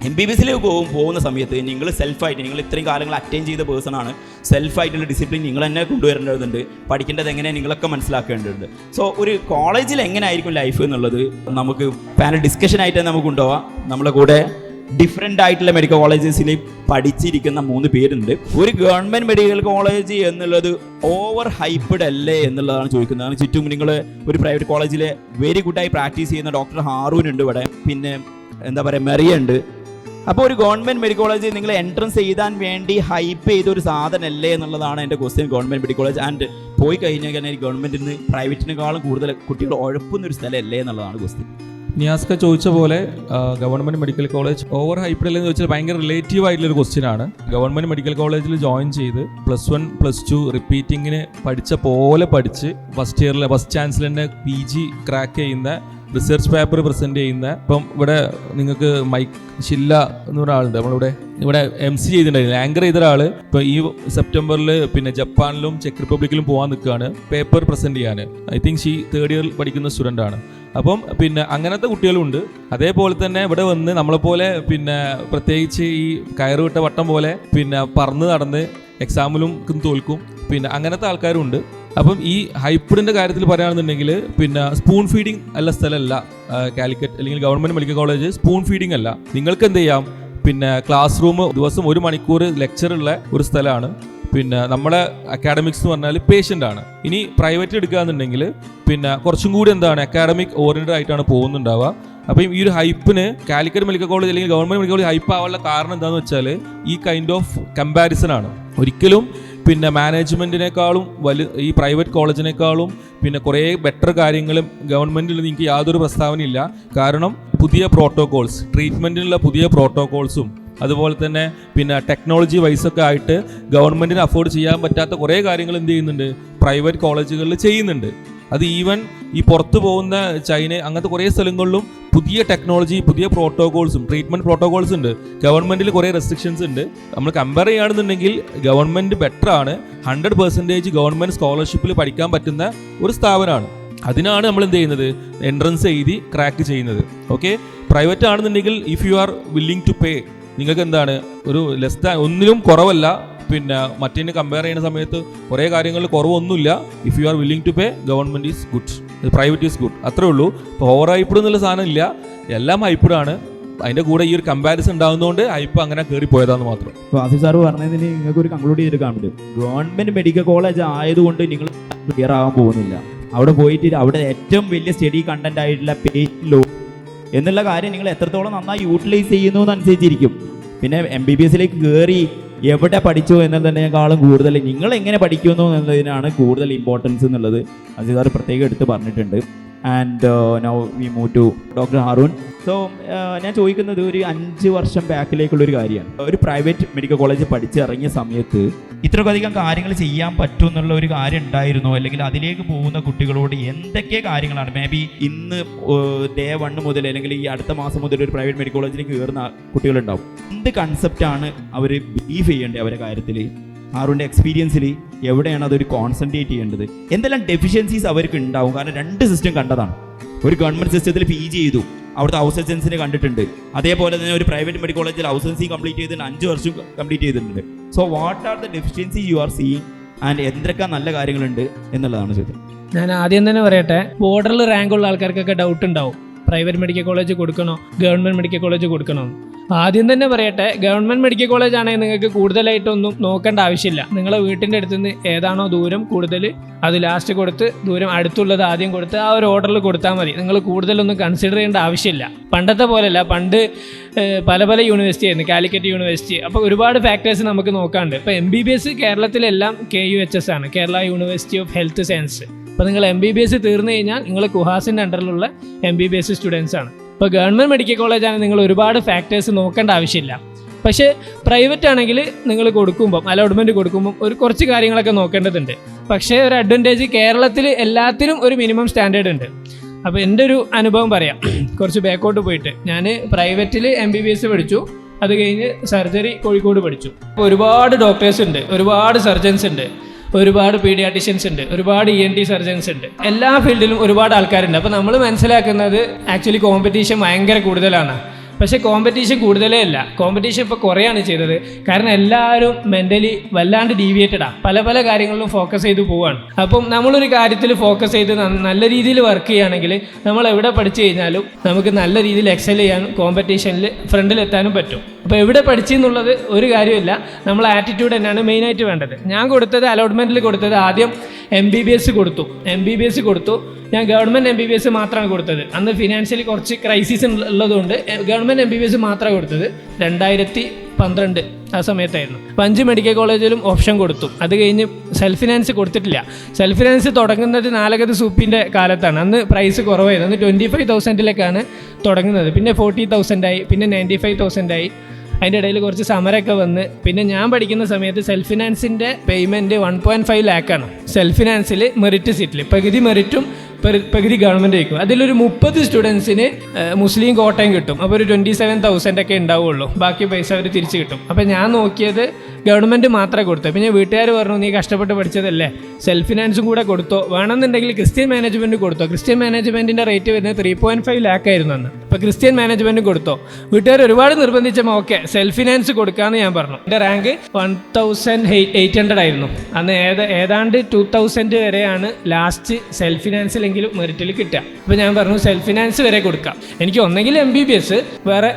MBBS പോകുന്ന സമയത്ത് നിങ്ങൾ സെൽഫായിട്ട്, നിങ്ങൾ ഇത്രയും കാലങ്ങൾ അറ്റൻഡ് ചെയ്ത പേഴ്സണാണ്, സെൽഫായിട്ടുള്ള ഡിസിപ്ലിൻ നിങ്ങൾ തന്നെ കൊണ്ടുവരേണ്ടതുണ്ട്, പഠിക്കേണ്ടത് എങ്ങനെ നിങ്ങളൊക്കെ മനസ്സിലാക്കേണ്ടതുണ്ട്. സോ ഒരു കോളേജിൽ എങ്ങനെ ആയിരിക്കും ലൈഫ് എന്നുള്ളത് നമുക്ക് പാനൽ ഡിസ്കഷനായിട്ട് നമുക്ക് കൊണ്ടുപോകാം. നമ്മളെ കൂടെ ഡിഫറെൻ്റ് ആയിട്ടുള്ള മെഡിക്കൽ കോളേജസിൽ പഠിച്ചിരിക്കുന്ന 3 പേരുണ്ട്. ഒരു ഗവൺമെൻറ് മെഡിക്കൽ കോളേജ് എന്നുള്ളത് ഓവർ ഹൈപ്പ്ഡ് അല്ലേ എന്നുള്ളതാണ് ചോദിക്കുന്നത്. ചുറ്റും നിങ്ങൾ ഒരു പ്രൈവറ്റ് കോളേജിലെ വെരി ഗുഡായി പ്രാക്ടീസ് ചെയ്യുന്ന ഡോക്ടർ ഹാറൂൻ ഉണ്ട് ഇവിടെ, പിന്നെ എന്താ പറയുക മെറിയ ഉണ്ട്. അപ്പോൾ ഒരു ഗവൺമെൻറ് മെഡിക്കൽ കോളേജ് നിങ്ങൾ എൻട്രൻസ് എഴുതാൻ വേണ്ടി ഹൈപ്പ് ചെയ്ത ഒരു സാധനമല്ലേ എന്നുള്ളതാണ് എൻ്റെ question. Government medical college and പോയി കഴിഞ്ഞാൽ തന്നെ ഗവൺമെൻറ്റിൽ നിന്ന് പ്രൈവറ്റിനേക്കാളും കൂടുതൽ കുട്ടികൾ ഉഴപ്പുന്നൊരു സ്ഥലമല്ലേ എന്നുള്ളതാണ് ക്വസ്റ്റ്യൻ. നിയാസ്ക ചോദിച്ച പോലെ government medical college over hyped അല്ലെന്ന് ചോദിച്ചാൽ ഭയങ്കര റിലേറ്റീവ് ആയിട്ടുള്ളൊരു ക്വസ്റ്റ്യൻ ആണ്. ഗവൺമെൻറ് മെഡിക്കൽ കോളേജിൽ ജോയിൻ ചെയ്ത് +1 +2 റിപ്പീറ്റിങ്ങിന് പഠിച്ച പോലെ പഠിച്ച് ഫസ്റ്റ് ചാൻസലറിൻ്റെ PG ക്രാക്ക് ചെയ്യുന്ന, റിസർച്ച് പേപ്പർ പ്രസൻറ്റ് ചെയ്യുന്ന, ഇപ്പം ഇവിടെ നിങ്ങൾക്ക് മൈക്ക് ഷില്ല എന്ന് പറഞ്ഞ ആളുണ്ട്, ഇവിടെ MC ചെയ്തിട്ടുണ്ടായിരുന്നു, ആങ്കർ ചെയ്ത ഒരാൾ ഇപ്പോൾ ഈ സെപ്റ്റംബറിൽ പിന്നെ ജപ്പാനിലും ചെക്ക് റിപ്പബ്ലിക്കിലും പോകാൻ നിൽക്കുകയാണ് പേപ്പർ പ്രസൻറ്റ് ചെയ്യാൻ. I think she 3rd year പഠിക്കുന്ന സ്റ്റുഡൻ്റ് ആണ്. അപ്പം പിന്നെ അങ്ങനത്തെ കുട്ടികളുണ്ട്. അതേപോലെ തന്നെ ഇവിടെ വന്ന് നമ്മളെപ്പോലെ പിന്നെ പ്രത്യേകിച്ച് ഈ കയറുവിട്ട വട്ടം പോലെ പിന്നെ പറന്ന് നടന്ന് എക്സാമിലും തോൽക്കും, പിന്നെ അങ്ങനത്തെ ആൾക്കാരുണ്ട്. അപ്പം ഈ ഹൈബ്രിഡിൻ്റെ കാര്യത്തിൽ പറയുകയാണെന്നുണ്ടെങ്കിൽ പിന്നെ സ്പൂൺ ഫീഡിങ് ഉള്ള സ്ഥലമല്ല കാലിക്കറ്റ് അല്ലെങ്കിൽ government medical college. Spoon feeding അല്ല. നിങ്ങൾക്ക് എന്ത് ചെയ്യാം, പിന്നെ ക്ലാസ് റൂം ദിവസം 1 മണിക്കൂർ ലെക്ചറുള്ള ഒരു സ്ഥലമാണ്. പിന്നെ നമ്മുടെ അക്കാഡമിക്സ് എന്ന് പറഞ്ഞാൽ പേഷ്യൻ്റ് ആണ്. ഇനി പ്രൈവറ്റ് എടുക്കുകയെന്നുണ്ടെങ്കിൽ പിന്നെ കുറച്ചും കൂടി എന്താണ് അക്കാഡമിക് ഓറിയൻറ്റഡ് ആയിട്ടാണ് പോകുന്നുണ്ടാവുക. അപ്പം ഈ ഒരു ഹൈപ്പിന് കാലിക്കറ്റ് മെഡിക്കൽ കോളേജ് അല്ലെങ്കിൽ ഗവൺമെൻറ് മെഡിക്കൽ കോളേജ് ഹൈപ്പ് ആവാനുള്ള കാരണം എന്താണെന്ന് വെച്ചാൽ ഈ കൈൻഡ് ഓഫ് കമ്പാരിസൺ ആണ്. ഒരിക്കലും പിന്നെ മാനേജ്മെൻറ്റിനേക്കാളും ഈ പ്രൈവറ്റ് കോളേജിനേക്കാളും പിന്നെ കുറേ ബെറ്റർ കാര്യങ്ങളും ഗവൺമെൻറ്റിൽ നിങ്ങൾക്ക് യാതൊരു പ്രസ്താവനയില്ല. കാരണം പുതിയ പ്രോട്ടോകോൾസ്, ട്രീറ്റ്മെൻറ്റിനുള്ള പുതിയ പ്രോട്ടോകോൾസും അതുപോലെ തന്നെ പിന്നെ ടെക്നോളജി വൈസൊക്കെ ആയിട്ട് ഗവൺമെൻറ്റിന് അഫോർഡ് ചെയ്യാൻ പറ്റാത്ത കുറേ കാര്യങ്ങൾ എന്ത് ചെയ്യുന്നുണ്ട്, പ്രൈവറ്റ് കോളേജുകളിൽ ചെയ്യുന്നുണ്ട്. അത് ഈവൻ ഈ പുറത്ത് പോകുന്ന ചൈന അങ്ങനത്തെ കുറേ സ്ഥലങ്ങളിലും പുതിയ ടെക്നോളജി, പുതിയ പ്രോട്ടോകോൾസും ട്രീറ്റ്മെൻറ്റ് പ്രോട്ടോകോൾസ് ഉണ്ട്. ഗവൺമെൻറ്റിൽ കുറേ റെസ്ട്രിക്ഷൻസ് ഉണ്ട്. നമ്മൾ കമ്പയർ ചെയ്യുകയാണെന്നുണ്ടെങ്കിൽ ഗവൺമെൻറ് ബെറ്ററാണ്. 100% ഗവൺമെൻറ് സ്കോളർഷിപ്പിൽ പഠിക്കാൻ പറ്റുന്ന ഒരു സ്ഥാപനമാണ്. അതിനാണ് നമ്മൾ എന്ത് ചെയ്യുന്നത്, എൻട്രൻസ് എഴുതി ക്രാക്ക് ചെയ്യുന്നത്. ഓക്കെ, പ്രൈവറ്റ് ആണെന്നുണ്ടെങ്കിൽ if you are willing to pay, നിങ്ങൾക്ക് എന്താണ് ഒരു ലെസ് ദാൻ ഒന്നിലും കുറവല്ല. പിന്നെ മറ്റേതിന് കമ്പയർ ചെയ്യുന്ന സമയത്ത് കുറേ കാര്യങ്ങളിൽ കുറവൊന്നുമില്ല. If you are willing to pay, government is good, private is good, അത്രേ ഉള്ളൂ. ഇപ്പോൾ ഓവർ ഹൈപ്ഡ് എന്നുള്ള സാധനം ഇല്ല, എല്ലാം ഹൈപ്ഡാണ്. അതിൻ്റെ കൂടെ ഈ ഒരു കമ്പാരിസൺ ഉണ്ടാകുന്നതുകൊണ്ട് ഹൈപ്പ് അങ്ങനെ കയറി പോയതാന്ന് മാത്രം. ഇപ്പോൾ ആസിഫ് സാറ് പറഞ്ഞതിന് നിങ്ങൾക്ക് ഒരു കൺക്ലൂഡ് ചെയ്തെടുക്കാൻ പറ്റും. ഗവൺമെൻറ് മെഡിക്കൽ കോളേജ് ആയതുകൊണ്ട് നിങ്ങൾ ക്ലിയർ ആകാൻ പോകുന്നില്ല. അവിടെ പോയിട്ട് അവിടെ ഏറ്റവും വലിയ സ്റ്റഡി കണ്ടന്റ് ആയിട്ടുള്ള പേഷ്യൻ്റ് എന്നുള്ള കാര്യം നിങ്ങൾ എത്രത്തോളം നന്നായി യൂട്ടിലൈസ് ചെയ്യുന്നു എന്നനുസരിച്ചിരിക്കും. പിന്നെ MBBS കയറി എവിടെ പഠിച്ചു എന്നതിനേക്കാളും കൂടുതൽ നിങ്ങൾ എങ്ങനെ പഠിക്കുന്നു എന്നതിനാണ് കൂടുതൽ ഇമ്പോർട്ടൻസ് എന്നുള്ളത് അസീസ് സാർ പ്രത്യേകം എടുത്ത് പറഞ്ഞിട്ടുണ്ട്. And now we move to doctor Haroon. So ഞാൻ ചോദിക്കുന്നത് ഒരു 5 വർഷം ബാക്കിലേക്കുള്ളൊരു കാര്യമാണ്. ഒരു പ്രൈവറ്റ് മെഡിക്കൽ കോളേജ് പഠിച്ചിറങ്ങിയ സമയത്ത് ഇത്രയധികം കാര്യങ്ങൾ ചെയ്യാൻ പറ്റും എന്നുള്ള ഒരു കാര്യം ഉണ്ടായിരുന്നോ? അല്ലെങ്കിൽ അതിലേക്ക് പോകുന്ന കുട്ടികളോട് എന്തൊക്കെ കാര്യങ്ങളാണ് മേ ബി ഇന്ന് ഡേ 1 മുതൽ അല്ലെങ്കിൽ ഈ അടുത്ത മാസം മുതൽ ഒരു പ്രൈവറ്റ് മെഡിക്കൽ കോളേജിലേക്ക് കയറുന്ന കുട്ടികളുണ്ടാവും. എന്ത് കൺസെപ്റ്റാണ് അവർ ബിലീവ് ചെയ്യേണ്ടത് അവരുടെ കാര്യത്തിൽ? ഹാറൂൻ്റെ എക്സ്പീരിയൻസിൽ എവിടെയാണ് അതൊരു കോൺസെൻട്രേറ്റ് ചെയ്യേണ്ടത്? എന്തെല്ലാം ഡെഫിഷ്യൻസീസ് അവർക്ക് ഉണ്ടാവും? കാരണം 2 സിസ്റ്റം കണ്ടതാണ്. ഒരു ഗവൺമെൻറ് സിസ്റ്റത്തിൽ PG ചെയ്തു, അവിടുത്തെ ഹൗസ് സർജൻസിനെ കണ്ടിട്ടുണ്ട്. അതേപോലെ തന്നെ ഒരു പ്രൈവറ്റ് മെഡിക്കൽ കോളേജിൽ ഹൗസ് സർജൻസി കംപ്ലീറ്റ് ചെയ്തിട്ട് 5 വർഷം കംപ്ലീറ്റ് ചെയ്തിട്ടുണ്ട്. So what are the deficiency you are seeing and എന്തൊക്കെ നല്ല കാര്യങ്ങളുണ്ട് എന്നുള്ളതാണ് ചോദ്യം. ഞാൻ ആദ്യം തന്നെ പറയട്ടെ, ബോർഡറിൽ റാങ്കുള്ള ആൾക്കാർക്കൊക്കെ ഡൗട്ട് ഉണ്ടാവും, പ്രൈവറ്റ് മെഡിക്കൽ കോളേജ് കൊടുക്കണോ ഗവൺമെൻറ് മെഡിക്കൽ കോളേജ് കൊടുക്കണോ? ആദ്യം തന്നെ പറയട്ടെ, ഗവൺമെൻറ് മെഡിക്കൽ കോളേജ് ആണെങ്കിൽ നിങ്ങൾക്ക് കൂടുതലായിട്ടൊന്നും നോക്കേണ്ട ആവശ്യമില്ല. നിങ്ങളെ വീട്ടിൻ്റെ അടുത്ത് നിന്ന് ഏതാണോ ദൂരം കൂടുതൽ അത് ലാസ്റ്റ് കൊടുത്ത്, ദൂരം അടുത്തുള്ളത് ആദ്യം കൊടുത്ത് ആ ഒരു ഓർഡറിൽ കൊടുത്താൽ മതി. നിങ്ങൾ കൂടുതലൊന്നും കൺസിഡർ ചെയ്യേണ്ട ആവശ്യമില്ല. പണ്ടത്തെ പോലെയല്ല, പണ്ട് പല യൂണിവേഴ്സിറ്റി ആയിരുന്നു, കാലിക്കറ്റ് യൂണിവേഴ്സിറ്റി. അപ്പോൾ ഒരുപാട് ഫാക്ടേഴ്സ് നമുക്ക് നോക്കാണ്ട്. ഇപ്പോൾ MBBS കേരളത്തിലെല്ലാം KUHS ആണ്, Kerala university of health science. അപ്പോൾ നിങ്ങൾ MBBS തീർന്നു കഴിഞ്ഞാൽ നിങ്ങൾ കുഹാസിൻ്റെ അണ്ടറിലുള്ള MBBS സ്റ്റുഡൻസ് ആണ്. ഇപ്പോൾ ഗവൺമെൻറ് മെഡിക്കൽ കോളേജാണ്, നിങ്ങൾ ഒരുപാട് ഫാക്ടേഴ്സ് നോക്കേണ്ട ആവശ്യമില്ല. പക്ഷേ പ്രൈവറ്റ് ആണെങ്കിൽ നിങ്ങൾ കൊടുക്കുമ്പം അലോട്ട്മെൻറ്റ് കൊടുക്കുമ്പം കുറച്ച് കാര്യങ്ങളൊക്കെ നോക്കേണ്ടതുണ്ട്. പക്ഷേ ഒരു അഡ്വാൻറ്റേജ്, കേരളത്തിൽ എല്ലാത്തിനും ഒരു മിനിമം സ്റ്റാൻഡേർഡ് ഉണ്ട്. അപ്പോൾ എൻ്റെ ഒരു അനുഭവം പറയാം. കുറച്ച് ബാക്കോട്ട് പോയിട്ട് ഞാൻ പ്രൈവറ്റിൽ MBBS പഠിച്ചു, അത് കഴിഞ്ഞ് സർജറി കോഴിക്കോട് പഠിച്ചു. അപ്പോൾ ഒരുപാട് ഡോക്ടേഴ്സ് ഉണ്ട്, ഒരുപാട് സർജൻസ് ഉണ്ട്, ഒരുപാട് പീഡിയാട്രിഷ്യൻസ് ഉണ്ട്, ഒരുപാട് ENT സർജൻസ് ഉണ്ട്. എല്ലാ ഫീൽഡിലും ഒരുപാട് ആൾക്കാരുണ്ട്. അപ്പോൾ നമ്മൾ മനസ്സിലാക്കുന്നത് ആക്ച്വലി കോമ്പറ്റീഷൻ ഭയങ്കര കൂടുതലാണ്. പക്ഷേ കോമ്പറ്റീഷൻ കൂടുതലേ അല്ല. കോമ്പറ്റീഷൻ ഇപ്പോൾ കുറയാണ് ചെയ്തത്. കാരണം എല്ലാവരും മെൻ്റലി വല്ലാണ്ട് ഡീവിയേറ്റഡാണ്, പല പല കാര്യങ്ങളിലും ഫോക്കസ് ചെയ്ത് പോവുകയാണ്. അപ്പം നമ്മളൊരു കാര്യത്തിൽ ഫോക്കസ് ചെയ്ത് നല്ല രീതിയിൽ വർക്ക് ചെയ്യുകയാണെങ്കിൽ നമ്മൾ എവിടെ പഠിച്ചു കഴിഞ്ഞാലും നമുക്ക് നല്ല രീതിയിൽ എക്സൽ ചെയ്യാനും കോമ്പറ്റീഷനിൽ ഫ്രണ്ടിലെത്താനും പറ്റും. അപ്പോൾ എവിടെ പഠിച്ചെന്നുള്ളത് ഒരു കാര്യമില്ല, നമ്മൾ ആറ്റിറ്റ്യൂഡ് തന്നെയാണ് മെയിനായിട്ട് വേണ്ടത്. ഞാൻ കൊടുത്തത് അലോട്ട്മെൻറ്റിൽ കൊടുത്തത് ആദ്യം MBBS കൊടുത്തു. ഞാൻ ഗവൺമെൻറ് MBBS മാത്രമാണ് കൊടുത്തത്. അന്ന് ഫിനാൻഷ്യലി കുറച്ച് ക്രൈസിസ് ഉള്ളതുകൊണ്ട് ഗവൺമെൻറ് MBBS മാത്രമാണ് കൊടുത്തത്. 2012 ആ സമയത്തായിരുന്നു. 5 മെഡിക്കൽ കോളേജിലും ഓപ്ഷൻ കൊടുത്തു. അത് കഴിഞ്ഞ് സെൽഫ് ഫിനാൻസ് കൊടുത്തിട്ടില്ല. സെൽഫ് ഫിനാൻസ് തുടങ്ങുന്നത് നാലകത്ത് സൂപ്പിൻ്റെ കാലത്താണ്. അന്ന് പ്രൈസ് കുറവായിരുന്നു. അന്ന് 25,000 തുടങ്ങുന്നത്. പിന്നെ 40,000 ആയി, പിന്നെ 95,000 ആയി. അതിൻ്റെ ഇടയിൽ കുറച്ച് സമരമൊക്കെ വന്ന് പിന്നെ ഞാൻ പഠിക്കുന്ന സമയത്ത് സെൽഫ് ഫിനാൻസിൻ്റെ പേയ്മെൻറ്റ് 1.5 ലാക്കാണ്. സെൽഫ് ഫിനാൻസിൽ മെറിറ്റ് സീറ്റിൽ പകുതി മെറിറ്റും പകുതി ഗവൺമെൻറ് വയ്ക്കും. അതിലൊരു 30 സ്റ്റുഡൻസിന് മുസ്ലിം കോട്ടയം കിട്ടും. അപ്പോൾ ഒരു 27,000 ഉണ്ടാവുള്ളൂ. ബാക്കി പൈസ അവർ തിരിച്ച് കിട്ടും. അപ്പോൾ ഞാൻ നോക്കിയത് ഗവൺമെൻറ് മാത്രമേ കൊടുത്തത്. പിന്നെ വീട്ടുകാർ പറഞ്ഞു, നീ കഷ്ടപ്പെട്ട് പഠിച്ചതല്ലേ, സെൽഫ് ഫിനാൻസും കൂടെ കൊടുത്തോ, വേണമെന്നുണ്ടെങ്കിൽ ക്രിസ്ത്യൻ മാനേജ്മെൻറ്റ് കൊടുത്തോ. ക്രിസ്ത്യൻ മാനേജ്മെൻറ്റിൻ്റെ റേറ്റ് വരുന്നത് 3.5 ലാക്കായിരുന്നു അന്ന്. അപ്പോൾ ക്രിസ്ത്യൻ മാനേജ്മെൻറ്റ് കൊടുത്തോ. വീട്ടുകാർ ഒരുപാട് നിർബന്ധിച്ചപ്പോൾ ഓക്കെ സെൽഫ് ഫിനാൻസ് കൊടുക്കാമെന്ന് ഞാൻ പറഞ്ഞു. എൻ്റെ റാങ്ക് 1,800 ആയിരുന്നു അന്ന്. ഏതാണ്ട് 2,000 വരെയാണ് ലാസ്റ്റ് സെൽഫ് ഫിനാൻസിലെങ്കിലും മെറിറ്റിൽ കിട്ടുക. അപ്പോൾ ഞാൻ പറഞ്ഞു സെൽഫ് ഫിനാൻസ് വരെ കൊടുക്കാം. എനിക്ക് ഒന്നെങ്കിൽ MBBS, വേറെ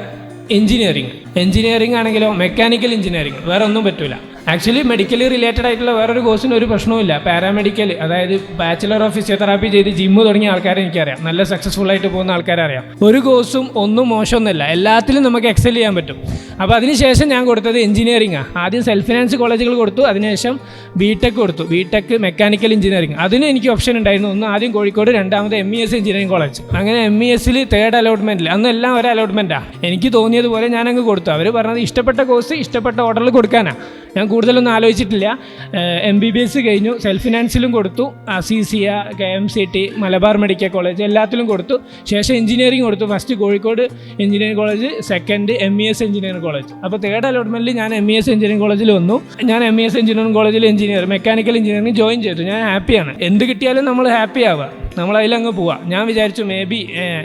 എഞ്ചിനീയറിംഗ് ആണെങ്കിലോ മെക്കാനിക്കൽ എഞ്ചിനീയറിംഗ്, വേറെ ഒന്നും പറ്റില്ല. ആക്ച്വലി മെഡിക്കലി റിലേറ്റഡ് ആയിട്ടുള്ള വേറൊരു കോഴ്സിന് ഒരു പ്രശ്നവുമില്ല. പാരാമെഡിക്കൽ, അതായത് ബാച്ചിലർ ഓഫ് ഫിസിയോതെറാപ്പി ചെയ്ത് ജിമ്മ് തുടങ്ങിയ ആൾക്കാരെ എനിക്കറിയാം, നല്ല സക്സസ്ഫുൾ ആയിട്ട് പോകുന്ന ആൾക്കാരെ അറിയാം. ഒരു കോഴ്സും ഒന്നും മോശമൊന്നുമല്ല, എല്ലാത്തിലും നമുക്ക് എക്സൽ ചെയ്യാൻ പറ്റും. അപ്പോൾ അതിനുശേഷം ഞാൻ കൊടുത്തത് എഞ്ചിനീയറിംഗാണ്. ആദ്യം സെൽഫ് ഫിനാൻസ് കോളേജുകൾ കൊടുത്തു, അതിനുശേഷം BTech കൊടുത്തു. BTech mechanical engineering. അതിന് എനിക്ക് ഓപ്ഷൻ ഉണ്ടായിരുന്നു. ഒന്ന് ആദ്യം കോഴിക്കോട്, രണ്ടാമത് MES എഞ്ചിനീയറിംഗ് കോളേജ്. അങ്ങനെ MESൽ 3rd അലോട്ട്മെൻറ്റിൽ അന്ന് എല്ലാം ഒരു അലോട്ട്മെൻറ്റാണ്. എനിക്ക് തോന്നിയതുപോലെ ഞാനങ്ങ് കൊടുത്തു. അവർ പറഞ്ഞത് ഇഷ്ടപ്പെട്ട കോഴ്സ് ഇഷ്ടപ്പെട്ട ഓർഡറിൽ കൊടുക്കാനാണ്. ഞാൻ കൂടുതലൊന്നും ആലോചിച്ചിട്ടില്ല. MBBS കഴിഞ്ഞു, സെൽഫ് ഫിനാൻസിലും കൊടുത്തു, CCA, KMCT, Malabar medical college എല്ലാത്തിലും കൊടുത്തു. ശേഷം എഞ്ചിനീയറിംഗ് കൊടുത്തു. First Kozhikode engineering college, second MES engineering college. അപ്പോൾ 3rd അലോട്ട്മെൻറ്റിൽ ഞാൻ MES എഞ്ചിനീയറിംഗ് കോളേജിൽ വന്നു. ഞാൻ MES എഞ്ചിനീയറിംഗ് കോളേജിൽ മെക്കാനിക്കൽ എഞ്ചിനീയറിംഗ് ജോയിൻ ചെയ്തു. ഞാൻ ഹാപ്പിയാണ്. എന്ത് കിട്ടിയാലും നമ്മൾ ഹാപ്പി ആവുക, നമ്മളതിലങ്ങ് പോവാം. ഞാൻ വിചാരിച്ചു മേ ബി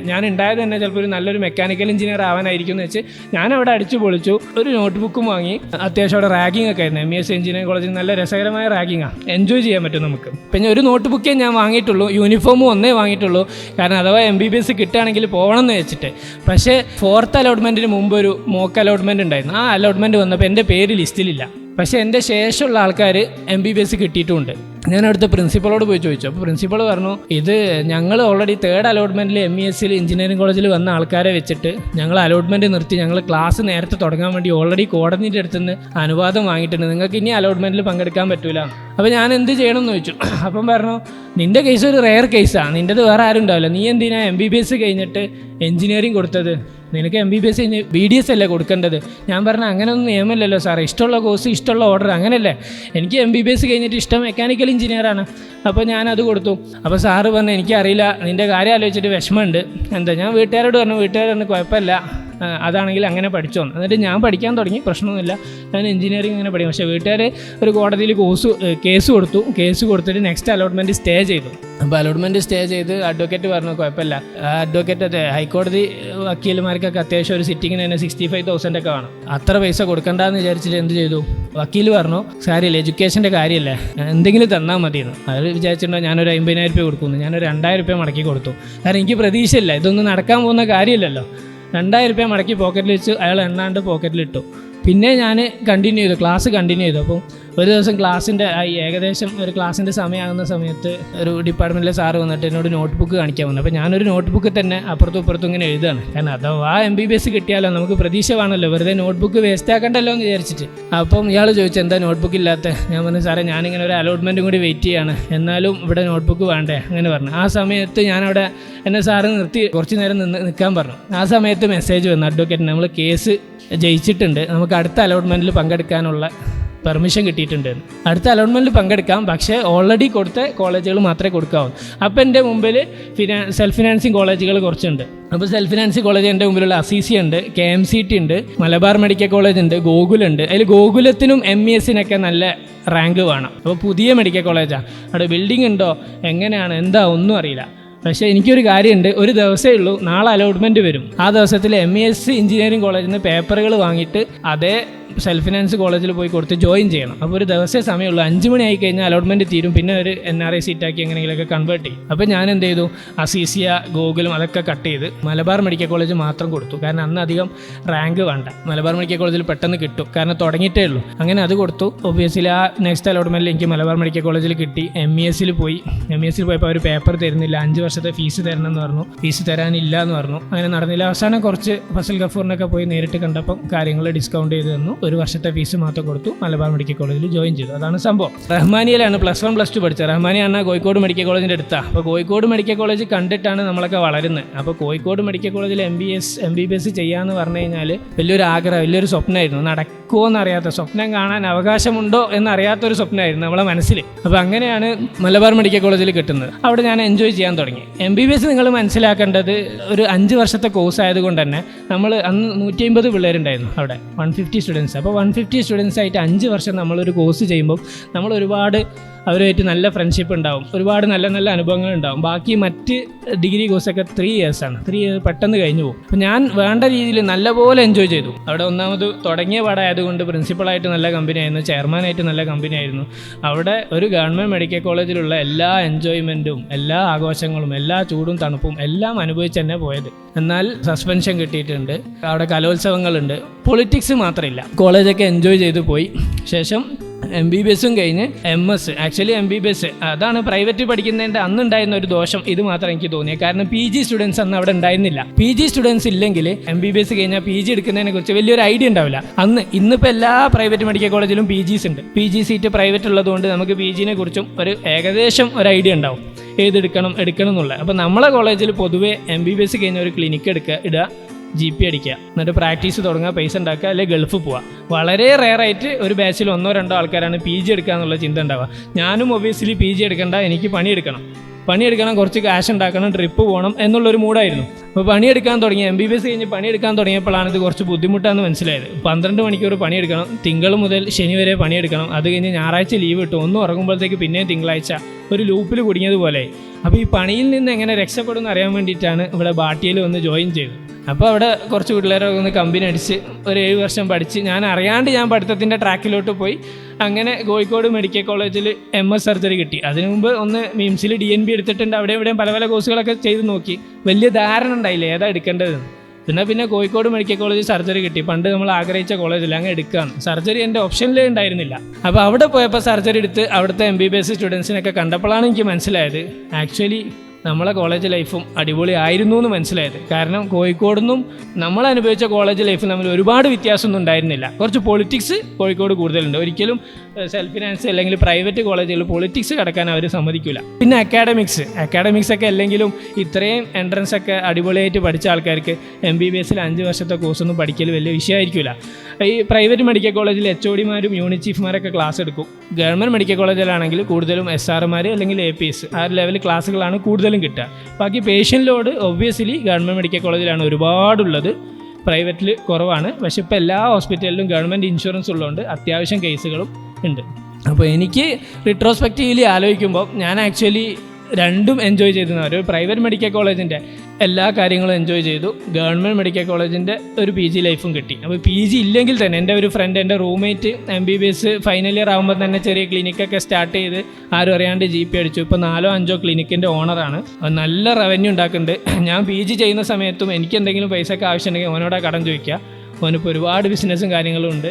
ഞാൻ ഉണ്ടായത് തന്നെ ചിലപ്പോൾ ഒരു നല്ലൊരു മെക്കാനിക്കൽ എഞ്ചിനീയർ ആവാനായിരിക്കും എന്ന് വെച്ച് ഞാൻ അവിടെ അടിച്ചു പൊളിച്ചു. ഒരു നോട്ട്ബുക്കും വാങ്ങി. അത്യാവശ്യം അവിടെ റാഗിങ് ഒക്കെ ആയിരുന്നു. MES എഞ്ചിനീയറിംഗ് കോളേജിൽ നല്ല രസകരമായ റാഗിങ്ങാണ്, എൻജോയ് ചെയ്യാൻ പറ്റും നമുക്ക്. പിന്നെ ഒരു നോട്ട് ബുക്കേ ഞാൻ വാങ്ങിയിട്ടുള്ളൂ, യൂണിഫോമും ഒന്നേ വാങ്ങിയിട്ടുള്ളൂ. കാരണം അഥവാ MBBS കിട്ടുകയാണെങ്കിൽ പോകണം എന്ന് വെച്ചിട്ട്. പക്ഷേ 4th അലോട്ട്മെൻറ്റിന് മുമ്പ് ഒരു മോക്ക് അലോട്ട്മെൻറ്റ് ഉണ്ടായിരുന്നു. ആ അലോട്ട്മെൻറ്റ് വന്നപ്പോൾ എൻ്റെ പേര് ലിസ്റ്റിലില്ല. പക്ഷേ എൻ്റെ ശേഷമുള്ള ആൾക്കാർ MBBS കിട്ടിയിട്ടുമുണ്ട്. ഞാൻ അവിടുത്തെ പ്രിൻസിപ്പളോട് പോയി ചോദിച്ചു. അപ്പോൾ പ്രിൻസിപ്പൾ പറഞ്ഞു, ഇത് ഞങ്ങൾ ഓൾറെഡി 3rd അലോട്ട്മെൻറ്റിൽ MESൽ എഞ്ചിനീയറിംഗ് കോളേജിൽ വന്ന ആൾക്കാരെ വെച്ചിട്ട് ഞങ്ങൾ അലോട്ട്മെൻറ്റ് നിർത്തി. ഞങ്ങൾ ക്ലാസ് നേരത്തെ തുടങ്ങാൻ വേണ്ടി ഓൾറെഡി കോടതിൻ്റെ അടുത്ത് നിന്ന് അനുവാദം വാങ്ങിയിട്ടുണ്ട്. നിങ്ങൾക്ക് ഇനി അലോട്ട്മെൻറ്റിൽ പങ്കെടുക്കാൻ പറ്റില്ല. അപ്പോൾ ഞാൻ എന്ത് ചെയ്യണം എന്ന് ചോദിച്ചു. അപ്പം പറഞ്ഞു, നിൻ്റെ കേസ് ഒരു റെയർ കേസാണ്, നിൻ്റെത് വേറെ ആരും ഉണ്ടാവില്ല. നീ എന്തിനാ MBBS കഴിഞ്ഞിട്ട് എഞ്ചിനീയറിംഗ് കൊടുത്തത്? നിനക്ക് MBBS കഴിഞ്ഞ് BDS അല്ലേ കൊടുക്കേണ്ടത്? ഞാൻ പറഞ്ഞു, അങ്ങനെയൊന്നും നിയമമില്ലല്ലോ സാറേ, ഇഷ്ടമുള്ള കോഴ്സ് ഇഷ്ടമുള്ള ഓർഡർ, അങ്ങനെയല്ലേ. എനിക്ക് MBBS കഴിഞ്ഞിട്ട് ഇഷ്ടം മെക്കാനിക്കൽ എഞ്ചിനീയറാണ്. അപ്പോൾ ഞാനത് കൊടുത്തു. അപ്പോൾ സാറ് പറഞ്ഞു, എനിക്കറിയില്ല, നിൻ്റെ കാര്യം ആലോചിച്ചിട്ട് വിഷമമുണ്ട്. എന്താ, ഞാൻ വീട്ടുകാരോട് പറഞ്ഞു കുഴപ്പമില്ല, അതാണെങ്കിൽ അങ്ങനെ പഠിച്ചോന്ന്. എന്നിട്ട് ഞാൻ പഠിക്കാൻ തുടങ്ങി, പ്രശ്നമൊന്നുമില്ല, ഞാൻ എഞ്ചിനീയറിംഗ് അങ്ങനെ പഠിക്കും. പക്ഷേ വീട്ടുകാർ ഒരു കോടതിയിൽ കേസ് കൊടുത്തു. കേസ് കൊടുത്തിട്ട് നെക്സ്റ്റ് അലോട്ട്മെൻറ്റ് സ്റ്റേ ചെയ്തു. അപ്പോൾ അലോട്ട്മെൻറ്റ് സ്റ്റേ ചെയ്ത് അഡ്വക്കേറ്റ് പറഞ്ഞു കുഴപ്പമില്ല. അഡ്വക്കേറ്റ് ഹൈക്കോടതി വക്കീലുമാർക്കൊക്കെ അത്യാവശ്യം ഒരു സിറ്റിങ്ങിന് തന്നെ 65,000 ഒക്കെ വേണം. അത്ര പൈസ കൊടുക്കണ്ടെന്ന് വിചാരിച്ചിട്ട് എന്ത് ചെയ്തു, വക്കീൽ പറഞ്ഞു സാരില്ല, എഡ്യൂക്കേഷൻ്റെ കാര്യമല്ലേ, എന്തെങ്കിലും തന്നാൽ മതിയെന്ന്. അത് വിചാരിച്ചിട്ടുണ്ടോ ഞാനൊരു 50,000 രൂപ കൊടുക്കുന്നു. ഞാനൊരു 2,000 രൂപ മടക്കി കൊടുത്തു. കാരണം എനിക്ക് പ്രതീക്ഷയില്ല, ഇതൊന്നും നടക്കാൻ പോകുന്ന കാര്യമില്ലല്ലോ. 2,000 രൂപ മടക്കി പോക്കറ്റിൽ വെച്ച് അയാൾ എണ്ണാണ്ട് പോക്കറ്റിലിട്ടു. പിന്നെ ഞാൻ കണ്ടിന്യൂ ചെയ്തു, ക്ലാസ് കണ്ടിന്യൂ ചെയ്തു. അപ്പം ഒരു ദിവസം ക്ലാസ്സിൻ്റെ ഏകദേശം ഒരു ക്ലാസ്സിൻ്റെ സമയമാകുന്ന സമയത്ത് ഒരു ഡിപ്പാർട്ട്മെൻറ്റിലെ സാറ് വന്നിട്ട് എന്നോട് നോട്ട് ബുക്ക് കാണിക്കാൻ വന്നു. അപ്പോൾ ഞാനൊരു നോട്ട് ബുക്ക് തന്നെ അപ്പുറത്തും ഇപ്പുറത്തും ഇങ്ങനെ എഴുതുകയാണ്. കാരണം അഥവാ MBBS കിട്ടിയാലോ നമുക്ക് പ്രതീക്ഷ വേണമല്ലോ, വെറുതെ നോട്ട് ബുക്ക് വേസ്റ്റ് ആക്കണ്ടല്ലോ എന്ന് വിചാരിച്ചിട്ട്. അപ്പം ഇയാൾ ചോദിച്ചു, എന്താ നോട്ട് ബുക്ക് ഇല്ലാത്ത? ഞാൻ പറഞ്ഞു, സാറേ ഞാനിങ്ങനെ ഒരു അലോട്ട്മെൻറ്റും കൂടി വെയിറ്റ് ചെയ്യാണ്, എന്നാലും ഇവിടെ നോട്ട് ബുക്ക് വേണ്ടേ, അങ്ങനെ പറഞ്ഞു. ആ സമയത്ത് ഞാനവിടെ എന്നെ സാറ് നിർത്തി കുറച്ച് നേരം നിൽക്കാൻ പറഞ്ഞു. ആ സമയത്ത് മെസ്സേജ് വന്നു അഡ്വക്കേറ്റിന്, നമ്മൾ കേസ് ജയിച്ചിട്ടുണ്ട്, നമുക്ക് അടുത്ത അലോട്ട്മെൻറ്റിൽ പങ്കെടുക്കാനുള്ള പെർമിഷൻ കിട്ടിയിട്ടുണ്ട്. അടുത്ത അലോട്ട്മെൻറ്റിൽ പങ്കെടുക്കാം, പക്ഷേ ഓൾറെഡി കൊടുത്ത കോളേജുകൾ മാത്രമേ കൊടുക്കാവൂ. അപ്പോൾ എൻ്റെ മുമ്പിൽ സെൽഫ് ഫിനാൻസിങ് കോളേജുകൾ കുറച്ചുണ്ട്. അപ്പോൾ സെൽഫ് ഫിനാൻസിങ് കോളേജ് എൻ്റെ മുമ്പിലുള്ള ACC ഉണ്ട്, KMCT ഉണ്ട്, മലബാർ മെഡിക്കൽ കോളേജ് ഉണ്ട്, ഗോകുലുണ്ട്. അതിൽ ഗോകുലത്തിനും MESനൊക്കെ നല്ല റാങ്ക് വേണം. അപ്പോൾ പുതിയ മെഡിക്കൽ കോളേജാണ്, അവിടെ ബിൽഡിംഗ് ഉണ്ടോ എങ്ങനെയാണ് എന്താ ഒന്നും അറിയില്ല. പക്ഷേ എനിക്കൊരു കാര്യമുണ്ട്, ഒരു ദിവസമേ ഉള്ളൂ, നാളെ അലോട്ട്മെൻറ്റ് വരും. ആ ദിവസത്തിൽ MES എഞ്ചിനീയറിംഗ് കോളേജിൽ നിന്ന് പേപ്പറുകൾ വാങ്ങിയിട്ട് അതേ സെൽഫ് ഫിനാൻസ് കോളേജിൽ പോയി കൊടുത്ത് ജോയിൻ ചെയ്യണം. അപ്പോൾ ഒരു ദിവസമേ സമയമുള്ളൂ. 5 മണി ആയി കഴിഞ്ഞാൽ അലോട്ട്മെൻറ്റ് തീരും. പിന്നെ ഒരു NRI സീറ്റാക്കി എങ്ങനെയെങ്കിലുമൊക്കെ കൺവേർട്ട് ചെയ്യും. അപ്പോൾ ഞാൻ എന്ത് ചെയ്തു, അസീസിയ, ഗോകുലും അതൊക്കെ കട്ട് ചെയ്ത് മലബാർ മെഡിക്കൽ കോളേജ് മാത്രം കൊടുത്തു. കാരണം അന്ന് അധികം റാങ്ക് വേണ്ട, മലബാർ മെഡിക്കൽ കോളേജിൽ പെട്ടെന്ന് കിട്ടും, കാരണം തുടങ്ങിയിട്ടേ ഉള്ളൂ. അങ്ങനെ അത് കൊടുത്തു. ഒബ്വിയസ്ലി ആ നെക്സ്റ്റ് അലോട്ട്മെൻറ്റിൽ എനിക്ക് മലബാർ മെഡിക്കൽ കോളേജിൽ കിട്ടി. MES പോയി. MES പോയപ്പോൾ അവർ പേപ്പർ തരുന്നില്ല, 5 വർഷത്തെ ഫീസ് തരണമെന്ന് പറഞ്ഞു. ഫീസ് തരാനില്ല എന്ന് പറഞ്ഞു. അങ്ങനെ നടന്നില്ല. അവസാനം കുറച്ച് ഫസൽ ഗഫൂറിനൊക്കെ പോയി നേരിട്ട് കണ്ടപ്പം കാര്യങ്ങൾ ഡിസ്കൗണ്ട് ചെയ്ത് തന്നു. 1 വർഷത്തെ ഫീസ് മാത്രം കൊടുത്തു. മലബാർ മെഡിക്കൽ കോളേജിൽ ജോയിൻ ചെയ്തു. അതാണ് സംഭവം. റഹ്മാനിയയിലാണ് +1 +2 പഠിച്ചത്. റഹ്മാനിയ ആണ് കോഴിക്കോട് മെഡിക്കൽ കോളേജിൻ്റെ അടുത്താണ്. അപ്പോൾ കോഴിക്കോട് മെഡിക്കൽ കോളേജ് കണ്ടിട്ടാണ് നമ്മളൊക്കെ വളരുന്നത്. അപ്പോൾ കോഴിക്കോട് മെഡിക്കൽ കോളേജിൽ MBBS ചെയ്യാമെന്ന് പറഞ്ഞു കഴിഞ്ഞാൽ വലിയൊരു ആഗ്രഹം, വലിയൊരു സ്വപ്നമായിരുന്നു. നടക്കുമോ എന്നറിയാത്ത, സ്വപ്നം കാണാൻ അവകാശമുണ്ടോ എന്നറിയാത്തൊരു സ്വപ്നമായിരുന്നു നമ്മളെ മനസ്സിൽ. അപ്പോൾ അങ്ങനെയാണ് മലബാർ മെഡിക്കൽ കോളേജിൽ കിട്ടുന്നത്. അവിടെ ഞാൻ എൻജോയ് ചെയ്യാൻ തുടങ്ങി. MBBS നിങ്ങൾ മനസ്സിലാക്കേണ്ടത് ഒരു 5 വർഷത്തെ കോഴ്സ് ആയതുകൊണ്ട് തന്നെ നമ്മൾ അന്ന് 150 പിള്ളേരുണ്ടായിരുന്നു അവിടെ, 150 സ്റ്റുഡൻസ്. അപ്പോൾ 150 സ്റ്റുഡൻസ് ആയിട്ട് 5 വർഷം നമ്മളൊരു കോഴ്സ് ചെയ്യുമ്പോൾ നമ്മൾ ഒരുപാട് അവരുമായിട്ട് നല്ല ഫ്രണ്ട്ഷിപ്പ് ഉണ്ടാവും, ഒരുപാട് നല്ല നല്ല അനുഭവങ്ങൾ ഉണ്ടാവും. ബാക്കി മറ്റ് ഡിഗ്രി കോഴ്സൊക്കെ 3 ഇയേഴ്സാണ്. 3 ഇയേഴ്സ് പെട്ടെന്ന് കഴിഞ്ഞു പോകും. അപ്പോൾ ഞാൻ വേണ്ട രീതിയിൽ നല്ലപോലെ എൻജോയ് ചെയ്തു. അവിടെ ഒന്നാമത് തുടങ്ങിയ പാടായതുകൊണ്ട് പ്രിൻസിപ്പളായിട്ട് നല്ല കമ്പനിയായിരുന്നു, ചെയർമാനായിട്ട് നല്ല കമ്പനിയായിരുന്നു. അവിടെ ഒരു ഗവൺമെൻറ് മെഡിക്കൽ കോളേജിലുള്ള എല്ലാ എൻജോയ്മെൻറ്റും, എല്ലാ ആഘോഷങ്ങളും, എല്ലാ ചൂടും തണുപ്പും എല്ലാം അനുഭവിച്ച് തന്നെ പോയത്. എന്നാൽ സസ്പെൻഷൻ കിട്ടിയിട്ടുണ്ട്, അവിടെ കലോത്സവങ്ങളുണ്ട്, പൊളിറ്റിക്സ് മാത്രമില്ല. കോളേജൊക്കെ എൻജോയ് ചെയ്ത് പോയി. ശേഷം MBBSും കഴിഞ്ഞ് MS, ആക്ച്വലി MBBS അതാണ് പ്രൈവറ്റ് പഠിക്കുന്നതിൻ്റെ അന്നുണ്ടായിരുന്ന ഒരു ദോഷം. ഇത് മാത്രം എനിക്ക് തോന്നിയത്. കാരണം PG സ്റ്റുഡൻസ് അന്ന് അവിടെ ഉണ്ടായിരുന്നില്ല. PG സ്റ്റുഡൻസ് ഇല്ലെങ്കിൽ MBBS കഴിഞ്ഞാൽ PG എടുക്കുന്നതിനെ കുറിച്ച് വലിയൊരു ഐഡിയ ഉണ്ടാവില്ല അന്ന്. ഇന്നിപ്പോൾ എല്ലാ പ്രൈവറ്റ് മെഡിക്കൽ കോളേജിലും PGs ഉണ്ട്. PG സീറ്റ് പ്രൈവറ്റ് ഉള്ളതുകൊണ്ട് നമുക്ക് PGനെ കുറിച്ചും ഒരു ഏകദേശം ഒരു ഐഡിയ ഉണ്ടാവും, ഏതെടുക്കണം എന്നുള്ളത്. അപ്പോൾ നമ്മളെ കോളേജിൽ പൊതുവേ MBBS കഴിഞ്ഞ ഒരു ക്ലിനിക്ക് ഇടുക, GP അടിക്കുക, എന്നിട്ട് പ്രാക്ടീസ് തുടങ്ങുക, പൈസ ഉണ്ടാക്കുക, അല്ലെങ്കിൽ ഗൾഫ് പോവുക. വളരെ റെയറായിട്ട് ഒരു ബാച്ചിൽ 1-2 ആൾക്കാരാണ് PG എടുക്കുക എന്നുള്ള ചിന്ത ഉണ്ടാവുക. ഞാനും ഒബ്വിയസ്ലി PG എടുക്കണ്ട, എനിക്ക് പണിയെടുക്കണം, കുറച്ച് ക്യാഷ് ഉണ്ടാക്കണം, ട്രിപ്പ് പോകണം എന്നുള്ളൊരു മൂഡായിരുന്നു. അപ്പോൾ പണിയെടുക്കാൻ തുടങ്ങി. MBBS കഴിഞ്ഞ് പണിയെടുക്കാൻ തുടങ്ങിയപ്പോഴാണ് ഇത് കുറച്ച് ബുദ്ധിമുട്ടാണെന്ന് മനസ്സിലായത്. 12 മണിക്കൂർ പണിയെടുക്കണം, തിങ്കൾ മുതൽ ശനി വരെ പണിയെടുക്കണം. അത് കഴിഞ്ഞ് ഞായറാഴ്ച ലീവ് കിട്ടും. ഒന്ന് ഉറങ്ങുമ്പോഴത്തേക്ക് പിന്നെയും തിങ്കളാഴ്ച, ഒരു ലൂപ്പിൽ കുടുങ്ങിയതുപോലെ. അപ്പോൾ ഈ പണിയിൽ നിന്ന് എങ്ങനെ രക്ഷപ്പെടും എന്ന് അറിയാൻ വേണ്ടിയിട്ടാണ് ഇവിടെ ബാട്ടിയിൽ വന്ന് ജോയിൻ ചെയ്തത്. അപ്പോൾ അവിടെ കുറച്ച് പിള്ളേരൊക്കെ ഒന്ന് കമ്പനി അടിച്ച് ഒരു 7 വർഷം പഠിച്ച് ഞാൻ പഠിത്തത്തിൻ്റെ ട്രാക്കിലോട്ട് പോയി. അങ്ങനെ കോഴിക്കോട് മെഡിക്കൽ കോളേജിൽ MS സർജറി കിട്ടി. അതിനു മുമ്പ് ഒന്ന് MIMSൽ DNB എടുത്തിട്ടുണ്ട്. അവിടെ ഇവിടെയും പല കോഴ്സുകളൊക്കെ ചെയ്ത് നോക്കി. വലിയ ധാരണ ഉണ്ടായില്ല ഏതാ എടുക്കേണ്ടതെന്ന്. പിന്നെ കോഴിക്കോട് മെഡിക്കൽ കോളേജ് സർജറി കിട്ടി. പണ്ട് നമ്മൾ ആഗ്രഹിച്ച കോളേജിൽ അങ്ങ് എടുക്കുകയാണ്. സർജറി എൻ്റെ ഓപ്ഷനിലേ ഉണ്ടായിരുന്നില്ല. അപ്പോൾ അവിടെ പോയപ്പോൾ സർജറി എടുത്ത് അവിടുത്തെ MBBS സ്റ്റുഡൻസിനൊക്കെ കണ്ടപ്പോഴാണ് എനിക്ക് മനസ്സിലായത് ആക്ച്വലി നമ്മളെ കോളേജ് ലൈഫും അടിപൊളി ആയിരുന്നു എന്ന് മനസ്സിലായത്. കാരണം കോഴിക്കോടൊന്നും നമ്മൾ അനുഭവിച്ച കോളേജ് ലൈഫിൽ തമ്മിൽ ഒരുപാട് വ്യത്യാസമൊന്നും ഉണ്ടായിരുന്നില്ല. കുറച്ച് പൊളിറ്റിക്സ് കോഴിക്കോട് കൂടുതലുണ്ട്. ഒരിക്കലും സെൽഫ് ഫിനാൻസ് അല്ലെങ്കിൽ പ്രൈവറ്റ് കോളേജുകളിൽ പൊളിറ്റിക്സ് കിടക്കാൻ അവർ സമ്മതിക്കില്ല. പിന്നെ അക്കാഡമിക്സ് ഒക്കെ അല്ലെങ്കിലും ഇത്രയും എൻട്രൻസ് ഒക്കെ അടിപൊളിയായിട്ട് പഠിച്ച ആൾക്കാർക്ക് MBBSൽ 5 വർഷത്തെ കോഴ്സൊന്നും പഠിക്കൽ വലിയ വിഷയമായിരിക്കില്ല. ഈ പ്രൈവറ്റ് മെഡിക്കൽ കോളേജിൽ HODമാരും യൂണിറ്റ് ചീഫ്മാരൊക്കെ ക്ലാസ് എടുക്കും. ഗവൺമെൻറ് മെഡിക്കൽ കോളേജിലാണെങ്കിൽ കൂടുതലും SRമാർ അല്ലെങ്കിൽ APS ആ ലെവൽ ക്ലാസ്സുകളാണ് കൂടുതലും കിട്ടുക. ബാക്കി patient load obviously government medical കോളേജിലാണ് ഒരുപാടുള്ളത്, പ്രൈവറ്റിൽ കുറവാണ്. പക്ഷേ ഇപ്പോൾ എല്ലാ ഹോസ്പിറ്റലിലും ഗവൺമെൻറ് ഇൻഷുറൻസ് ഉള്ളതുകൊണ്ട് അത്യാവശ്യം കേസുകളും ഉണ്ട്. അപ്പോൾ എനിക്ക് റിട്രോസ്പെക്റ്റീവ്ലി ആലോചിക്കുമ്പോൾ ഞാൻ ആക്ച്വലി രണ്ടും എൻജോയ് ചെയ്തിരുന്ന ഒരു പ്രൈവറ്റ് മെഡിക്കൽ കോളേജിൻ്റെ എല്ലാ കാര്യങ്ങളും എൻജോയ് ചെയ്തു. ഗവൺമെൻറ് മെഡിക്കൽ കോളേജിൻ്റെ ഒരു PG ലൈഫും കിട്ടി. അപ്പോൾ PG ഇല്ലെങ്കിൽ തന്നെ എൻ്റെ ഒരു ഫ്രണ്ട്, എൻ്റെ റൂംമേറ്റ് MBBS ഫൈനൽ ഇയർ ആകുമ്പോൾ തന്നെ ചെറിയ ക്ലിനിക്കൊക്കെ സ്റ്റാർട്ട് ചെയ്ത് ആരും അറിയാണ്ട് GP അടിച്ചു. ഇപ്പോൾ 4-5 ക്ലിനിക്കിൻ്റെ ഓണറാണ്. നല്ല റവന്യൂ ഉണ്ടാക്കുന്നുണ്ട്. ഞാൻ PG ചെയ്യുന്ന സമയത്തും എനിക്ക് എന്തെങ്കിലും പൈസയൊക്കെ ആവശ്യമുണ്ടെങ്കിൽ അവനോടാ കടം ചോദിക്കുക. അവനിപ്പോൾ ഒരുപാട് ബിസിനസ്സും കാര്യങ്ങളും ഉണ്ട്.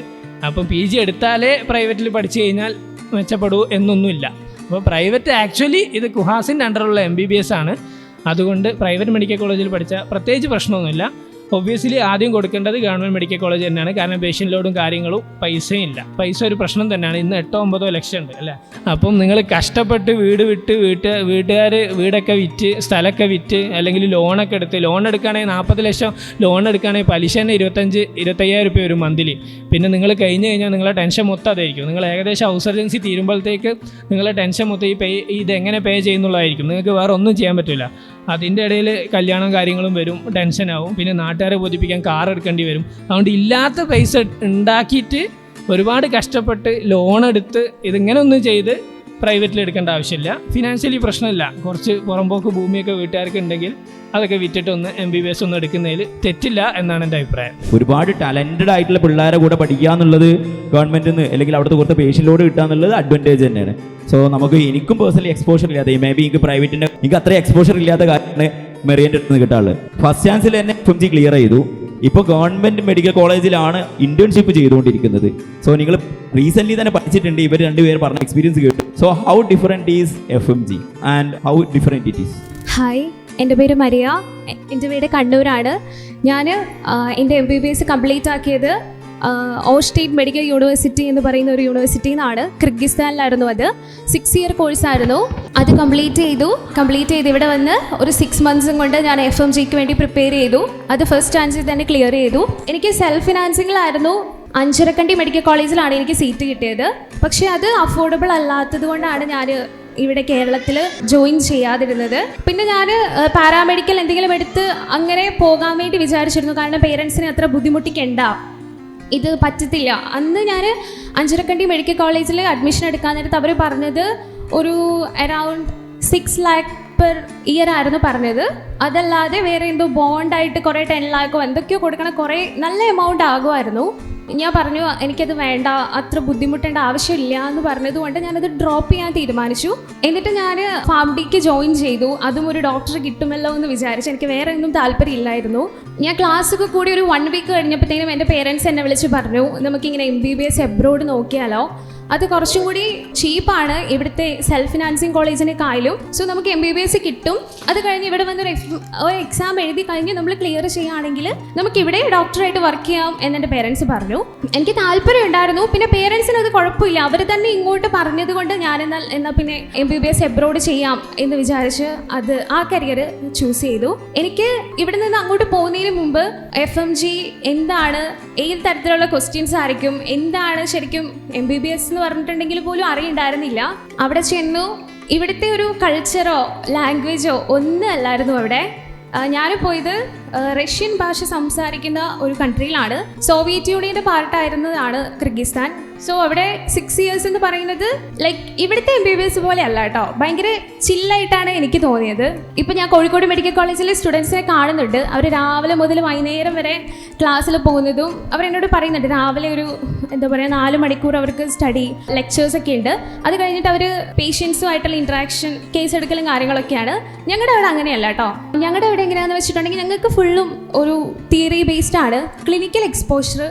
അപ്പം PG എടുത്താലേ പ്രൈവറ്റിൽ പഠിച്ചു കഴിഞ്ഞാൽ മെച്ചപ്പെടൂ എന്നൊന്നുമില്ല. അപ്പോൾ പ്രൈവറ്റ് ആക്ച്വലി ഇത് കുഹാസിൻ്റെ അണ്ടറുള്ള MBBS ആണ്. അതുകൊണ്ട് പ്രൈവറ്റ് മെഡിക്കൽ കോളേജിൽ പഠിച്ചാൽ പ്രത്യേകിച്ച് പ്രശ്നമൊന്നുമില്ല. ഒബ്വിയസ്ലി ആദ്യം കൊടുക്കേണ്ടത് ഗവൺമെൻറ് മെഡിക്കൽ കോളേജ് തന്നെയാണ്. കാരണം പേഷ്യൻ്റ് ലോഡും കാര്യങ്ങളും പൈസയും ഇല്ല. പൈസ ഒരു പ്രശ്നം തന്നെയാണ്. ഇന്ന് 8-9 ലക്ഷം ഉണ്ട് അല്ലേ. അപ്പം നിങ്ങൾ കഷ്ടപ്പെട്ട് വീട് വിട്ട് വീട്ടുകാർ വീടൊക്കെ വിറ്റ് സ്ഥലമൊക്കെ വിറ്റ് അല്ലെങ്കിൽ ലോണൊക്കെ എടുത്ത്, ലോൺ എടുക്കുകയാണെങ്കിൽ 40 ലക്ഷം ലോൺ എടുക്കുകയാണെങ്കിൽ പലിശ തന്നെ 25,000 രൂപ വരും മന്ത്ലി. പിന്നെ നിങ്ങൾ കഴിഞ്ഞാൽ നിങ്ങളെ ടെൻഷൻ മൊത്തം അതായിരിക്കും. നിങ്ങൾ ഏകദേശം ഹൗസ് സർജൻസി തീരുമ്പോഴത്തേക്ക് നിങ്ങളെ ടെൻഷൻ മൊത്തം ഇതെങ്ങനെ പേ ചെയ്യുന്നുള്ളതായിരിക്കും. നിങ്ങൾക്ക് വേറെ ഒന്നും ചെയ്യാൻ പറ്റില്ല. അതിൻ്റെ ഇടയിൽ കല്യാണം കാര്യങ്ങളും വരും, ടെൻഷനാവും. പിന്നെ നാട്ടുകാരെ ബോധിപ്പിക്കാൻ കാർ എടുക്കേണ്ടി വരും. അതുകൊണ്ട് ഇല്ലാത്ത പൈസ ഉണ്ടാക്കിയിട്ട് ഒരുപാട് കഷ്ടപ്പെട്ട് ലോൺ എടുത്ത് ഇതിങ്ങനെ ഒന്നും ചെയ്ത് പ്രൈവറ്റിൽ എടുക്കേണ്ട ആവശ്യമില്ല. ഫിനാൻഷ്യലി പ്രശ്നമില്ല. കുറച്ച് പുറമ്പോക്ക് ഭൂമിയൊക്കെ വീട്ടുകാർക്ക് ഉണ്ടെങ്കിൽ അതൊക്കെ വിറ്റിട്ട് ഒന്ന് MBBS ഒന്ന് എടുക്കുന്നതിൽ തെറ്റില്ല എന്നാണ് എൻ്റെ അഭിപ്രായം. ഒരുപാട് ടാലൻറ്റഡ് ആയിട്ടുള്ള പിള്ളേരെ കൂടെ പഠിക്കുക എന്നുള്ളത് ഗവൺമെൻറ്റിൽ നിന്ന് അല്ലെങ്കിൽ അവിടുത്തെ കുറച്ച് പേഷ്യൻ്റ് ലോഡ് കിട്ടുക എന്നുള്ളത് അഡ്വാൻറ്റേജ് തന്നെയാണ്. സോ എനിക്കും പേഴ്സണലി എക്സ്പോഷർ ഇല്ലാത്ത മേ ബി എനിക്ക് പ്രൈവറ്റിൻ്റെ എനിക്ക് അത്ര എക്സ്പോഷർ ഇല്ലാത്ത കാര്യമാണ് മെറിയൻ്റെ അടുത്ത് നിന്ന് കിട്ടാറുള്ളത്. ഫസ്റ്റ് ചാൻസിൽ തന്നെ FMG ക്ലിയർ ചെയ്തു. ഇപ്പോൾ ഗവൺമെൻറ് മെഡിക്കൽ കോളേജിലാണ് ഇന്റേൺഷിപ്പ് ചെയ്തുകൊണ്ടിരിക്കുന്നത്. സോ നിങ്ങൾ റീസെൻ്റ്ലി തന്നെ പഠിച്ചിട്ടുണ്ട്, ഇവർ രണ്ടുപേർ പറഞ്ഞ എക്സ്പീരിയൻസ് കേട്ടു. So how different is FMG and how different it is? Hi, എൻ്റെ പേര് മരിയ. എൻ്റെ വീട് കണ്ണൂരാണ്. ഞാൻ എൻ്റെ MBBS കംപ്ലീറ്റ് ആക്കിയത് ഓൾ സ്റ്റേറ്റ് മെഡിക്കൽ യൂണിവേഴ്സിറ്റി എന്ന് പറയുന്ന ഒരു യൂണിവേഴ്സിറ്റിയിൽ നിന്നാണ്. കിർഗിസ്ഥാനിലായിരുന്നു. അത് 6 ഇയർ കോഴ്സായിരുന്നു. അത് കംപ്ലീറ്റ് ചെയ്ത് ഇവിടെ വന്ന് ഒരു 6 മന്ത്സും കൊണ്ട് ഞാൻ FMGക്ക് വേണ്ടി പ്രിപ്പയർ ചെയ്തു. അത് ഫസ്റ്റ് ചാൻസിൽ തന്നെ ക്ലിയർ ചെയ്തു. എനിക്ക് സെൽഫ് ഫിനാൻസിങ്ങിലായിരുന്നു. അഞ്ചരക്കണ്ടി മെഡിക്കൽ കോളേജിലാണ് എനിക്ക് സീറ്റ് കിട്ടിയത്. പക്ഷേ അത് അഫോർഡബിൾ അല്ലാത്തത് കൊണ്ടാണ് ഞാൻ ഇവിടെ കേരളത്തിൽ ജോയിൻ ചെയ്യാതിരുന്നത്. പിന്നെ ഞാൻ പാരാമെഡിക്കൽ എന്തെങ്കിലും എടുത്ത് അങ്ങനെ പോകാൻ വേണ്ടി വിചാരിച്ചിരുന്നു. കാരണം പേരൻസിനെ അത്ര ബുദ്ധിമുട്ടിക്കണ്ട, ഇത് പറ്റത്തില്ല. അന്ന് ഞാൻ അഞ്ചരക്കണ്ടി മെഡിക്കൽ കോളേജിൽ അഡ്മിഷൻ എടുക്കാൻ നേരത്ത് അവർ പറഞ്ഞത് ഒരു അറൗണ്ട് 6 lakh പെർ ഇയർ ആയിരുന്നു പറഞ്ഞത്. അതല്ലാതെ വേറെ എന്തോ ബോണ്ടായിട്ട് കുറേ 10 lakh എന്തൊക്കെയോ കൊടുക്കണം, കുറേ നല്ല എമൗണ്ട് ആകുമായിരുന്നു. ഞാൻ പറഞ്ഞു എനിക്കത് വേണ്ട, അത്ര ബുദ്ധിമുട്ടേണ്ട ആവശ്യമില്ല എന്ന് പറഞ്ഞതുകൊണ്ട് ഞാനത് ഡ്രോപ്പ് ചെയ്യാൻ തീരുമാനിച്ചു. എന്നിട്ട് ഞാൻ ഫാംഡിക്ക് ജോയിൻ ചെയ്തു. അതും ഒരു ഡോക്ടർ കിട്ടുമല്ലോ എന്ന് വിചാരിച്ചു. എനിക്ക് വേറെ ഒന്നും താല്പര്യമില്ലായിരുന്നു. ഞാൻ ക്ലാസ്സൊക്കെ കൂടി ഒരു 1 week കഴിഞ്ഞപ്പോഴത്തേനും എൻ്റെ പേരൻസ് എന്നെ വിളിച്ച് പറഞ്ഞു നമുക്കിങ്ങനെ MBBS എബ്രോഡ് നോക്കിയാലോ, അത് കുറച്ചും കൂടി ചീപ്പാണ് ഇവിടുത്തെ സെൽഫ് ഫിനാൻസിങ് കോളേജിനെക്കാളും. സോ നമുക്ക് MBBS കിട്ടും. അത് കഴിഞ്ഞ് ഇവിടെ വന്നൊരു എക്സാം എഴുതി കഴിഞ്ഞ് നമ്മൾ ക്ലിയർ ചെയ്യുകയാണെങ്കിൽ നമുക്കിവിടെ ഡോക്ടറായിട്ട് വർക്ക് ചെയ്യാം എന്നെൻ്റെ പേരൻസ് പറഞ്ഞു. എനിക്ക് താല്പര്യം ഉണ്ടായിരുന്നു. പിന്നെ പേരൻസിന് അത് കുഴപ്പമില്ല, അവർ തന്നെ ഇങ്ങോട്ട് പറഞ്ഞത് കൊണ്ട് ഞാൻ എന്നാൽ പിന്നെ MBBS എബ്രോഡ് ചെയ്യാം എന്ന് വിചാരിച്ച് ആ കരിയർ ചൂസ് ചെയ്തു. എനിക്ക് ഇവിടെ നിന്ന് അങ്ങോട്ട് പോകുന്നതിന് മുമ്പ് FMG എന്താണ്, ഏത് തരത്തിലുള്ള ക്വസ്റ്റ്യൻസ് ആയിരിക്കും, എന്താണ് ശരിക്കും MBBS എന്ന് പറഞ്ഞിട്ടുണ്ടെങ്കിൽ പോലും അറിയണ്ടായിരുന്നില്ല. അവിടെ ചെന്നു ഇവിടുത്തെ ഒരു കൾച്ചറോ ലാംഗ്വേജോ ഒന്നും അല്ലായിരുന്നു അവിടെ. ഞാൻ പോയത് റഷ്യൻ ഭാഷ സംസാരിക്കുന്ന ഒരു കൺട്രിയിലാണ്. സോവിയറ്റ് യൂണിയൻ്റെ പാർട്ടായിരുന്നതാണ് കിർഗിസ്ഥാൻ. സോ അവിടെ 6 years എന്ന് പറയുന്നത് ലൈക്ക് ഇവിടുത്തെ MBBS പോലെ അല്ല കേട്ടോ, ഭയങ്കര ചില്ലായിട്ടാണ് എനിക്ക് തോന്നിയത്. ഇപ്പം ഞാൻ കോഴിക്കോട് മെഡിക്കൽ കോളേജിലെ സ്റ്റുഡൻസിനെ കാണുന്നുണ്ട്. അവർ രാവിലെ മുതൽ വൈകുന്നേരം വരെ ക്ലാസ്സിൽ പോകുന്നതും അവരെന്നോട് പറയുന്നുണ്ട് രാവിലെ ഒരു 4 മണിക്കൂർ അവർക്ക് സ്റ്റഡി ലെക്ചേഴ്സൊക്കെ ഉണ്ട്. അത് കഴിഞ്ഞിട്ട് അവർ പേഷ്യൻസുമായിട്ടുള്ള ഇൻട്രാക്ഷൻ, കേസ് എടുക്കലും കാര്യങ്ങളൊക്കെയാണ്. ഞങ്ങളുടെ അവിടെ അങ്ങനെയല്ല കേട്ടോ. ഞങ്ങളുടെ അവിടെ എങ്ങനെയാണെന്ന് വെച്ചിട്ടുണ്ടെങ്കിൽ ഞങ്ങൾക്ക് ഫുള്ളും ഒരു തിയറി ബേസ്ഡ് ആണ്. ക്ലിനിക്കൽ എക്സ്പോഷർ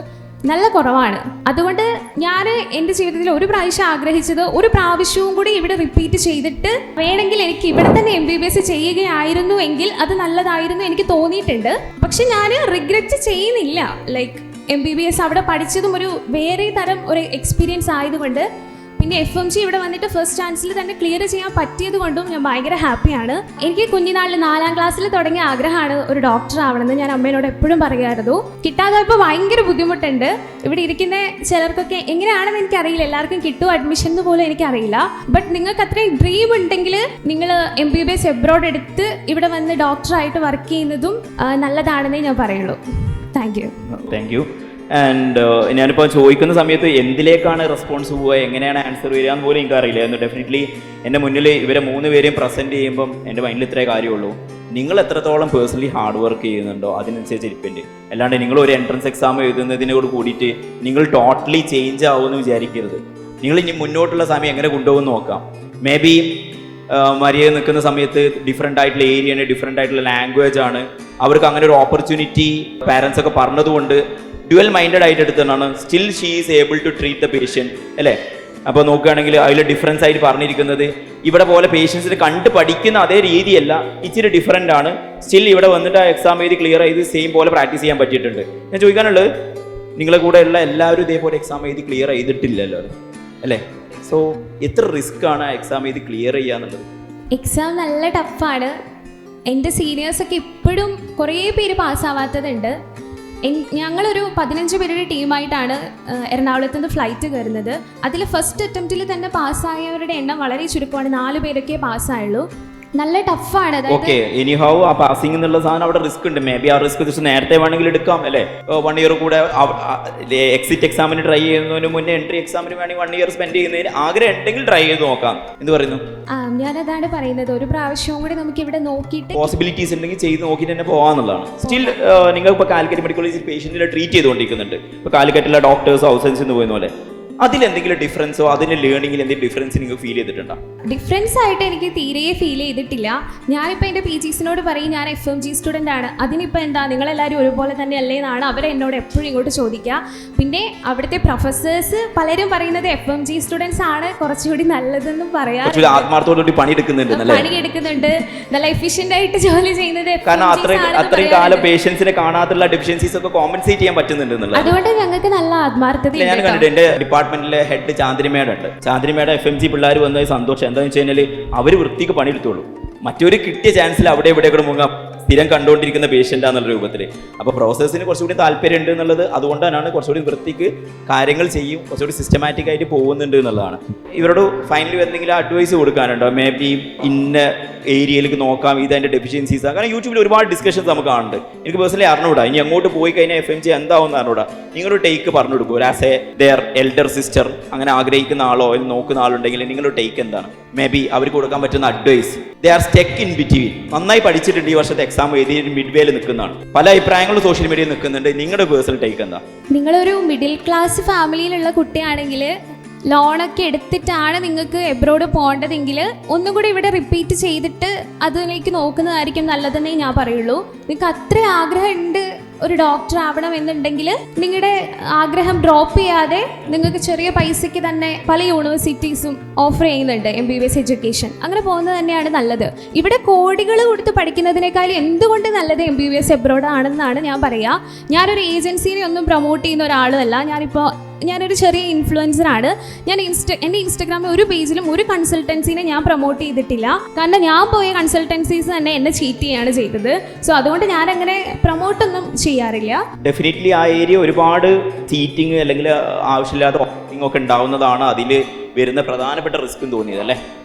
നല്ല കുറവാണ്. അതുകൊണ്ട് ഞാൻ എൻ്റെ ജീവിതത്തിൽ ഒരു പ്രാവശ്യം ആഗ്രഹിച്ചത് ഒരു പ്രാവശ്യവും കൂടി ഇവിടെ റിപ്പീറ്റ് ചെയ്തിട്ട് വേണമെങ്കിൽ എനിക്ക് ഇവിടെ തന്നെ MBBS ചെയ്യുകയായിരുന്നു എങ്കിൽ അത് നല്ലതായിരുന്നു എനിക്ക് തോന്നിയിട്ടുണ്ട്. പക്ഷെ ഞാൻ റിഗ്രറ്റ് ചെയ്യുന്നില്ല. ലൈക്ക് MBBS അവിടെ പഠിച്ചതും ഒരു വേറെ തരം ഒരു എക്സ്പീരിയൻസ് ആയതുകൊണ്ട്, പിന്നെ FMG ഇവിടെ വന്നിട്ട് ഫസ്റ്റ് ചാൻസിൽ തന്നെ ക്ലിയർ ചെയ്യാൻ പറ്റിയത് കൊണ്ടും ഞാൻ ഭയങ്കര ഹാപ്പിയാണ്. എനിക്ക് കുഞ്ഞിനാളിൽ 4ാം ക്ലാസ്സിൽ തുടങ്ങിയ ആഗ്രഹമാണ് ഒരു ഡോക്ടർ ആവണമെന്ന് ഞാൻ അമ്മേനോട് എപ്പോഴും പറയായിരുന്നു. കിട്ടാതായപ്പോൾ ഭയങ്കര ബുദ്ധിമുട്ടുണ്ട്. ഇവിടെ ഇരിക്കുന്ന ചിലർക്കൊക്കെ എങ്ങനെയാണെന്ന് എനിക്കറിയില്ല, എല്ലാവർക്കും കിട്ടുമോ അഡ്മിഷൻ എന്ന് പോലും എനിക്കറിയില്ല. ബട്ട് നിങ്ങൾക്ക് അത്രയും ഡ്രീം ഉണ്ടെങ്കിൽ നിങ്ങൾ MBBS എബ്രോഡ് എടുത്ത് ഇവിടെ വന്ന് ഡോക്ടറായിട്ട് വർക്ക് ചെയ്യുന്നതും നല്ലതാണെന്നേ ഞാൻ പറയുള്ളൂ. Thank you. ആൻഡ് ഞാനിപ്പോൾ ചോദിക്കുന്ന സമയത്ത് എന്തിലേക്കാണ് റെസ്പോൺസ് പോവുക, എങ്ങനെയാണ് ആൻസർ വരിക എന്ന് പോലും എനിക്കറിയില്ലായിരുന്നു. ഡെഫിനറ്റ്ലി എൻ്റെ മുന്നിൽ ഇവരെ 3 പേരെയും പ്രസൻറ്റ് ചെയ്യുമ്പം എൻ്റെ മൈൻഡിൽ ഇത്രേ കാര്യമുള്ളൂ. നിങ്ങൾ എത്രത്തോളം പേഴ്സണലി ഹാർഡ് വർക്ക് ചെയ്യുന്നുണ്ടോ അതിനനുസരിച്ച് ഡിപ്പെൻഡ്. അല്ലാണ്ട് നിങ്ങൾ ഒരു എൻട്രൻസ് എക്സാം എഴുതുന്നതിനോട് കൂടിയിട്ട് നിങ്ങൾ ടോട്ടലി ചേഞ്ച് ആവുമെന്ന് വിചാരിക്കരുത്. നിങ്ങൾ ഇനി മുന്നോട്ടുള്ള സമയം എങ്ങനെ കൊണ്ടുപോകുമെന്ന് നോക്കാം. മേ ബി മരിയ നിൽക്കുന്ന സമയത്ത് ഡിഫറെൻ്റ് ആയിട്ടുള്ള ഏരിയയാണ്, ഡിഫറെൻ്റ് ആയിട്ടുള്ള ലാംഗ്വേജ് ആണ്. അവർക്ക് അങ്ങനെ ഒരു ഓപ്പർച്യൂണിറ്റി പാരൻസ് ഒക്കെ പറഞ്ഞതുകൊണ്ട് ഡ്യുവൽ മൈൻഡഡ് ആയിട്ട് എടുത്തതാണ്. Still she is able to treat the patient അല്ലേ. അപ്പോൾ നോക്കുകയാണെങ്കിൽ അതിൽ ഡിഫറൻസ് ആയിട്ട് പറഞ്ഞിരിക്കുന്നത് ഇവിടെ പോലെ പേഷ്യൻസിന് കണ്ട് പഠിക്കുന്ന അതേ രീതിയല്ല, ഇച്ചിരി ഡിഫറൻ്റ് ആണ്. സ്റ്റിൽ ഇവിടെ വന്നിട്ട് ആ എക്സാം എഴുതി ക്ലിയർ ചെയ്ത് സെയിം പോലെ പ്രാക്ടീസ് ചെയ്യാൻ പറ്റിയിട്ടുണ്ട്. ഞാൻ ചോദിക്കാനുള്ളത്, നിങ്ങളെ കൂടെ ഉള്ള എല്ലാവരും ഇതേപോലെ എക്സാം എഴുതി ക്ലിയർ ചെയ്തിട്ടില്ലല്ലോ അല്ലേ. സോ എത്ര റിസ്ക് ആണ് ആ എക്സാം എഴുതി ക്ലിയർ ചെയ്യാന്നുള്ളത്? എക്സാം നല്ല ടഫാണ്. എൻ്റെ സീനിയേഴ്സൊക്കെ ഇപ്പോഴും കുറേ പേര് പാസ്സാവാത്തതുണ്ട്. ഞങ്ങളൊരു 15 പേരുടെ ടീമായിട്ടാണ് എറണാകുളത്ത് നിന്ന് ഫ്ലൈറ്റ് കയറുന്നത്. അതിൽ ഫസ്റ്റ് അറ്റംപ്റ്റിൽ തന്നെ പാസ്സായവരുടെ എണ്ണം വളരെ ചുരുക്കമാണ്. 4 പേരൊക്കെ പാസ്സായുള്ളൂ. നല്ല ടഫാണ്. അതായത് ഓക്കെ, എനിഹൗ ആ പാസിംഗ് എന്നുള്ള സാധനം അവിടെ റിസ്ക് ഉണ്ട്. മേ ബി ആ റിസ്ക് ജസ്റ്റ് നേരത്തെ വേണമെങ്കിൽ എടുക്കാം അല്ലേ. 1 ഇയർ കൂടെ എക്സിറ്റ് എക്സാമിന് ട്രൈ ചെയ്യുന്നതിന് മുന്നേ എൻട്രി എക്സാമിന് വേണമെങ്കിൽ 1 ഇയർ സ്പെൻഡ് ചെയ്യുന്നതിന് ആഗ്രഹം ഉണ്ടെങ്കിൽ ട്രൈ ചെയ്ത് നോക്കാം എന്ന് പറയുന്നു. ഞാനതാണ് പറയുന്നത്, ഒരു പ്രാവശ്യവും കൂടി നമുക്ക് ഇവിടെ നോക്കിയിട്ട് പോസിബിലിറ്റീസ് ഉണ്ടെങ്കിൽ ചെയ്ത് നോക്കിയിട്ട് തന്നെ പോകാന്നുള്ളതാണ്. സ്റ്റിൽ നിങ്ങൾ ഇപ്പോൾ കാലിക്കറ്റ് മെഡിക്കൽ കോളേജിൽ പേഷ്യൻറ്റിനെ ട്രീറ്റ് ചെയ്തുകൊണ്ടിരിക്കുന്നുണ്ട്. ഇപ്പോൾ കാലിക്കറ്റിലെ ഡോക്ടേഴ്സ് ഹൗസൻസ് എന്ന് പോയെന്ന പോലെ അതിലെന്തെങ്കിലും ഡിഫറൻസോ അതിൻ്റെ ലേണിംഗിൽ എന്തെങ്കിലും ഡിഫറൻസ് നിങ്ങൾക്ക് ഫീൽ ചെയ്തിട്ടുണ്ടോ? ഡിഫറൻസ് ആയിട്ട് എനിക്ക് തീരെ ഫീൽ ചെയ്തിട്ടില്ല. ഞാനിപ്പോൾ എൻ്റെ PGസിനോട് പറയും ഞാൻ FMG സ്റ്റുഡൻ്റ് ആണ്, അതിനിപ്പോൾ എന്താ നിങ്ങളെല്ലാവരും ഒരുപോലെ തന്നെ അല്ലേ എന്നാണ് അവരെന്നോട് എപ്പോഴും ഇങ്ങോട്ട് ചോദിക്കുക. പിന്നെ അവിടുത്തെ പ്രൊഫസേഴ്സ് പലരും പറയുന്നത് FMG സ്റ്റുഡൻസ് ആണ് കുറച്ചുകൂടി നല്ലതെന്നും പറയാം. ആത്മാർത്ഥത്തോടുകൂടി പണിയെടുക്കുന്നുണ്ട്, നല്ല എഫിഷ്യൻ്റ് ആയിട്ട് ജോലി ചെയ്യുന്നത്. കാരണം അത്രയും കാലം പേഷ്യൻസിനെ കാണാത്തുള്ള ഡെഫിഷ്യൻസീസ് ഒക്കെ കോമ്പൻസേറ്റ് ചെയ്യാൻ പറ്റുന്നുണ്ട്. അതുകൊണ്ട് ഞങ്ങൾക്ക് നല്ല ആത്മാർത്ഥത. ഞാൻ കണ്ടിട്ട് എൻ്റെ ഡിപ്പാർട്ട്മെന്റിലെ ഹെഡ് ചാന്ദ്രിമേട ഉണ്ട്. ചാന്ദ്രിമേട FMG പിള്ളേർ വന്നത് സന്തോഷം. എന്താണെന്ന് വെച്ച് കഴിഞ്ഞാൽ അവർ വൃത്തിക്ക് പണിയെടുത്തോളൂ. മറ്റൊരു കിട്ടിയ ചാൻസിൽ അവിടെ ഇവിടെ കൂടെ മുങ്ങാം, സ്ഥിരം കണ്ടുകൊണ്ടിരിക്കുന്ന പേഷ്യൻ്റാന്നുള്ള രൂപത്തിൽ. അപ്പോൾ പ്രോസസ്സിന് കുറച്ചുകൂടി താല്പര്യം ഉണ്ട് എന്നുള്ളത് അതുകൊണ്ടാണ് കുറച്ചുകൂടി വൃത്തിക്ക് കാര്യങ്ങൾ ചെയ്യും, കുറച്ചുകൂടി സിസ്റ്റമാറ്റിക് ആയിട്ട് പോകുന്നുണ്ട് എന്നുള്ളതാണ്. ഇവരോട് ഫൈനലി എന്തെങ്കിലും അഡ്വൈസ് കൊടുക്കാനുണ്ടോ? മേ ബി ഇന്ന ഏരിയയിലേക്ക് നോക്കാം, ഇതെൻ്റെ ഡെഫിഷ്യൻസീസ്. കാരണം യൂട്യൂബിൽ ഒരുപാട് ഡിസ്കഷൻസ് നമുക്ക് കാണുന്നുണ്ട്. എനിക്ക് പേഴ്സണലി അറിഞ്ഞുകൂടാ, ഇനി അങ്ങോട്ട് പോയി കഴിഞ്ഞാൽ FMG എന്താവും അറിഞ്ഞൂടാ. നിങ്ങളൊരു ടേക്ക് പറഞ്ഞു കൊടുക്കും, as a their elder sister, അങ്ങനെ ആഗ്രഹിക്കുന്ന ആളോ അല്ലെങ്കിൽ നോക്കുന്ന ആളുണ്ടെങ്കിൽ നിങ്ങളുടെ ടേക്ക് എന്താണ്? മേ ബി അവർക്ക് കൊടുക്കാൻ പറ്റുന്ന advice. They are stuck in between. നന്നായി പഠിച്ചിട്ടുണ്ട്, ഈ വർഷത്തെ എക്സാം എഴുതി മിഡ്വേയിൽ നിൽക്കുന്നതാണ്. പല അഭിപ്രായങ്ങളും സോഷ്യൽ മീഡിയയിൽ നിൽക്കുന്നുണ്ട്. നിങ്ങളുടെ പേഴ്സണൽ ടേക്ക് എന്താ? നിങ്ങളൊരു മിഡിൽ ക്ലാസ് ഫാമിലിയിലുള്ള കുട്ടിയാണെങ്കിൽ ലോണൊക്കെ എടുത്തിട്ടാണ് നിങ്ങൾക്ക് എബ്രോഡ് പോകേണ്ടതെങ്കിൽ ഒന്നും കൂടി ഇവിടെ റിപ്പീറ്റ് ചെയ്തിട്ട് അതിലേക്ക് നോക്കുന്നതായിരിക്കും നല്ലതെന്നേ ഞാൻ പറയുള്ളൂ. നിങ്ങൾക്ക് അത്ര ആഗ്രഹമുണ്ട് ഒരു ഡോക്ടർ ആവണം എന്നുണ്ടെങ്കിൽ നിങ്ങളുടെ ആഗ്രഹം ഡ്രോപ്പ് ചെയ്യാതെ നിങ്ങൾക്ക് ചെറിയ പൈസയ്ക്ക് തന്നെ പല യൂണിവേഴ്സിറ്റീസും ഓഫർ ചെയ്യുന്നുണ്ട് MBBS എഡ്യൂക്കേഷൻ. അങ്ങനെ പോകുന്നത് തന്നെയാണ് നല്ലത്. ഇവിടെ കോടികൾ കൊടുത്ത് പഠിക്കുന്നതിനേക്കാൾ എന്തുകൊണ്ട് നല്ലത് MBBS എബ്രോഡ് ആണെന്നാണ് ഞാൻ പറയുക. ഞാനൊരു ഏജൻസിനെ ഒന്നും പ്രൊമോട്ട് ചെയ്യുന്ന ഒരാളുമല്ല. ഞാനൊരു ചെറിയ ഇൻഫ്ലുവൻസറാണ്. എൻ്റെ ഇൻസ്റ്റഗ്രാമിൽ ഒരു പേജിലും ഒരു കൺസൾട്ടൻസിനെ ഞാൻ പ്രൊമോട്ട് ചെയ്തിട്ടില്ല. കാരണം ഞാൻ പോയ കൺസൾട്ടൻസീസ് തന്നെ എന്നെ ചീറ്റ് ചെയ്യാണ് ചെയ്തത്. സോ അതുകൊണ്ട് ഞാനങ്ങനെ പ്രൊമോട്ടൊന്നും ചെയ്യാറില്ല. ഡെഫിനറ്റ്ലി ആ ഏരിയ ഒരുപാട് ചീറ്റിങ് അല്ലെങ്കിൽ ആവശ്യമില്ലാത്ത ഓഫറിംഗ് ഒക്കെ ഉണ്ടാവുന്നതാണ് അതിൽ വരുന്ന പ്രധാനപ്പെട്ട റിസ്ക്കും തോന്നിയത് അല്ലേ.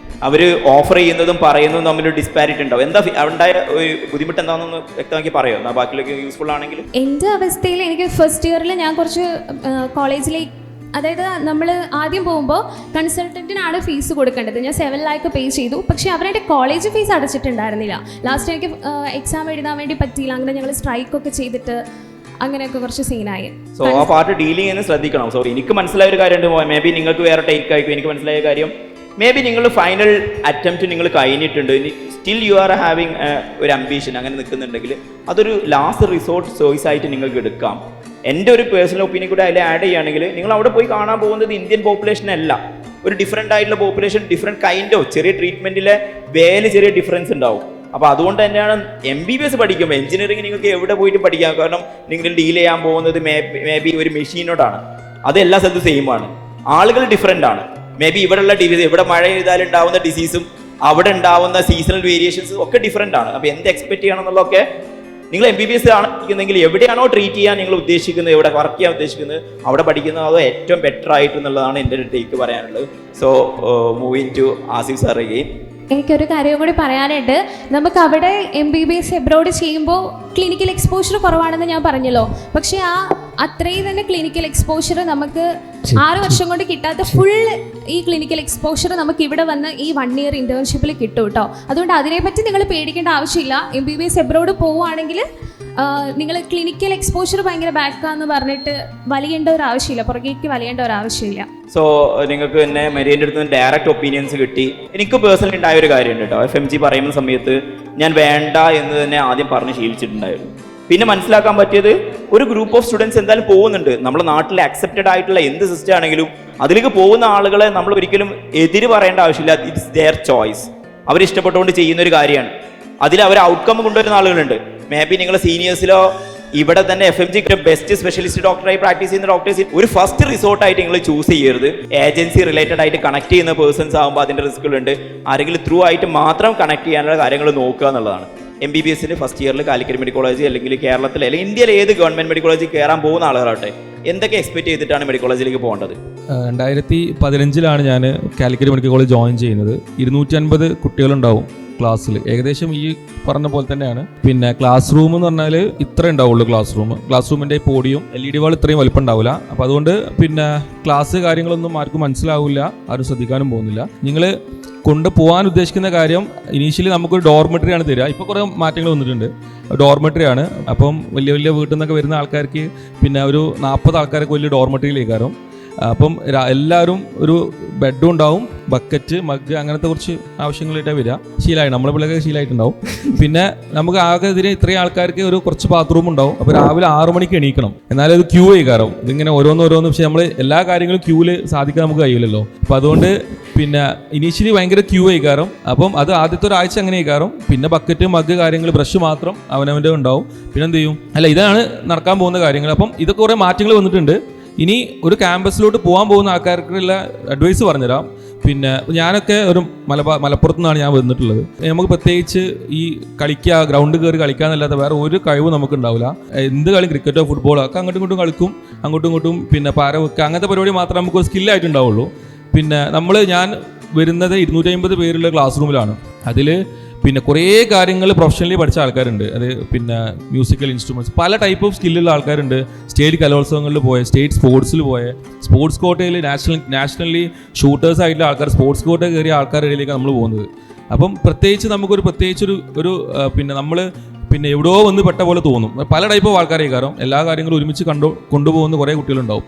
അവർ ഓഫർ ചെയ്യുന്നതും പറയുന്നതും തമ്മിലൊരു ഡിസ്പാരിറ്റി ഉണ്ടാവും. എന്താ ഉണ്ടായ ഒരു ബുദ്ധിമുട്ട് എന്താണെന്നൊന്ന് വ്യക്തമാക്കി പറയുമോ, എന്നാൽ ബാക്കിയൊക്കെ യൂസ്ഫുൾ ആണെങ്കിൽ? എൻ്റെ അവസ്ഥയിൽ എനിക്ക് ഫസ്റ്റ് ഇയറിൽ ഞാൻ കുറച്ച് കോളേജിലേക്ക്, അതായത് നമ്മൾ ആദ്യം പോകുമ്പോൾ കൺസൾട്ടൻറ്റിനാണ് ഫീസ് കൊടുക്കേണ്ടത്. ഞാൻ 7 lakh പേ ചെയ്തു. പക്ഷേ അവരെൻ്റെ കോളേജ് ഫീസ് അടച്ചിട്ടുണ്ടായിരുന്നില്ല. ലാസ്റ്റ് എനിക്ക് എക്സാം എഴുതാൻ വേണ്ടി പറ്റിയില്ല. അങ്ങനെ ഞങ്ങൾ സ്ട്രൈക്കൊക്കെ ചെയ്തിട്ട് അങ്ങനെയൊക്കെ കുറച്ച് സീനായി. സോ ആ പാർട്ട് ഡീൽ ചെയ്യുന്നത് ശ്രദ്ധിക്കണം. സോ എനിക്ക് മനസ്സിലായ ഒരു കാര്യമുണ്ട്, മേ ബി നിങ്ങൾക്ക് വേറെ ടേക്ക് ആയിരിക്കും. എനിക്ക് മനസ്സിലായ കാര്യം, മേ ബി നിങ്ങൾ ഫൈനൽ അറ്റംപ്റ്റ് നിങ്ങൾ കഴിഞ്ഞിട്ടുണ്ട്, സ്റ്റിൽ യു ആർ ഹാവിങ് ഒരു അംബീഷൻ, അങ്ങനെ നിൽക്കുന്നുണ്ടെങ്കിൽ അതൊരു ലാസ്റ്റ് റിസോർട്ട് ചോയ്സ് ആയിട്ട് നിങ്ങൾക്ക് എടുക്കാം. എൻ്റെ ഒരു പേഴ്സണൽ ഒപ്പീനിയൻ കൂടെ അതിൽ ആഡ് ചെയ്യുകയാണെങ്കിൽ നിങ്ങൾ അവിടെ പോയി കാണാൻ പോകുന്നത് ഇന്ത്യൻ പോപ്പുലേഷൻ അല്ല, ഒരു ഡിഫറെൻ്റ് ആയിട്ടുള്ള പോപ്പുലേഷൻ, ഡിഫറെൻറ്റ് കൈൻഡ് ഓഫ് ചെറിയ ട്രീറ്റ്മെൻറ്റിലെ വേല് ചെറിയ ഡിഫറൻസ് ഉണ്ടാവും. അപ്പോൾ അതുകൊണ്ട് തന്നെയാണ് MBBS പഠിക്കുമ്പോൾ എഞ്ചിനീയറിംഗ് നിങ്ങൾക്ക് എവിടെ പോയിട്ട് പഠിക്കാം. കാരണം നിങ്ങൾ ഡീൽ ചെയ്യാൻ പോകുന്നത് മേ ബി ഒരു മെഷീനോടാണ്. അത് എല്ലാ സ്ഥലത്തും സെയിം ആണ്. ആളുകൾ ഡിഫറെൻ്റ് ആണ്. മേ ബി ഇവിടെയുള്ള ഡിസീസ്, ഇവിടെ മഴ ചെയ്താൽ ഉണ്ടാവുന്ന ഡിസീസും അവിടെ ഉണ്ടാവുന്ന സീസണൽ വേരിയേഷൻസും ഒക്കെ ഡിഫറെൻ്റ് ആണ്. അപ്പോൾ എന്ത് എക്സ്പെക്ട് ചെയ്യണം എന്നുള്ളതൊക്കെ നിങ്ങൾ MBBS ആണെന്നെങ്കിൽ എവിടെയാണോ ട്രീറ്റ് ചെയ്യാൻ നിങ്ങൾ ഉദ്ദേശിക്കുന്നത്, എവിടെ വർക്ക് ചെയ്യാൻ ഉദ്ദേശിക്കുന്നത് അവിടെ പഠിക്കുന്നത് അതോ ഏറ്റവും ബെറ്റർ ആയിട്ട് എന്നുള്ളതാണ് എൻ്റെ ഒരു ടേക്ക് പറയാനുള്ളത്. So moving to Asif sir again. എനിക്കൊരു കാര്യം കൂടി പറയാനുണ്ട്. നമുക്ക് അവിടെ MBBS എബ്രോഡ് ചെയ്യുമ്പോൾ ക്ലിനിക്കൽ എക്സ്പോഷർ കുറവാണെന്ന് ഞാൻ പറഞ്ഞല്ലോ. പക്ഷേ അത്രയും തന്നെ ക്ലിനിക്കൽ എക്സ്പോഷർ നമുക്ക് 6 വർഷം കൊണ്ട് കിട്ടാത്ത ഫുൾ ഈ ക്ലിനിക്കൽ എക്സ്പോഷർ നമുക്ക് ഇവിടെ വന്ന് ഈ 1 year ഇൻറ്റേൺഷിപ്പിൽ കിട്ടും കേട്ടോ. അതുകൊണ്ട് അതിനെപ്പറ്റി നിങ്ങൾ പേടിക്കേണ്ട ആവശ്യമില്ല. MBBS എബ്രോഡ് പോവുകയാണെങ്കിൽ നിങ്ങൾ ക്ലിനിക്കൽ എക്സ്പോഷർ ഭയങ്കര ബാക്കാന്ന് പറഞ്ഞിട്ട് വലിയേണ്ട ഒരു ആവശ്യമില്ല, പുറകേക്ക് വലിയേണ്ട ഒരു ആവശ്യമില്ല. സോ നിങ്ങൾക്ക് തന്നെ മരിയൻ്റെ അടുത്ത് നിന്ന് ഡയറക്റ്റ് ഒപ്പീനിയൻസ് കിട്ടി. എനിക്ക് പേഴ്സണലി ഉണ്ടായ ഒരു കാര്യമുണ്ട് കേട്ടോ. FMG പറയുന്ന സമയത്ത് ഞാൻ വേണ്ട എന്ന് തന്നെ ആദ്യം പറഞ്ഞ് ശീലിച്ചിട്ടുണ്ടായിരുന്നു. പിന്നെ മനസ്സിലാക്കാൻ പറ്റിയത് ഒരു ഗ്രൂപ്പ് ഓഫ് സ്റ്റുഡൻസ് എന്തായാലും പോകുന്നുണ്ട്. നമ്മുടെ നാട്ടിൽ അക്സെപ്റ്റഡ് ആയിട്ടുള്ള എന്ത് സിസ്റ്റം ആണെങ്കിലും അതിലേക്ക് പോകുന്ന ആളുകളെ നമ്മൾ ഒരിക്കലും എതിര് പറയേണ്ട ആവശ്യമില്ല. It's there choice. അവരിഷ്ടപ്പെട്ടുകൊണ്ട് ചെയ്യുന്ന ഒരു കാര്യമാണ്. അതിൽ അവർ ഔട്ട്കം കൊണ്ടുവരുന്ന ആളുകളുണ്ട്. മേ ബി നിങ്ങളുടെ സീനിയേഴ്സിലോ ഇവിടെ തന്നെ FMG ബെസ്റ്റ് സ്പെഷ്യലിസ്റ്റ് ഡോക്ടറായി പ്രാക്ടീസ് ചെയ്യുന്ന ഡോക്ടേഴ്സ് ഒരു ഫസ്റ്റ് റിസോർട്ടായിട്ട് നിങ്ങൾ ചൂസ് ചെയ്യരുത്. ഏജൻസി റിലേറ്റഡ് ആയിട്ട് കണക്ട് ചെയ്യുന്ന പേഴ്സൺസ് ആകുമ്പോൾ അതിൻ്റെ റിസ്കുകളുണ്ട്. ആരെങ്കിലും ത്രൂ ആയിട്ട് മാത്രം കണക്ട് ചെയ്യാനുള്ള കാര്യങ്ങൾ നോക്കുക എന്നുള്ളതാണ്. MBBSന് ഫസ്റ്റ് ഇയറിൽ കാലിക്കറ്റ് മെഡിക്കൽ കോളേജ് അല്ലെങ്കിൽ കേരളത്തിൽ അല്ലെങ്കിൽ ഇന്ത്യയിലെ ഏത് ഗവൺമെൻറ് മെഡിക്കൽ കോളേജിൽ കയറാൻ പോകുന്ന ആളുകളാട്ടെ എന്തൊക്കെ എക്സ്പെക്ട് ചെയ്തിട്ടാണ് മെഡിക്കൽ കോളേജിലേക്ക് പോകേണ്ടത്? 2015 ഞാൻ കാലിക്കറ്റ് മെഡിക്കൽ കോളേജ് ജോയിൻ ചെയ്യുന്നത്. 250 കുട്ടികളുണ്ടാവും ക്ലാസ്സിൽ. ഏകദേശം ഈ പറഞ്ഞ പോലെ തന്നെയാണ്. പിന്നെ ക്ലാസ് റൂം എന്ന് പറഞ്ഞാൽ ഇത്ര ഉണ്ടാവുള്ളൂ. ക്ലാസ് റൂമിൻ്റെ പോഡിയും LED വാൾ ഇത്രയും വലിപ്പം ഉണ്ടാവില്ല. അപ്പോൾ അതുകൊണ്ട് പിന്നെ ക്ലാസ് കാര്യങ്ങളൊന്നും ആർക്കും മനസ്സിലാവില്ല, ആരും ശ്രദ്ധിക്കാനും പോകുന്നില്ല. നിങ്ങൾ കൊണ്ടുപോകാൻ ഉദ്ദേശിക്കുന്ന കാര്യം ഇനീഷ്യലി നമുക്കൊരു ഡോർമെട്രിയാണ് തരിക. ഇപ്പോൾ കുറേ മാറ്റങ്ങൾ വന്നിട്ടുണ്ട്. ഡോർമെട്രിയാണ്. അപ്പം വലിയ വലിയ വീട്ടിൽ നിന്നൊക്കെ വരുന്ന ആൾക്കാർക്ക് പിന്നെ ഒരു 40 ആൾക്കാരൊക്കെ വലിയ ഡോർമെട്രിയിലേക്കാരും. അപ്പം എല്ലാവരും ഒരു ബെഡും ഉണ്ടാവും, ബക്കറ്റ്, മഗ്, അങ്ങനത്തെ കുറച്ച് ആവശ്യങ്ങളായിട്ടാണ് വരിക. ശീലമായി, നമ്മളെ പിള്ളേർക്ക് ശീലമായിട്ടുണ്ടാവും. പിന്നെ നമുക്ക് ആകെ ഇതിന് ഇത്രയും ആൾക്കാർക്ക് ഒരു കുറച്ച് ബാത്റൂം ഉണ്ടാവും. അപ്പോൾ രാവിലെ 6 മണിക്ക് എണീക്കണം. എന്നാലും അത് ക്യൂ ആയിക്കാരം. ഇതിങ്ങനെ ഓരോന്ന് പക്ഷേ നമ്മൾ എല്ലാ കാര്യങ്ങളും ക്യൂവിൽ സാധിക്കാൻ നമുക്ക് കഴിയില്ലല്ലോ. അപ്പോൾ അതുകൊണ്ട് പിന്നെ ഇനീഷ്യലി ഭയങ്കര ക്യൂ ആയിക്കാരം. അപ്പം അത് ആദ്യത്തെ ഒരാഴ്ച അങ്ങനെ ആയിക്കാരം. പിന്നെ ബക്കറ്റ്, മഗ്, കാര്യങ്ങൾ, ബ്രഷ് മാത്രം അവനവൻ്റെ ഉണ്ടാവും. പിന്നെ എന്ത് ചെയ്യും? ഇതാണ് നടക്കാൻ പോകുന്ന കാര്യങ്ങൾ. അപ്പം ഇതൊക്കെ കുറേ മാറ്റങ്ങൾ വന്നിട്ടുണ്ട്. ഇനി ഒരു ക്യാമ്പസിലോട്ട് പോകാൻ പോകുന്ന ആൾക്കാർക്കുള്ള അഡ്വൈസ് പറഞ്ഞുതരാം. പിന്നെ ഞാനൊക്കെ ഒരു മലപ്പുറത്തു നിന്നാണ് ഞാൻ വന്നിട്ടുള്ളത്. നമുക്ക് പ്രത്യേകിച്ച് ഈ ഗ്രൗണ്ട് കയറി കളിക്കാന്നല്ലാതെ വേറെ ഒരു കഴിവ് നമുക്ക് ഉണ്ടാവില്ല. എന്ത് കളി, ക്രിക്കറ്റോ ഫുട്ബോളോ ഒക്കെ അങ്ങോട്ടും ഇങ്ങോട്ടും കളിക്കും. പിന്നെ പാര വെക്കുക, അങ്ങനത്തെ പരിപാടി മാത്രമേ നമുക്ക് ഒരു സ്കില്ലായിട്ടുണ്ടാവുള്ളൂ. പിന്നെ ഞാൻ വരുന്നത് 250 പേരുള്ള ക്ലാസ് റൂമിലാണ്. അതിൽ പിന്നെ കുറേ കാര്യങ്ങൾ പ്രൊഫഷണലി പഠിച്ച ആൾക്കാരുണ്ട്. അത് പിന്നെ മ്യൂസിക്കൽ ഇൻസ്ട്രുമെൻറ്റ്സ്, പല ടൈപ്പ് ഓഫ് സ്കില്ലുള്ള ആൾക്കാരുണ്ട്. സ്റ്റേറ്റ് കലോത്സവങ്ങളിൽ പോയ, സ്റ്റേറ്റ് സ്പോർട്സിൽ പോയ, സ്പോർട്സ് കോട്ടയിൽ നാഷണലി ഷൂട്ടേഴ്സ് ആയിട്ടുള്ള ആൾക്കാർ, സ്പോർട്സ് കോട്ടയിൽ കയറിയ ആൾക്കാരുടെ ഇടയിലേക്കാണ് നമ്മൾ പോകുന്നത്. അപ്പം പ്രത്യേകിച്ചൊരു പിന്നെ നമ്മൾ പിന്നെ എവിടെയോ വന്ന് പെട്ട പോലെ തോന്നും. പല ടൈപ്പ് ഓഫ് ആൾക്കാരെ കാരണം എല്ലാ കാര്യങ്ങളും ഒരുമിച്ച് കൊണ്ടുപോകുന്ന കുറേ കുട്ടികളുണ്ടാവും.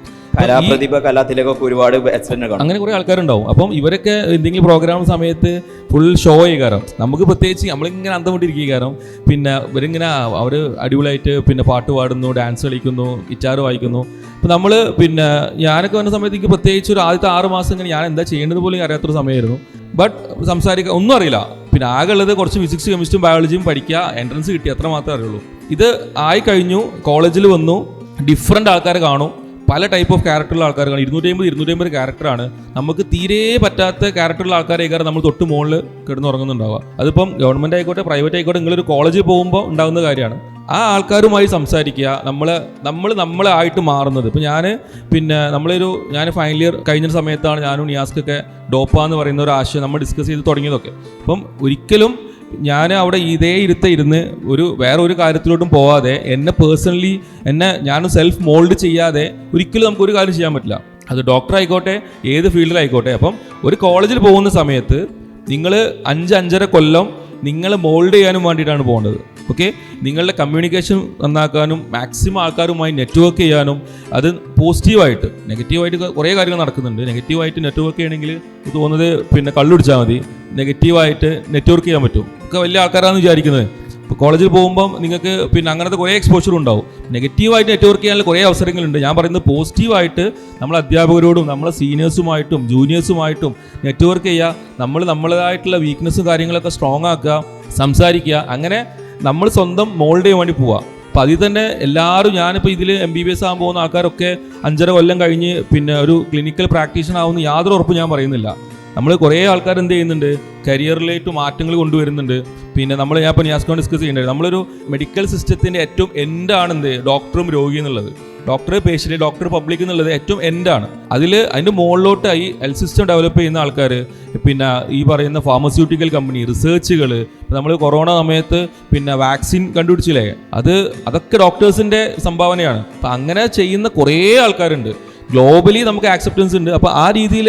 അങ്ങനെ കുറേ ആൾക്കാരുണ്ടാവും. അപ്പം ഇവരൊക്കെ എന്തെങ്കിലും പ്രോഗ്രാം സമയത്ത് ഫുൾ ഷോ കാരണം നമുക്ക് പ്രത്യേകിച്ച് നമ്മളിങ്ങനെ അന്തം വിട്ടിരിക്കുക കാരണം പിന്നെ ഇവരിങ്ങനെ അവർ അടിപൊളിയായിട്ട് പിന്നെ പാട്ട് പാടുന്നു, ഡാൻസ് കളിക്കുന്നു, ഗിറ്റാർ വായിക്കുന്നു. അപ്പം നമ്മൾ പിന്നെ ഞാനൊക്കെ വന്ന സമയത്ത് എനിക്ക് പ്രത്യേകിച്ച് ഒരു ആദ്യത്തെ 6 മാസം ഇങ്ങനെ ഞാൻ എന്താ ചെയ്യേണ്ടത് പോലും അറിയാത്തൊരു സമയമായിരുന്നു. ബട്ട് സംസാരിക്കുക ഒന്നും അറിയില്ല. പിന്നെ ആകെ ഉള്ളത് കുറച്ച് ഫിസിക്സ്, കെമിസ്ട്രിയും ബയോളജിയും പഠിക്കുക, എൻട്രൻസ് കിട്ടി, അത്ര മാത്രമേ അറിയുള്ളൂ. ഇത് ആയി കഴിഞ്ഞു, കോളേജിൽ വന്നു, ഡിഫറെൻ്റ് ആൾക്കാരെ കാണും, പല ടൈപ്പ് ഓഫ് ക്യാരക്ടറുള്ള ആൾക്കാർ കാണും. 250 ക്യാരക്ടറാണ്. നമുക്ക് തീരെ പറ്റാത്ത ക്യാരക്ടറുള്ള ആൾക്കാരെക്കാരം നമ്മൾ തൊട്ട് മുകളിൽ കിടന്നുറങ്ങുന്നുണ്ടാവുക. അതിപ്പം ഗവൺമെൻറ് ആയിക്കോട്ടെ പ്രൈവറ്റ് ആയിക്കോട്ടെ, നിങ്ങളൊരു കോളേജിൽ പോകുമ്പോൾ ഉണ്ടാകുന്ന കാര്യമാണ്. ആ ആൾക്കാരുമായി സംസാരിക്കുക, നമ്മളായിട്ട് മാറുന്നത്. ഇപ്പം ഞാൻ ഫൈനൽ ഇയർ കഴിഞ്ഞ സമയത്താണ് ഞാനും നിയാസ്ക്കൊക്കെ ഡോപ്പ എന്ന് പറയുന്ന ഒരു ആശയം നമ്മൾ ഡിസ്കസ് ചെയ്ത് തുടങ്ങിയതൊക്കെ. അപ്പം ഒരിക്കലും ഞാൻ അവിടെ ഇരുന്ന് വേറെ ഒരു കാര്യത്തിലോട്ടും പോവാതെ എന്നെ പേഴ്സണലി ഞാൻ സെൽഫ് മോൾഡ് ചെയ്യാതെ ഒരിക്കലും നമുക്കൊരു കാര്യം ചെയ്യാൻ പറ്റില്ല. അത് ഡോക്ടർ ആയിക്കോട്ടെ, ഏത് ഫീൽഡിലായിക്കോട്ടെ. അപ്പം ഒരു കോളേജിൽ പോകുന്ന സമയത്ത് നിങ്ങൾ 5-5.5 കൊല്ലം നിങ്ങൾ മോൾഡ് ചെയ്യാനും വേണ്ടിയിട്ടാണ് പോകുന്നത്. ഓക്കെ, നിങ്ങളുടെ കമ്മ്യൂണിക്കേഷൻ നന്നാക്കാനും മാക്സിമം ആൾക്കാരുമായി നെറ്റ്വർക്ക് ചെയ്യാനും, അത് പോസിറ്റീവായിട്ട്. നെഗറ്റീവായിട്ട് കുറേ കാര്യങ്ങൾ നടക്കുന്നുണ്ട്. നെഗറ്റീവായിട്ട് നെറ്റ്വർക്ക് ചെയ്യണമെങ്കിൽ തോന്നുന്നത് പിന്നെ കള്ളുടിച്ചാൽ മതി. നെഗറ്റീവായിട്ട് നെറ്റ്വർക്ക് ചെയ്യാൻ പറ്റും. ഒക്കെ വലിയ ആൾക്കാരാണെന്ന് വിചാരിക്കുന്നത്. ഇപ്പോൾ കോളേജിൽ പോകുമ്പം നിങ്ങൾക്ക് പിന്നെ അങ്ങനത്തെ കുറേ എക്സ്പോഷർ ഉണ്ടാവും. നെഗറ്റീവായിട്ട് നെറ്റ്വർക്ക് ചെയ്യാനുള്ള കുറേ അവസരങ്ങളുണ്ട്. ഞാൻ പറയുന്നത് പോസിറ്റീവായിട്ട് നമ്മൾ അധ്യാപകരോടും നമ്മളെ സീനിയേഴ്സുമായിട്ടും ജൂനിയേഴ്സുമായിട്ടും നെറ്റ്വർക്ക് ചെയ്യുക. നമ്മളതായിട്ടുള്ള വീക്ക്നെസ്സും കാര്യങ്ങളൊക്കെ സ്ട്രോങ് ആക്കുക, സംസാരിക്കുക. അങ്ങനെ നമ്മൾ സ്വന്തം മോൾഡ് ചെയ്യാൻ വേണ്ടി പോവുക. അപ്പോൾ അതിൽ തന്നെ എല്ലാവരും, ഞാനിപ്പോൾ ഇതിൽ MBBS ആകാൻ പോകുന്ന ആൾക്കാരൊക്കെ 5.5 കൊല്ലം കഴിഞ്ഞ് പിന്നെ ഒരു ക്ലിനിക്കൽ പ്രാക്ടീഷണർ ആവുന്ന യാതൊരു ഉറപ്പും ഞാൻ പറയുന്നില്ല. നമ്മൾ കുറേ ആൾക്കാർ എന്ത് ചെയ്യുന്നുണ്ട്, കരിയറിലേക്ക് മാറ്റങ്ങൾ കൊണ്ടുവരുന്നുണ്ട്. പിന്നെ ഞാനിപ്പോൾ നിയാസ്കോൺ ഡിസ്കസ് ചെയ്യുന്നുണ്ട്, നമ്മളൊരു മെഡിക്കൽ സിസ്റ്റത്തിൻ്റെ ഏറ്റവും എൻഡാണ് ഡോക്ടറും രോഗി എന്നുള്ളത്. ഡോക്ടർ പേഷ്യൻ്റ്, ഡോക്ടർ പബ്ലിക് എന്നുള്ളത് ഏറ്റവും എൻഡാണ്. അതിൻ്റെ മുകളിലോട്ടായി ഹെൽത്ത് സിസ്റ്റം ഡെവലപ്പ് ചെയ്യുന്ന ആൾക്കാർ, പിന്നെ ഈ പറയുന്ന ഫാർമസ്യൂട്ടിക്കൽ കമ്പനി, റിസർച്ചുകൾ. നമ്മൾ കൊറോണ സമയത്ത് പിന്നെ വാക്സിൻ കണ്ടുപിടിച്ചില്ലേ, അതൊക്കെ ഡോക്ടേഴ്സിൻ്റെ സംഭാവനയാണ്. അപ്പം അങ്ങനെ ചെയ്യുന്ന കുറേ ആൾക്കാരുണ്ട്. ഗ്ലോബലി നമുക്ക് ആക്സെപ്റ്റൻസ് ഉണ്ട്. അപ്പോൾ ആ രീതിയിൽ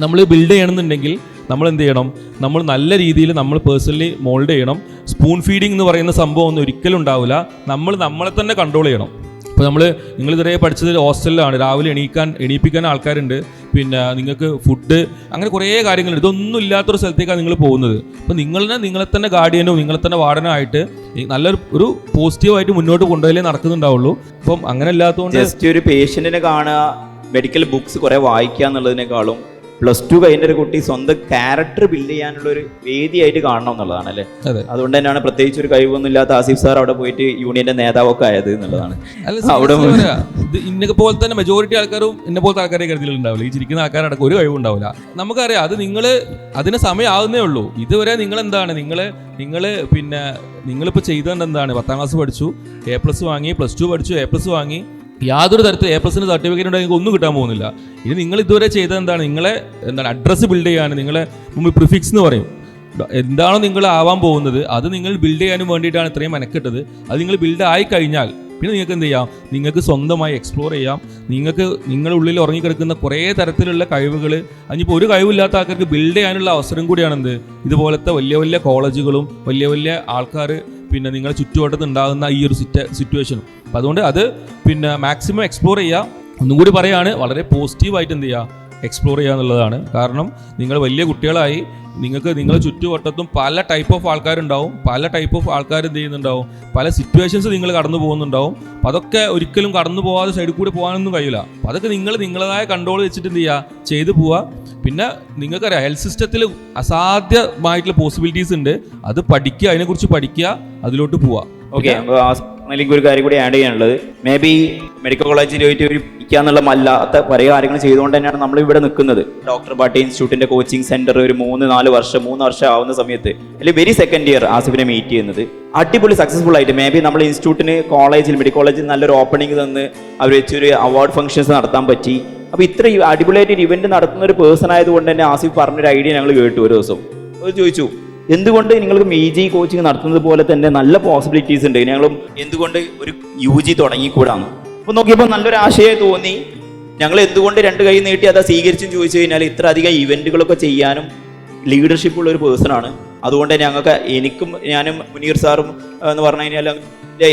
നമ്മൾ ബിൽഡ് ചെയ്യണമെന്നുണ്ടെങ്കിൽ നമ്മൾ എന്ത് ചെയ്യണം, നമ്മൾ നല്ല രീതിയിൽ നമ്മൾ പേഴ്സണലി മോൾഡ് ചെയ്യണം. സ്പൂൺ ഫീഡിങ് എന്ന് പറയുന്ന സംഭവം ഒന്നും ഒരിക്കലും ഉണ്ടാവില്ല. നമ്മളെ തന്നെ കൺട്രോൾ ചെയ്യണം. ഇപ്പോൾ നിങ്ങളിതുവരെ പഠിച്ചത് ഹോസ്റ്റലിലാണ്, രാവിലെ എണീപ്പിക്കാൻ ആൾക്കാരുണ്ട്, പിന്നെ നിങ്ങൾക്ക് ഫുഡ്, അങ്ങനെ കുറേ കാര്യങ്ങളുണ്ട്. ഇതൊന്നും ഇല്ലാത്തൊരു സ്ഥലത്തേക്കാണ് നിങ്ങൾ പോകുന്നത്. അപ്പോൾ നിങ്ങളെ തന്നെ ഗാർഡിയനോ നിങ്ങളെ തന്നെ വാർഡനോ നല്ലൊരു പോസിറ്റീവായിട്ട് മുന്നോട്ട് കൊണ്ടുപോയാലേ നടക്കുന്നുണ്ടാവുള്ളൂ. അപ്പം അങ്ങനെ ഇല്ലാത്തതുകൊണ്ട് ജസ്റ്റ് ഒരു പേഷ്യൻറ്റിനെ കാണുക, മെഡിക്കൽ ബുക്സ് കുറേ വായിക്കുക എന്നുള്ളതിനേക്കാളും +2 കഴിഞ്ഞ ഒരു കുട്ടി സ്വന്തം ക്യാരക്ടർ ബിൽഡ് ചെയ്യാനുള്ള ഒരു വേദിയായിട്ട് കാണണം എന്നുള്ളതാണ് അല്ലേ. അതുകൊണ്ട് തന്നെയാണ് പ്രത്യേകിച്ച് ഒരു കഴിവൊന്നും ഇല്ലാത്ത ആസിഫ് സാർ അവിടെ പോയിട്ട് യൂണിയന്റെ നേതാവൊക്കെ ആയത് എന്നുള്ളതാണ്. അവിടെ ഇന്നെ പോലെ തന്നെ മെജോറിറ്റി ആൾക്കാരും എന്നെ പോലത്തെ ആൾക്കാരെ കരുതിയിട്ടുണ്ടാവില്ല. ഈ ചിരിക്കുന്ന ആൾക്കാരടക്കം ഒരു കഴിവുണ്ടാവില്ല. നമുക്കറിയാം, അത് അതിന് സമയമാകുന്നേ ഉള്ളൂ. ഇതുവരെ നിങ്ങളെന്താണ് പിന്നെ നിങ്ങളിപ്പോൾ ചെയ്തത് എന്താണ്? 10ാം ക്ലാസ് പഠിച്ചു, A+ വാങ്ങി, +2 പഠിച്ചു, A+ വാങ്ങി, യാതൊരു തരത്തിൽ A+ന് സർട്ടിഫിക്കറ്റ് ഉണ്ടെങ്കിൽ ഒന്നും കിട്ടാൻ പോകുന്നില്ല. ഇനി നിങ്ങൾ ഇതുവരെ ചെയ്തത് എന്താണ്? അഡ്രസ്സ് ബിൽഡ് ചെയ്യാൻ. നിങ്ങളെ മുമ്പ് പ്രിഫിക്സ് എന്ന് പറയും. എന്താണോ നിങ്ങൾ ആവാൻ പോകുന്നത് അത് നിങ്ങൾ ബിൽഡ് ചെയ്യാനും വേണ്ടിയിട്ടാണ് ഇത്രയും മെനക്കെട്ടത്. അത് നിങ്ങൾ ബിൽഡ് ആയി കഴിഞ്ഞാൽ പിന്നെ നിങ്ങൾക്ക് എന്ത് ചെയ്യാം, നിങ്ങൾക്ക് സ്വന്തമായി എക്സ്പ്ലോർ ചെയ്യാം. നിങ്ങൾക്ക് നിങ്ങളുടെ ഉള്ളിൽ ഉറങ്ങിക്കിടക്കുന്ന കുറേ തരത്തിലുള്ള കഴിവുകൾ, അതിനിപ്പോൾ ഒരു കഴിവില്ലാത്ത ആൾക്കാർക്ക് ബിൽഡ് ചെയ്യാനുള്ള അവസരം കൂടിയാണെന്ത് ഇതുപോലത്തെ വലിയ വലിയ കോളേജുകളും വലിയ വലിയ ആൾക്കാർ പിന്നെ നിങ്ങളുടെ ചുറ്റുവട്ടത്ത് ഉണ്ടാകുന്ന ഈ ഒരു സിറ്റുവേഷനും. അപ്പം അതുകൊണ്ട് അത് പിന്നെ മാക്സിമം എക്സ്പ്ലോർ ചെയ്യുക. ഒന്നും കൂടി പറയുകയാണ്, വളരെ പോസിറ്റീവായിട്ട് എന്ത് ചെയ്യുക, എക്സ്പ്ലോർ ചെയ്യുക എന്നുള്ളതാണ്. കാരണം നിങ്ങൾ വലിയ കുട്ടികളായി, നിങ്ങൾക്ക് നിങ്ങളുടെ ചുറ്റുവട്ടത്തും പല ടൈപ്പ് ഓഫ് ആൾക്കാരുണ്ടാവും, പല ടൈപ്പ് ഓഫ് ആൾക്കാർ എന്ത് ചെയ്യുന്നുണ്ടാവും, പല സിറ്റുവേഷൻസ് നിങ്ങൾ കടന്നു പോകുന്നുണ്ടാവും. അപ്പോൾ അതൊക്കെ ഒരിക്കലും കടന്നു പോകാതെ സൈഡിൽ കൂടി പോകാനൊന്നും കഴിയില്ല. അപ്പോൾ അതൊക്കെ നിങ്ങൾ നിങ്ങളതായ കൺട്രോൾ വെച്ചിട്ട് എന്ത് ചെയ്യുക, ചെയ്തു പോവുക. പിന്നെ നിങ്ങൾക്കറിയാം ഹെൽത്ത് സിസ്റ്റത്തിൽ അസാധ്യമായിട്ടുള്ള പോസിബിലിറ്റീസ് ഉണ്ട്. അത് പഠിക്കുക, അതിനെക്കുറിച്ച് പഠിക്കുക, അതിലോട്ട് പോവുക. ഓക്കെ, എനിക്ക് ഒരു കാര്യം കൂടി ആഡ് ചെയ്യാനുള്ളത്, മേ ബി മെഡിക്കൽ കോളേജിൽ പോയിട്ട് ഒരു പഠിക്കാന്നുള്ള അല്ലാത്ത പല കാര്യങ്ങൾ ചെയ്തുകൊണ്ട് തന്നെയാണ് നമ്മൾ ഇവിടെ നിൽക്കുന്നത്. ഡോക്ടർ ബാട്ടി ഇൻസ്റ്റിറ്റ്യൂട്ടിന്റെ കോച്ചിങ് സെന്റർ ഒരു 3 വർഷം ആവുന്ന സമയത്ത് അല്ലെങ്കിൽ വെരി സെക്കൻഡ് ഇയർ ആസിഫിനെ മീറ്റ് ചെയ്യുന്നത് അടിപൊളി സക്സസ്ഫുൾ ആയിട്ട്, മേ ബി നമ്മൾ ഇൻസ്റ്റിറ്റ്യൂട്ടിന് മെഡിക്കൽ കോളേജിൽ നല്ലൊരു ഓപ്പണിംഗ് തന്ന് അവർ വെച്ചൊരു അവാർഡ് ഫംഗ്ഷൻസ് നടത്താൻ പറ്റി. അപ്പോൾ ഇത്ര അടിപൊളിയായിട്ട് ഒരു ഇവന്റ് നടത്തുന്ന ഒരു പേഴ്സൺ ആയതുകൊണ്ട് തന്നെ ആസിഫ് പറഞ്ഞൊരു ഐഡിയ ഞങ്ങൾ കേട്ടു. ഒരു ദിവസം ചോദിച്ചു, എന്തുകൊണ്ട് നിങ്ങൾക്ക് MEG കോച്ചിങ് നടത്തുന്നത് പോലെ തന്നെ നല്ല പോസിബിലിറ്റീസ് ഉണ്ട്, ഞങ്ങളും എന്തുകൊണ്ട് ഒരു UG തുടങ്ങിക്കൂടാന്ന്. അപ്പോൾ നോക്കിയപ്പോൾ നല്ലൊരു ആശയം തോന്നി. ഞങ്ങൾ എന്തുകൊണ്ട് 2 കൈ നീട്ടി അത് സ്വീകരിച്ചും ചോദിച്ചു കഴിഞ്ഞാൽ ഇത്ര അധികം ഇവന്റുകളൊക്കെ ചെയ്യാനും ലീഡർഷിപ്പ് ഉള്ള ഒരു പേഴ്സണാണ്. അതുകൊണ്ട് എനിക്കും ഞാനും മുനീർ സാറും എന്ന് പറഞ്ഞു കഴിഞ്ഞാൽ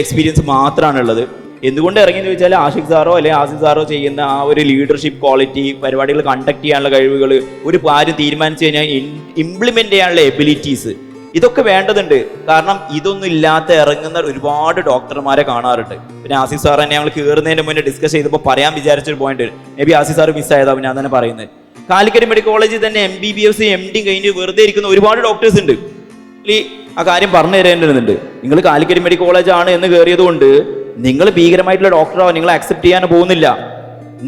എക്സ്പീരിയൻസ് മാത്രമാണ് ഉള്ളത്. എന്തുകൊണ്ട് ഇറങ്ങിയെന്ന് ചോദിച്ചാൽ ആഷിഖ് സാറോ അല്ലെങ്കിൽ ആസിഫ് സാറോ ചെയ്യുന്ന ആ ഒരു ലീഡർഷിപ്പ് ക്വാളിറ്റി, പരിപാടികൾ കണ്ടക്ട് ചെയ്യാനുള്ള കഴിവുകൾ, ഒരു കാര്യം തീരുമാനിച്ചു കഴിഞ്ഞാൽ ഇംപ്ലിമെന്റ് ചെയ്യാനുള്ള എബിലിറ്റീസ്, ഇതൊക്കെ വേണ്ടതുണ്ട്. കാരണം ഇതൊന്നും ഇല്ലാത്ത ഇറങ്ങുന്ന ഒരുപാട് ഡോക്ടർമാരെ കാണാറുണ്ട്. പിന്നെ ആസിഫ് സാർ തന്നെ ഞങ്ങൾ കയറുന്നതിന് മുന്നേ ഡിസ്കസ് ചെയ്തപ്പോൾ പറയാൻ വിചാരിച്ചൊരു point, may be Asif sir മിസ്സായതാവും ഞാൻ തന്നെ പറയുന്നത്. കാലിക്കറ്റ് മെഡിക്കൽ കോളേജിൽ തന്നെ MBBS MD കഴിഞ്ഞ് വെറുതെ ഇരിക്കുന്ന ഒരുപാട് ഡോക്ടേഴ്സ് ഉണ്ട്. ആ കാര്യം പറഞ്ഞു തരേണ്ടതുണ്ട്. നിങ്ങൾ കാലിക്കറ്റ് മെഡിക്കൽ കോളേജ് ആണ് എന്ന് കയറിയത് കൊണ്ട് നിങ്ങൾ ഭീകരമായിട്ടുള്ള ഡോക്ടറാവോ നിങ്ങൾ അക്സെപ്റ്റ് ചെയ്യാൻ പോകുന്നില്ല.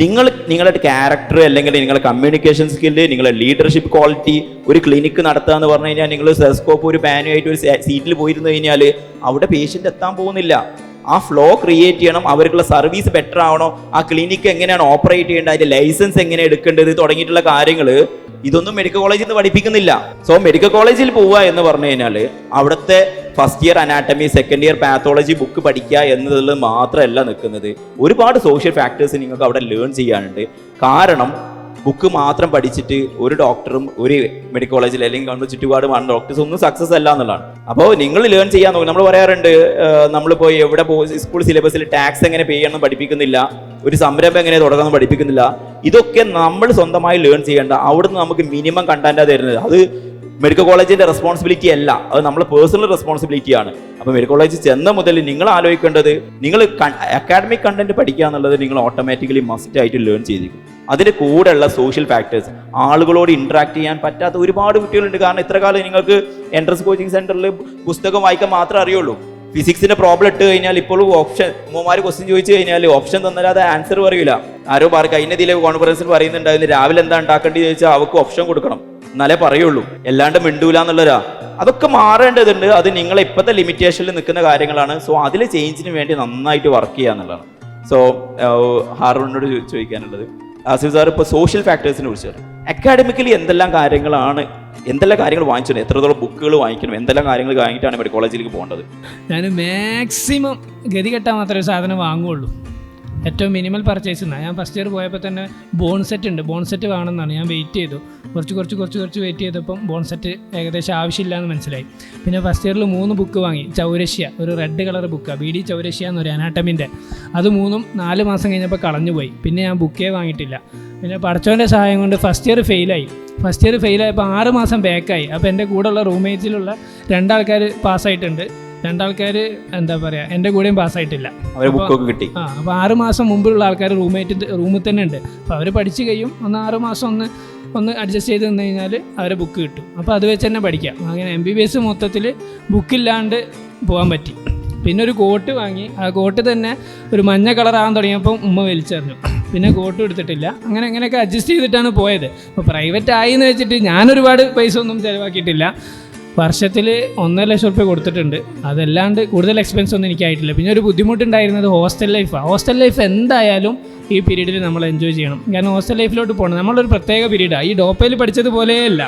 നിങ്ങളുടെ ക്യാരക്ടർ അല്ലെങ്കിൽ നിങ്ങളുടെ കമ്മ്യൂണിക്കേഷൻ സ്കില്ല്, നിങ്ങളുടെ ലീഡർഷിപ്പ് ക്വാളിറ്റി, ഒരു ക്ലിനിക്ക് നടത്തുക എന്ന് പറഞ്ഞു കഴിഞ്ഞാൽ നിങ്ങൾ സ്റ്റെതസ്കോപ്പ് ഒരു പാനുമായിട്ട് ഒരു സീറ്റിൽ പോയിരുന്നു കഴിഞ്ഞാൽ അവിടെ പേഷ്യൻ്റ് എത്താൻ പോകുന്നില്ല. ആ ഫ്ലോ ക്രിയേറ്റ് ചെയ്യണം, അവർക്കുള്ള സർവീസ് ബെറ്റർ ആവണോ, ആ ക്ലിനിക്ക് എങ്ങനെയാണ് ഓപ്പറേറ്റ് ചെയ്യേണ്ടത്, അതിൻ്റെ ലൈസൻസ് എങ്ങനെ എടുക്കേണ്ടത് തുടങ്ങിയിട്ടുള്ള കാര്യങ്ങൾ ഇതൊന്നും മെഡിക്കൽ കോളേജിൽ നിന്ന് പഠിപ്പിക്കുന്നില്ല. സോ മെഡിക്കൽ കോളേജിൽ പോവുക എന്ന് പറഞ്ഞു കഴിഞ്ഞാൽ അവിടുത്തെ first year anatomy, second year pathology book പഠിക്കുക എന്നതിൽ മാത്രമല്ല നിൽക്കുന്നത്. ഒരുപാട് സോഷ്യൽ ഫാക്ടേഴ്സ് നിങ്ങൾക്ക് അവിടെ ലേൺ ചെയ്യാനുണ്ട്. കാരണം ബുക്ക് മാത്രം പഠിച്ചിട്ട് ഒരു ഡോക്ടറും ഒരു മെഡിക്കൽ കോളേജിൽ അല്ലെങ്കിൽ നമ്മുടെ ചുറ്റുപാടുമാണ് ഡോക്ടേഴ്സ് ഒന്നും സക്സസ് അല്ല എന്നുള്ളതാണ്. അപ്പോൾ നിങ്ങൾ ലേൺ ചെയ്യാൻ നോക്കും. നമ്മൾ പറയാറുണ്ട്, നമ്മളിപ്പോൾ എവിടെ സ്കൂൾ സിലബസിൽ ടാക്സ് എങ്ങനെ പേ ചെയ്യണം പഠിപ്പിക്കുന്നില്ല, ഒരു സംരംഭം എങ്ങനെ തുടങ്ങണം പഠിപ്പിക്കുന്നില്ല. ഇതൊക്കെ നമ്മൾ സ്വന്തമായി ലേൺ ചെയ്യേണ്ട. അവിടുന്ന് നമുക്ക് മിനിമം കണ്ടന്റാണ് തരുന്നത്. അത് മെഡിക്കൽ കോളേജിന്റെ റെസ്പോൺസിബിലിറ്റി അല്ല, അത് നമ്മളെ പേഴ്സണൽ റെസ്പോൺസിബിലിറ്റിയാണ്. അപ്പോൾ മെഡിക്കൽ കോളേജിൽ ചെന്ന മുതൽ നിങ്ങൾ ആലോചിക്കേണ്ടത്, നിങ്ങൾ അക്കാഡമിക് കണ്ടന്റ് പഠിക്കുക എന്നുള്ളത് നിങ്ങൾ ഓട്ടോമാറ്റിക്കലി മസ്റ്റ് ആയിട്ട് ലേൺ ചെയ്തിരിക്കും. അതിൻ്റെ കൂടെയുള്ള സോഷ്യൽ ഫാക്ടേഴ്സ്, ആളുകളോട് ഇന്ററാക്ട് ചെയ്യാൻ പറ്റാത്ത ഒരുപാട് കുട്ടികളുണ്ട്. കാരണം ഇത്ര കാലം നിങ്ങൾക്ക് എൻട്രൻസ് കോച്ചിങ് സെന്ററിൽ പുസ്തകം വായിക്കാൻ മാത്രമേ അറിയുള്ളൂ. ഫിസിക്സിന്റെ പ്രോബ്ലം ഇട്ട് കഴിഞ്ഞാൽ ഇപ്പോഴും ഓപ്ഷൻ ഉമ്മമാർ ക്വസ്റ്റ്യൻ ചോദിച്ചു കഴിഞ്ഞാൽ ഓപ്ഷൻ തന്നാലാതെ ആൻസർ പറയില്ല. ആരോ കഴിഞ്ഞതിലെ കോൺഫറൻസിൽ പറയുന്നുണ്ടായിരുന്നു, രാവിലെ എന്താ ഉണ്ടാക്കേണ്ടത് ചോദിച്ചാൽ അവർക്ക് ഓപ്ഷൻ കൊടുക്കണം, എന്നാലേ പറയുള്ളൂ, അല്ലാണ്ട് മിണ്ടൂല എന്നുള്ളവരാ. അതൊക്കെ മാറേണ്ടതുണ്ട്. അത് നിങ്ങളെ ഇപ്പോഴത്തെ ലിമിറ്റേഷനിൽ നിൽക്കുന്ന കാര്യങ്ങളാണ്. സോ അതിൽ ചേഞ്ചിന് വേണ്ടി നന്നായിട്ട് വർക്ക് ചെയ്യുക എന്നുള്ളതാണ്. സോ ഹാറൂണിനോട് ചോദിക്കാനുള്ളത്, ആസിഫ് സാർ ഇപ്പോൾ സോഷ്യൽ ഫാക്ടേഴ്സിനെ കുറിച്ച് അക്കാഡമിക്കലി എന്തെല്ലാം കാര്യങ്ങൾ വാങ്ങിച്ചിട്ടുണ്ട്, എത്രത്തോളം ബുക്കുകൾ വാങ്ങിക്കണം, എന്തെല്ലാം കാര്യങ്ങൾ വാങ്ങിയിട്ടാണ് മെഡിക്കൽ കോളേജിലേക്ക് പോകേണ്ടത്? ഞാൻ മാക്സിമം ഗതി കെട്ടാൻ മാത്രമേ സാധനം വാങ്ങുള്ളൂ. ഏറ്റവും മിനിമൽ പർച്ചേസ് എന്നാണ്. ഞാൻ ഫസ്റ്റ് ഇയർ പോയപ്പോൾ തന്നെ ബോൺ സെറ്റ് വേണമെന്നാണ് ഞാൻ വെയിറ്റ് ചെയ്തു. കുറച്ച് വെയിറ്റ് ചെയ്തപ്പം ബോൺ സെറ്റ് ഏകദേശം ആവശ്യമില്ല എന്ന് മനസ്സിലായി. പിന്നെ ഫസ്റ്റ് ഇയറിൽ 3 ബുക്ക് വാങ്ങി. ചൗരശ്യ, ഒരു റെഡ് കളർ ബുക്കാണ്, BD ചൗരശ്യ എന്നൊരു അനാട്ടമിൻ്റെ. അത് 3 4 മാസം കഴിഞ്ഞപ്പോൾ കളഞ്ഞു പോയി. പിന്നെ ഞാൻ ബുക്കേ വാങ്ങിയിട്ടില്ല. പിന്നെ പഠിച്ചവൻ്റെ സഹായം കൊണ്ട് ഫസ്റ്റ് ഇയർ ഫെയിലായപ്പോൾ 6 മാസം ബാക്കായി. അപ്പോൾ എൻ്റെ കൂടെയുള്ള റൂംമേറ്റ്സിലുള്ള 2 ആൾക്കാർ പാസ്സായിട്ടുണ്ട്, 2 ആൾക്കാർ എന്താ പറയുക എൻ്റെ കൂടെയും പാസ്സായിട്ടില്ല. അപ്പോൾ 6 മാസം മുമ്പിലുള്ള ആൾക്കാർ റൂമിൽ തന്നെ ഉണ്ട്. അപ്പോൾ അവർ പഠിച്ച് കഴിയും. 6 മാസം ഒന്ന് അഡ്ജസ്റ്റ് ചെയ്ത് നിന്ന് കഴിഞ്ഞാൽ അവരെ ബുക്ക് കിട്ടും. അപ്പോൾ അത് വെച്ച് തന്നെ പഠിക്കാം. അങ്ങനെ MBBS മൊത്തത്തിൽ ബുക്കില്ലാണ്ട് പോകാൻ പറ്റി. പിന്നെ ഒരു കോട്ട് വാങ്ങി. ആ കോട്ട് തന്നെ ഒരു മഞ്ഞ കളറാകാൻ തുടങ്ങിയപ്പോൾ ഉമ്മ വലിച്ചെറിഞ്ഞു. പിന്നെ കോട്ടും എടുത്തിട്ടില്ല. അങ്ങനെയൊക്കെ അഡ്ജസ്റ്റ് ചെയ്തിട്ടാണ് പോയത്. അപ്പോൾ പ്രൈവറ്റ് ആയി എന്ന് വെച്ചിട്ട് ഞാനൊരുപാട് പൈസ ഒന്നും ചിലവാക്കിയിട്ടില്ല. വർഷത്തിൽ 1.5 ലക്ഷം രൂപ കൊടുത്തിട്ടുണ്ട്. അതല്ലാണ്ട് കൂടുതൽ എക്സ്പെൻസ് ഒന്നും എനിക്കായിട്ടില്ല. പിന്നെ ഒരു ബുദ്ധിമുട്ടുണ്ടായിരുന്നത് ഹോസ്റ്റൽ ലൈഫാണ്. ഹോസ്റ്റൽ ലൈഫ് എന്തായാലും ഈ പീരീഡിൽ നമ്മൾ എൻജോയ് ചെയ്യണം. കാരണം ഹോസ്റ്റൽ ലൈഫിലോട്ട് പോകണം. നമ്മളൊരു പ്രത്യേക പീരീഡാണ്. ഈ ഡോപ്പയിൽ പഠിച്ചതുപോലെയല്ല.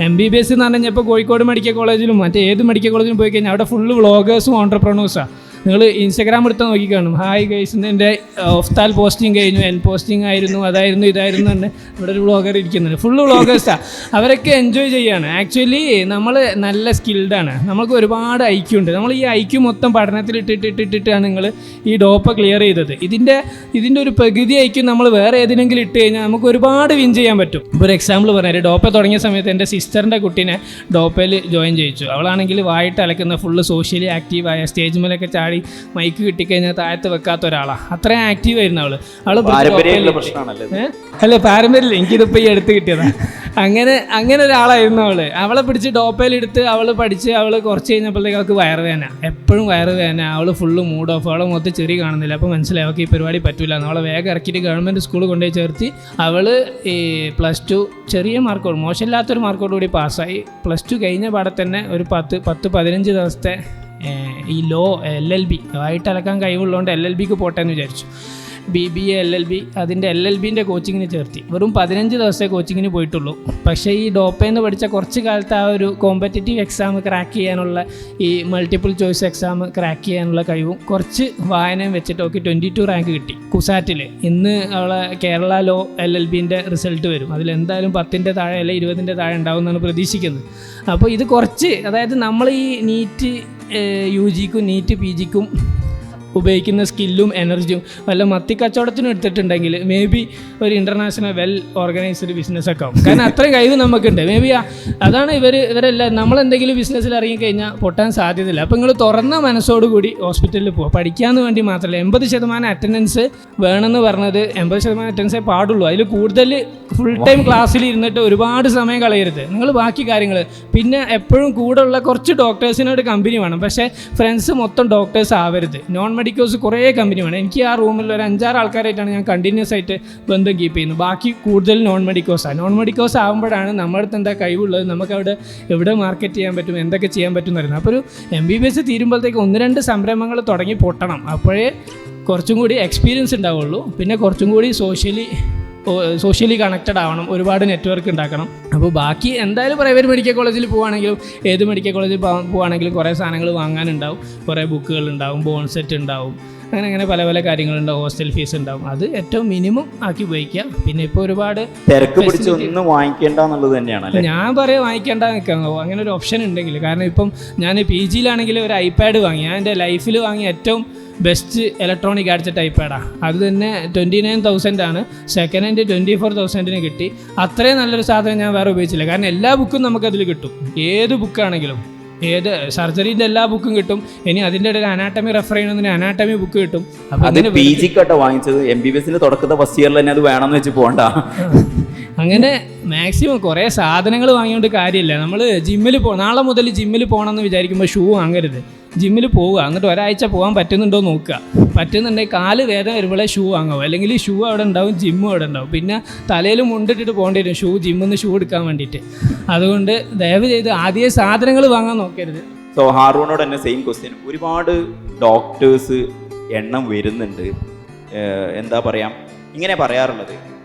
MBBS എന്ന് പറഞ്ഞു കഴിഞ്ഞാൽ ഇപ്പോൾ കോഴിക്കോട് മെഡിക്കൽ കോളേജിലും മറ്റേ ഏത് മെഡിക്കൽ കോളേജിലും പോയി കഴിഞ്ഞാൽ അവിടെ ഫുള്ള് വ്ളോഗേഴ്സും ഓൺട്രപ്രണേഴ്സാണ്. നിങ്ങൾ ഇൻസ്റ്റാഗ്രാം എടുത്ത് നോക്കി കാണും. ഹായ് ഗൈസ്, എൻ്റെ ഒഫ്താൽ പോസ്റ്റിംഗ് കഴിഞ്ഞു, എൻ പോസ്റ്റിംഗ് ആയിരുന്നു, അതായിരുന്നു ഇതായിരുന്നു എന്ന് ഇവിടെ ഒരു വ്ളോഗർ ഇരിക്കുന്നുണ്ട്. ഫുള്ള് വ്ളോഗേഴ്സാണ്. അവരൊക്കെ എൻജോയ് ചെയ്യാണ്. ആക്ച്വലി നമ്മൾ നല്ല സ്കിൽഡാണ്, നമുക്ക് ഒരുപാട് ഐക്യു ഉണ്ട്. നമ്മൾ ഈ ഐക്യു മൊത്തം പഠനത്തിൽ ഇട്ടിട്ടാണ് നിങ്ങൾ ഈ ഡോപ്പ ക്ലിയർ ചെയ്തത്. ഇതിൻ്റെ ഒരു പകുതി ഐക്യു നമ്മൾ വേറെ ഏതിനെങ്കിലും ഇട്ട് കഴിഞ്ഞാൽ നമുക്ക് ഒരുപാട് വിൻ ചെയ്യാൻ പറ്റും. ഇപ്പോൾ ഒരു എക്സാമ്പിൾ പറഞ്ഞാൽ ഡോപ്പ തുടങ്ങിയ സമയത്ത് എൻ്റെ സിസ്റ്ററിൻ്റെ കുട്ടീനെ ഡോപ്പയിൽ ജോയിൻ ചെയ്യിച്ചു. അവളാണെങ്കിൽ വായിട്ട് അലക്കുന്ന ഫുള്ള് സോഷ്യലി ആക്റ്റീവായ സ്റ്റേജ് മേലൊക്കെ ചാടി മൈക്ക് കിട്ടിക്കഴിഞ്ഞാൽ താഴത്ത് വെക്കാത്ത ഒരാളാണ്. അത്രയും ആക്റ്റീവ് ആയിരുന്നു അവള്. അല്ലേ പാരമ്പര്യമില്ല, എനിക്കിതിപ്പോൾ ഈ എടുത്ത് കിട്ടിയതാണ്. അങ്ങനെ ഒരാളായിരുന്നു അവളെ പിടിച്ച് ഡോപ്പയിലെടുത്ത് അവൾ പഠിച്ച് അവൾ കുറച്ച് കഴിഞ്ഞപ്പോഴത്തേക്ക് അവൾക്ക് വയറുവേദന, എപ്പോഴും വയറുവേദന. അവൾ ഫുള്ള് മൂഡ് ഓഫ്, അവളെ മൊത്തം ചെറിയ കാണുന്നില്ല. അപ്പോൾ മനസ്സിലായി അവൾക്ക് ഈ പരിപാടി പറ്റില്ല. അവളെ വേഗം ഇറക്കിയിട്ട് ഗവൺമെൻറ് സ്കൂളിൽ കൊണ്ടുപോയി ചേർത്തി. അവൾ ഈ +2 ചെറിയ മാർക്കോട്, മോശമില്ലാത്തൊരു മാർക്കോടുകൂടി പാസ്സായി. +2 കഴിഞ്ഞ പാടെ തന്നെ ഒരു 10-15 ദിവസത്തെ ഈ LLB ആയിട്ട് അലക്കാൻ കഴിവുള്ളതുകൊണ്ട് LLBക്ക് പോട്ടെ എന്ന് വിചാരിച്ചു. BBA LLB അതിൻ്റെ LLBൻ്റെ കോച്ചിങ്ങിന് ചേർത്തി. വെറും 15 ദിവസത്തെ കോച്ചിങ്ങിന് പോയിട്ടുള്ളൂ. പക്ഷേ ഈ ഡോപ്പയെന്ന് പഠിച്ച കുറച്ച് കാലത്ത് ആ ഒരു കോമ്പറ്റേറ്റീവ് എക്സാം ക്രാക്ക് ചെയ്യാനുള്ള, ഈ മൾട്ടിപ്പിൾ ചോയ്സ് എക്സാം ക്രാക്ക് ചെയ്യാനുള്ള കഴിവും കുറച്ച് വായനയും വെച്ചിട്ട് ഒക്കെ 22 റാങ്ക് കിട്ടി കുസാറ്റിൽ. ഇന്ന് അവളെ കേരള ലോ LLBൻ്റെ റിസൾട്ട് വരും. അതിലെന്തായാലും 10ൻ്റെ താഴെ അല്ലെ 20ൻ്റെ താഴെ ഉണ്ടാവുമെന്നാണ് പ്രതീക്ഷിക്കുന്നത്. അപ്പോൾ ഇത് കുറച്ച്, അതായത് നമ്മൾ ഈ നീറ്റ് UGക്കും നീറ്റ് PGക്കും ഉപയോഗിക്കുന്ന സ്കില്ലും എനർജിയും വല്ല മത്തിക്കച്ചവടത്തിനും എടുത്തിട്ടുണ്ടെങ്കിൽ മേ ബി ഒരു ഇൻ്റർനാഷണൽ വെൽ ഓർഗനൈസ്ഡ് ബിസിനസ്സൊക്കെ ആവും. കാരണം അത്രയും കഴിവ് നമുക്കുണ്ട്. മേ ബി അതാണ് ഇവരെല്ലാം നമ്മളെന്തെങ്കിലും ബിസിനസ്സിൽ ഇറങ്ങിക്കഴിഞ്ഞാൽ പൊട്ടാൻ സാധ്യതയില്ല. അപ്പോൾ നിങ്ങൾ തുറന്ന മനസ്സോടുകൂടി ഹോസ്പിറ്റലിൽ പോകുക. പഠിക്കാമെന്ന് വേണ്ടി മാത്രമല്ല. 80% അറ്റൻഡൻസ് വേണമെന്ന് പറഞ്ഞത് 80% അറ്റൻഡൻസേ പാടുള്ളൂ. അതിൽ കൂടുതൽ ഫുൾ ടൈം ക്ലാസ്സിൽ ഇരുന്നിട്ട് ഒരുപാട് സമയം കളയരുത്. നിങ്ങൾ ബാക്കി കാര്യങ്ങൾ പിന്നെ എപ്പോഴും കൂടെ ഉള്ള കുറച്ച് ഡോക്ടേഴ്സിനോട് കമ്പനി വേണം. പക്ഷേ ഫ്രണ്ട്സ് മൊത്തം ഡോക്ടേഴ്സ് ആവരുത്. നോൺ മെഡിക്കോസ് കുറേ കമ്പനി വേണം. എനിക്ക് ആ റൂമിൽ ഒരു 5-6 ആൾക്കാരായിട്ടാണ് ഞാൻ കണ്ടിന്യൂസ് ആയിട്ട് ബന്ധം കീപ്പ് ചെയ്യുന്നത്. ബാക്കി കൂടുതൽ നോൺ മെഡിക്കോസാണ്. നോൺ മെഡിക്കോസ് ആകുമ്പോഴാണ് നമ്മുടെ അടുത്ത് എന്താ കഴിവുള്ളത്, നമുക്ക് അവിടെ എവിടെ മാർക്കറ്റ് ചെയ്യാൻ പറ്റും, എന്തൊക്കെ ചെയ്യാൻ പറ്റും എന്ന് പറയുന്നത്. അപ്പോൾ ഒരു MBBS തീരുമ്പോഴത്തേക്ക് 1-2 സംരംഭങ്ങൾ തുടങ്ങി പൊട്ടണം. അപ്പോഴേ കുറച്ചും കൂടി എക്സ്പീരിയൻസ് ഉണ്ടാവുള്ളൂ. പിന്നെ കുറച്ചും കൂടി സോഷ്യലി കണക്റ്റഡ് ആവണം, ഒരുപാട് നെറ്റ്വർക്ക് ഉണ്ടാക്കണം. അപ്പോൾ ബാക്കി എന്തായാലും പ്രൈവറ്റ് മെഡിക്കൽ കോളേജിൽ പോവുകയാണെങ്കിലും ഏത് മെഡിക്കൽ കോളേജിൽ പോവുകയാണെങ്കിലും കുറേ സാധനങ്ങൾ വാങ്ങാനുണ്ടാവും, കുറേ ബുക്കുകൾ ഉണ്ടാവും, ബോൺ സെറ്റ് ഉണ്ടാവും, അങ്ങനെ പല കാര്യങ്ങളുണ്ടാവും, ഹോസ്റ്റൽ ഫീസ് ഉണ്ടാവും. അത് ഏറ്റവും മിനിമം ആക്കി ഉപയോഗിക്കുക. പിന്നെ ഇപ്പോൾ ഒരുപാട് തിരക്ക് പിടിച്ച് ഒന്നും വാങ്ങിക്കേണ്ട എന്നുള്ളത് തന്നെയാണ്. ഞാൻ പറയാം വാങ്ങിക്കേണ്ട നിൽക്കാൻ അങ്ങനെ ഒരു ഓപ്ഷൻ ഉണ്ടെങ്കിൽ. കാരണം ഇപ്പം ഞാൻ PGയിലാണെങ്കിൽ ഒരു iPad വാങ്ങി. ഞാൻ എൻ്റെ ലൈഫിൽ വാങ്ങിയ ഏറ്റവും ബെസ്റ്റ് ഇലക്ട്രോണിക് ഗാഡ്ജറ്റ് iPad. അത് തന്നെ 29,000 ആണ്. സെക്കൻഡ് ഹാൻഡ് 24,000 കിട്ടി. അത്രയും നല്ലൊരു സാധനം ഞാൻ വേറെ ഉപയോഗിച്ചില്ല. കാരണം എല്ലാ ബുക്കും നമുക്കതിൽ കിട്ടും. ഏത് ബുക്കാണെങ്കിലും, ഏത് സർജറിൻ്റെ എല്ലാ ബുക്കും കിട്ടും. ഇനി അതിൻ്റെ ഇടയിൽ അനാട്ടമി റെഫർ ചെയ്യണമെന്ന് അനാട്ടമി ബുക്ക് കിട്ടും. അപ്പോൾ PGക്കാട്ടോ വാങ്ങിച്ചത്. MBBSന്റെ തുടക്കത്തെ ഫസ്റ്റ് ഇയറിൽ തന്നെ അത് വേണമെന്ന് വെച്ച് പോകണ്ട. അങ്ങനെ മാക്സിമം കുറേ സാധനങ്ങൾ വാങ്ങിയോണ്ട് കാര്യമില്ല. നമ്മൾ നാളെ മുതൽ ജിമ്മിൽ പോകണമെന്ന് വിചാരിക്കുമ്പോൾ ഷൂ വാങ്ങരുത്. ജിമ്മിൽ പോവുക, എന്നിട്ട് ഒരാഴ്ച പോകാൻ പറ്റുന്നുണ്ടോ നോക്കുക. പറ്റുന്നുണ്ടെങ്കിൽ കാല് വേദന വരുമ്പോഴേ ഷൂ വാങ്ങും. അല്ലെങ്കിൽ ഷൂ അവിടെ ഉണ്ടാവും, ജിമ്മും അവിടെ ഉണ്ടാവും. പിന്നെ തലയിൽ മുണ്ടിട്ടിട്ട് പോകേണ്ടി വരും ജിമ്മിൽ നിന്ന് ഷൂ എടുക്കാൻ വേണ്ടിയിട്ട്. അതുകൊണ്ട് ദയവ് ചെയ്ത് ആദ്യം സാധനങ്ങൾ വാങ്ങാൻ നോക്കരുത്. സോ ഹാറൂനോട് തന്നെ സെയിം ക്വസ്റ്റ്യൻ. ഒരുപാട് ഡോക്ടേഴ്സ് എണ്ണം വരുന്നുണ്ട്. എന്താ പറയാം, ഇങ്ങനെ പറയാറുള്ളത്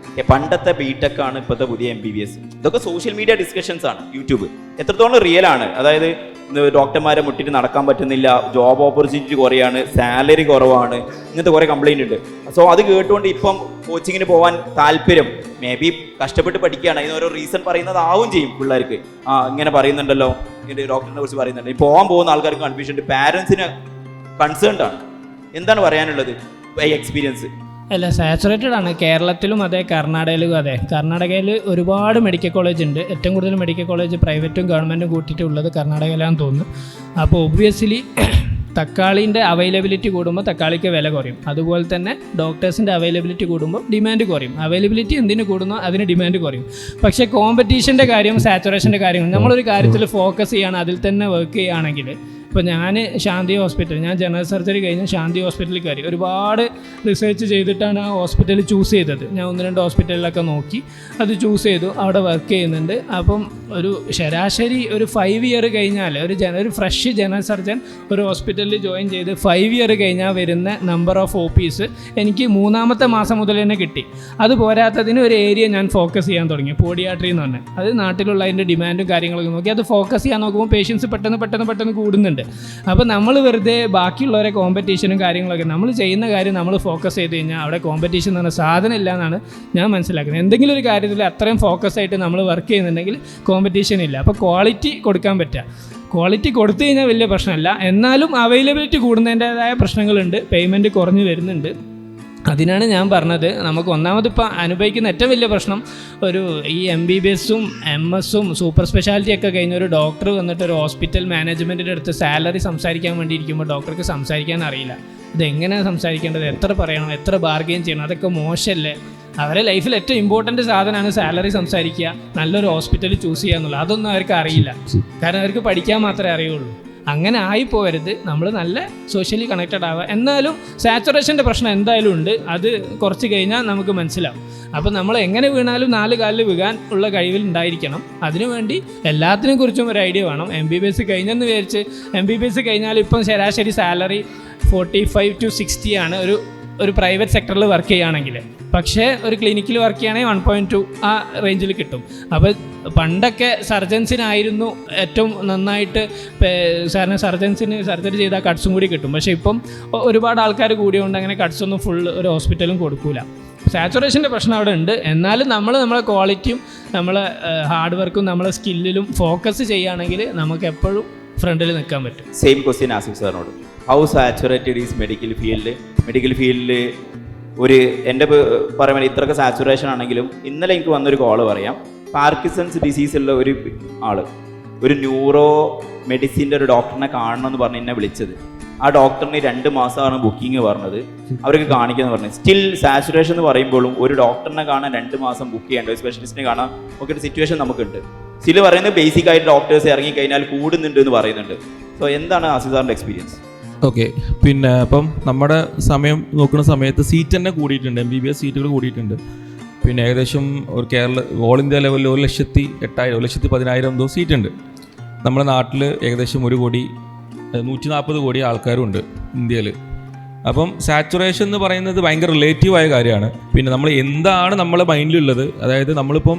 പണ്ടത്തെ BTech ആണ് ഇപ്പോഴത്തെ പുതിയ MBBS. ഇതൊക്കെ സോഷ്യൽ മീഡിയ ഡിസ്കഷൻസ് ആണ്. യൂട്യൂബ് എത്രത്തോളം റിയൽ ആണ്. അതായത് ഡോക്ടർമാരെ മുട്ടിട്ട് നടക്കാൻ പറ്റുന്നില്ല, ജോബ് ഓപ്പർച്യൂണിറ്റി കുറയാണ്, സാലറി കുറവാണ്, ഇങ്ങനത്തെ കുറേ കംപ്ലൈൻറ്റ് ഉണ്ട്. സോ അത് കേട്ടുകൊണ്ട് ഇപ്പം കോച്ചിങ്ങിന് പോകാൻ താല്പര്യം, മേ ബി കഷ്ടപ്പെട്ട് പഠിക്കുകയാണ്, അതിനോരോ റീസൺ പറയുന്നതാവും ചെയ്യും പിള്ളേർക്ക്. ഇങ്ങനെ പറയുന്നുണ്ടല്ലോ, ഇങ്ങനെ ഡോക്ടറിനെ കുറിച്ച് പറയുന്നുണ്ട്. ഈ പോകാൻ പോകുന്ന ആൾക്കാർക്ക് കൺഫ്യൂഷൻ ഉണ്ട്, പാരൻസിന് കൺസേൺഡ് ആണ്. എന്താണ് പറയാനുള്ളത് എക്സ്പീരിയൻസ്? അല്ല, സാച്ചുറേറ്റഡ് ആണ്. കേരളത്തിലും അതെ, കർണാടകയിലും അതെ. കർണാടകയിൽ ഒരുപാട് മെഡിക്കൽ കോളേജ് ഉണ്ട്. ഏറ്റവും കൂടുതൽ മെഡിക്കൽ കോളേജ് പ്രൈവറ്റും ഗവൺമെൻറ്റും കൂട്ടിയിട്ടുള്ളത് കർണാടകയിലാണെന്ന് തോന്നുന്നു. അപ്പോൾ ഒബ്വിയസ്ലി തക്കാളിൻ്റെ അവൈലബിലിറ്റി കൂടുമ്പോൾ തക്കാളിക്ക് വില കുറയും. അതുപോലെ തന്നെ ഡോക്ടേഴ്സിൻ്റെ അവൈലബിലിറ്റി കൂടുമ്പോൾ ഡിമാൻഡ് കുറയും. അവൈലബിലിറ്റി എന്തിന് കൂടുന്നോ അതിന് ഡിമാൻഡ് കുറയും. പക്ഷേ കോമ്പറ്റീഷൻ്റെ കാര്യം, സാച്ചുറേഷൻ്റെ കാര്യം, നമ്മളൊരു കാര്യത്തിൽ ഫോക്കസ് ചെയ്യുകയാണ്, അതിൽ തന്നെ വർക്ക് ചെയ്യുകയാണെങ്കിൽ ഇപ്പോൾ ഞാൻ ശാന്തി ഹോസ്പിറ്റൽ, ഞാൻ ജനറൽ സർജറി കഴിഞ്ഞ് ശാന്തി ഹോസ്പിറ്റലിൽ കയറി. ഒരുപാട് റിസർച്ച് ചെയ്തിട്ടാണ് ആ ഹോസ്പിറ്റൽ ചൂസ് ചെയ്തത്. ഞാൻ 1-2 ഹോസ്പിറ്റലിലൊക്കെ നോക്കി അത് ചൂസ് ചെയ്തു, അവിടെ വർക്ക് ചെയ്യുന്നുണ്ട്. അപ്പം ഒരു ശരാശരി ഒരു 5 ഇയർ കഴിഞ്ഞാൽ ഒരു ഫ്രഷ് ജനറൽ സർജൻ ഒരു ഹോസ്പിറ്റലിൽ ജോയിൻ ചെയ്ത് 5 ഇയർ കഴിഞ്ഞാൽ വരുന്ന നമ്പർ ഓഫ് OPs എനിക്ക് 3-ാമത്തെ മാസം മുതൽ തന്നെ കിട്ടി. അത് പോരാത്തതിന് ഒരു ഏരിയ ഞാൻ ഫോക്കസ് ചെയ്യാൻ തുടങ്ങി, പോഡിയാട്രി എന്ന് പറഞ്ഞാൽ. അത് നാട്ടിലുള്ള അതിൻ്റെ ഡിമാൻഡും കാര്യങ്ങളൊക്കെ നോക്കി അത് ഫോക്കസ് ചെയ്യാൻ നോക്കുമ്പോൾ പേഷ്യൻസ് പെട്ടെന്ന് കൂടുന്നുണ്ട്. അപ്പോൾ നമ്മൾ വെറുതെ ബാക്കിയുള്ളവരെ കോമ്പറ്റീഷനും കാര്യങ്ങളൊക്കെ, നമ്മൾ ചെയ്യുന്ന കാര്യം നമ്മൾ ഫോക്കസ് ചെയ്ത് കഴിഞ്ഞാൽ അവിടെ കോമ്പറ്റീഷൻ എന്ന് പറഞ്ഞ സാധനം ഇല്ല എന്നാണ് ഞാൻ മനസ്സിലാക്കുന്നത്. എന്തെങ്കിലും ഒരു കാര്യത്തിൽ അത്രയും ഫോക്കസ് ആയിട്ട് നമ്മൾ വർക്ക് ചെയ്യുന്നുണ്ടെങ്കിൽ കോമ്പറ്റീഷൻ ഇല്ല. അപ്പോൾ ക്വാളിറ്റി കൊടുക്കാൻ പറ്റുക, ക്വാളിറ്റി കൊടുത്തു കഴിഞ്ഞാൽ വലിയ പ്രശ്നമല്ല. എന്നാലും അവൈലബിലിറ്റി കൂടുന്നതിൻ്റേതായ പ്രശ്നങ്ങളുണ്ട്, പേയ്മെൻറ്റ് കുറഞ്ഞു വരുന്നുണ്ട്. അതിനാണ് ഞാൻ പറഞ്ഞത്, നമുക്ക് ഒന്നാമത് ഇപ്പോൾ അനുഭവിക്കുന്ന ഏറ്റവും വലിയ പ്രശ്നം ഈ MBBSഉം MS-ഉം സൂപ്പർ സ്പെഷ്യാലിറ്റി ഒക്കെ കഴിഞ്ഞ ഒരു ഡോക്ടർ വന്നിട്ട് ഒരു ഹോസ്പിറ്റൽ മാനേജ്മെൻറ്റിൻ്റെ അടുത്ത് സാലറി സംസാരിക്കാൻ വേണ്ടി ഇരിക്കുമ്പോൾ ഡോക്ടർക്ക് സംസാരിക്കാൻ അറിയില്ല. ഇതെങ്ങനെയാണ് സംസാരിക്കേണ്ടത്, എത്ര പറയണം, എത്ര ബാർഗെയിൻ ചെയ്യണം, അതൊക്കെ മോശമല്ലേ? അവരെ ലൈഫിൽ ഏറ്റവും ഇമ്പോർട്ടൻറ്റ് സാധനമാണ് സാലറി സംസാരിക്കുക, നല്ലൊരു ഹോസ്പിറ്റൽ ചൂസ് ചെയ്യുക എന്നുള്ളത്. അതൊന്നും അവർക്ക് അറിയില്ല, കാരണം അവർക്ക് പഠിക്കാൻ മാത്രമേ അറിയുള്ളൂ. അങ്ങനെ ആയിപ്പോവരുത്, നമ്മൾ നല്ല സോഷ്യലി കണക്റ്റഡ് ആവുക. എന്നാലും സാച്ചുറേഷൻ്റെ പ്രശ്നം എന്തായാലും ഉണ്ട്, അത് കുറച്ച് കഴിഞ്ഞാൽ നമുക്ക് മനസ്സിലാവും. അപ്പോൾ നമ്മൾ എങ്ങനെ വീണാലും 4 കാലിൽ വീഴാൻ ഉള്ള കഴിവിൽ ഉണ്ടായിരിക്കണം. അതിനുവേണ്ടി എല്ലാത്തിനെ കുറിച്ചും ഒരു ഐഡിയ വേണം. MBBS കഴിഞ്ഞെന്ന് വിചാരിച്ച് MBBS കഴിഞ്ഞാൽ ഇപ്പം ശരാശരി സാലറി 45 to 60 ആണ് ഒരു പ്രൈവറ്റ് സെക്ടറിൽ വർക്ക് ചെയ്യുകയാണെങ്കിൽ. പക്ഷേ ഒരു ക്ലിനിക്കിൽ വർക്ക് ചെയ്യുകയാണെങ്കിൽ 1.2 ആ റേഞ്ചിൽ കിട്ടും. അപ്പോൾ പണ്ടൊക്കെ സർജൻസിനായിരുന്നു ഏറ്റവും നന്നായിട്ട്, സാറിന് സർജൻസിന് സർജറി ചെയ്താൽ കട്ട്സും കൂടി കിട്ടും. പക്ഷേ ഇപ്പം ഒരുപാട് ആൾക്കാർ കൂടിയുകൊണ്ട് അങ്ങനെ കട്ട്സൊന്നും ഫുൾ ഒരു ഹോസ്പിറ്റലും കൊടുക്കൂല. സാച്ചുറേഷൻ്റെ പ്രശ്നം അവിടെ ഉണ്ട്. എന്നാലും നമ്മളെ ക്വാളിറ്റിയും നമ്മളെ ഹാർഡ് വർക്കും നമ്മളെ സ്കില്ലിലും ഫോക്കസ് ചെയ്യുകയാണെങ്കിൽ നമുക്ക് എപ്പോഴും ഫ്രണ്ടിൽ നിൽക്കാൻ പറ്റും. സെയിം ക്വസ്റ്റ്യൻ ആസിഫ് സാറിനോട്, ഹൗ സാച്ചുറേറ്റഡ് ഈസ് മെഡിക്കൽ ഫീൽഡിൽ ഒരു എൻ്റെ പറയുമ്പോൾ ഇത്രയൊക്കെ സാച്ചുറേഷൻ ആണെങ്കിലും ഇന്നലെ എനിക്ക് വന്നൊരു കോള് പറയാം. പാർക്കിൻസൺസ് ഡിസീസ് ഉള്ള ഒരു ന്യൂറോ മെഡിസിൻ്റെ ഒരു ഡോക്ടറിനെ കാണണമെന്ന് പറഞ്ഞ് എന്നെ വിളിച്ചത്. ആ ഡോക്ടറിന് 2 മാസമാണ് ബുക്കിംഗ് പറഞ്ഞത്, അവർക്ക് കാണിക്കുമെന്ന് പറഞ്ഞത്. സ്റ്റിൽ സാച്ചുറേഷൻ എന്ന് പറയുമ്പോഴും ഒരു ഡോക്ടറിനെ കാണാൻ 2 മാസം ബുക്ക് ചെയ്യേണ്ട, ഒരു സ്പെഷ്യലിസ്റ്റിനെ കാണാൻ ഒക്കെ ഒരു സിറ്റുവേഷൻ നമുക്കുണ്ട്. സ്റ്റിൽ പറയുന്നത് ബേസിക് ആയിട്ട് ഡോക്ടേഴ്സ് ഇറങ്ങിക്കഴിഞ്ഞാൽ കൂടുന്നുണ്ട് എന്ന് പറയുന്നുണ്ട്. സോ എന്താണ് ആസിഫ് സാറിൻ്റെ എക്സ്പീരിയൻസ്? ഓക്കെ, പിന്നെ ഇപ്പം നമ്മുടെ സമയം നോക്കുന്ന സമയത്ത് സീറ്റ് തന്നെ കൂടിയിട്ടുണ്ട്, MBBS സീറ്റുകൾ കൂടിയിട്ടുണ്ട്. പിന്നെ ഏകദേശം ഒരു ഓൾ ഇന്ത്യ ലെവലിൽ 1,08,000 1,10,000 എന്തോ സീറ്റ് ഉണ്ട്. നമ്മുടെ നാട്ടിൽ ഏകദേശം 140 കോടി ആൾക്കാരുണ്ട് ഇന്ത്യയിൽ. അപ്പം സാച്ചുറേഷൻ എന്ന് പറയുന്നത് ഭയങ്കര റിലേറ്റീവായ കാര്യമാണ്. പിന്നെ നമ്മൾ എന്താണ് നമ്മളെ മൈൻഡിലുള്ളത്, അതായത് നമ്മളിപ്പം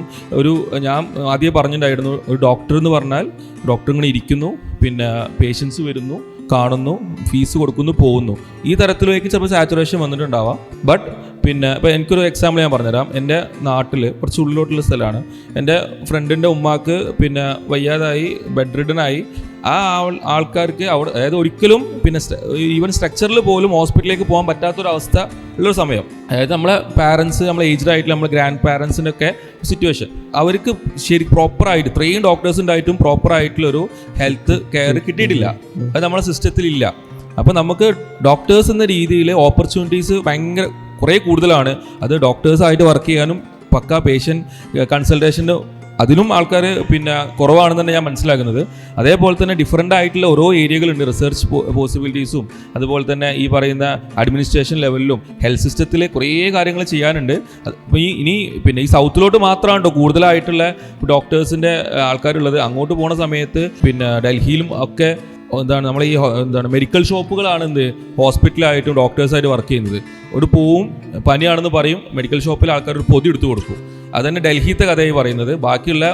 ഞാൻ ആദ്യം പറഞ്ഞിട്ടുണ്ടായിരുന്നു, ഒരു ഡോക്ടർ എന്ന് പറഞ്ഞാൽ ഡോക്ടർ ഇങ്ങനെ ഇരിക്കുന്നു, പിന്നെ പേഷ്യൻസ് വരുന്നു, കാണുന്നു, ഫീസ് കൊടുക്കുന്നു, പോകുന്നു. ഈ തരത്തിലേക്ക് ചിലപ്പോൾ സാച്ചുറേഷൻ വന്നിട്ടുണ്ടാവാം. ബട്ട് പിന്നെ ഇപ്പോൾ എനിക്കൊരു എക്സാമ്പിൾ ഞാൻ പറഞ്ഞുതരാം. എൻ്റെ നാട്ടിൽ കുറച്ച് ഉള്ളിലോട്ടുള്ള സ്ഥലമാണ്. എൻ്റെ ഫ്രണ്ടിൻ്റെ ഉമ്മാക്ക് പിന്നെ വയ്യാതായി, ബെഡ് റിഡനായി. ആ ആൾക്കാർക്ക് അവിടെ, അതായത് ഒരിക്കലും പിന്നെ ഈവൻ സ്ട്രക്ചറിൽ പോലും ഹോസ്പിറ്റലിലേക്ക് പോകാൻ പറ്റാത്തൊരവസ്ഥ ഉള്ളൊരു സമയം. അതായത് നമ്മളെ പാരൻസ്, നമ്മളെ ഏജ്ഡ് ആയിട്ടുള്ള നമ്മളെ ഗ്രാൻഡ് പാരൻസിൻ്റെ ഒക്കെ സിറ്റുവേഷൻ, അവർക്ക് പ്രോപ്പറായിട്ട് ഇത്രയും ഡോക്ടേഴ്സ് ഉണ്ടായിട്ടും പ്രോപ്പറായിട്ടുള്ളൊരു ഹെൽത്ത് കെയർ കിട്ടിയിട്ടില്ല. അത് നമ്മളെ സിസ്റ്റത്തിലില്ല. അപ്പോൾ നമുക്ക് ഡോക്ടേഴ്സ് എന്ന രീതിയിൽ ഓപ്പർച്യൂണിറ്റീസ് ഭയങ്കര കുറേ കൂടുതലാണ്. അത് ഡോക്ടേഴ്സായിട്ട് വർക്ക് ചെയ്യാനും പക്ക പേഷ്യൻ്റ് കൺസൾട്ടേഷൻ്റെ അതിനും ആൾക്കാർ പിന്നെ കുറവാണെന്ന് തന്നെ ഞാൻ മനസ്സിലാക്കുന്നത്. അതേപോലെ തന്നെ ഡിഫറൻ്റ് ആയിട്ടുള്ള ഓരോ ഏരിയകളുണ്ട്, റിസർച്ച് പോസിബിലിറ്റീസും അതുപോലെ തന്നെ ഈ പറയുന്ന അഡ്മിനിസ്ട്രേഷൻ ലെവലിലും ഹെൽത്ത് സിസ്റ്റത്തിൽ കുറേ കാര്യങ്ങൾ ചെയ്യാനുണ്ട്. അപ്പോൾ ഇനി പിന്നെ ഈ സൗത്തിലോട്ട് മാത്രമാണ് കൂടുതലായിട്ടുള്ള ഡോക്ടേഴ്സിൻ്റെ ആൾക്കാരുള്ളത്. അങ്ങോട്ട് പോണ സമയത്ത് പിന്നെ ഡൽഹിയിലും ഒക്കെ നമ്മൾ ഈ മെഡിക്കൽ ഷോപ്പുകളാണ് ഹോസ്പിറ്റലായിട്ടും ഡോക്ടേഴ്സായിട്ട് വർക്ക് ചെയ്യുന്നത്. ഒരു പൂവും പനിയാണെന്ന് പറയും, മെഡിക്കൽ ഷോപ്പിൽ ആൾക്കാർ ഒരു പൊതി എടുത്തു കൊടുക്കും. അതന്നെ ഡൽഹിത്തെ കഥയായി പറയുന്നത്. ബാക്കിയുള്ള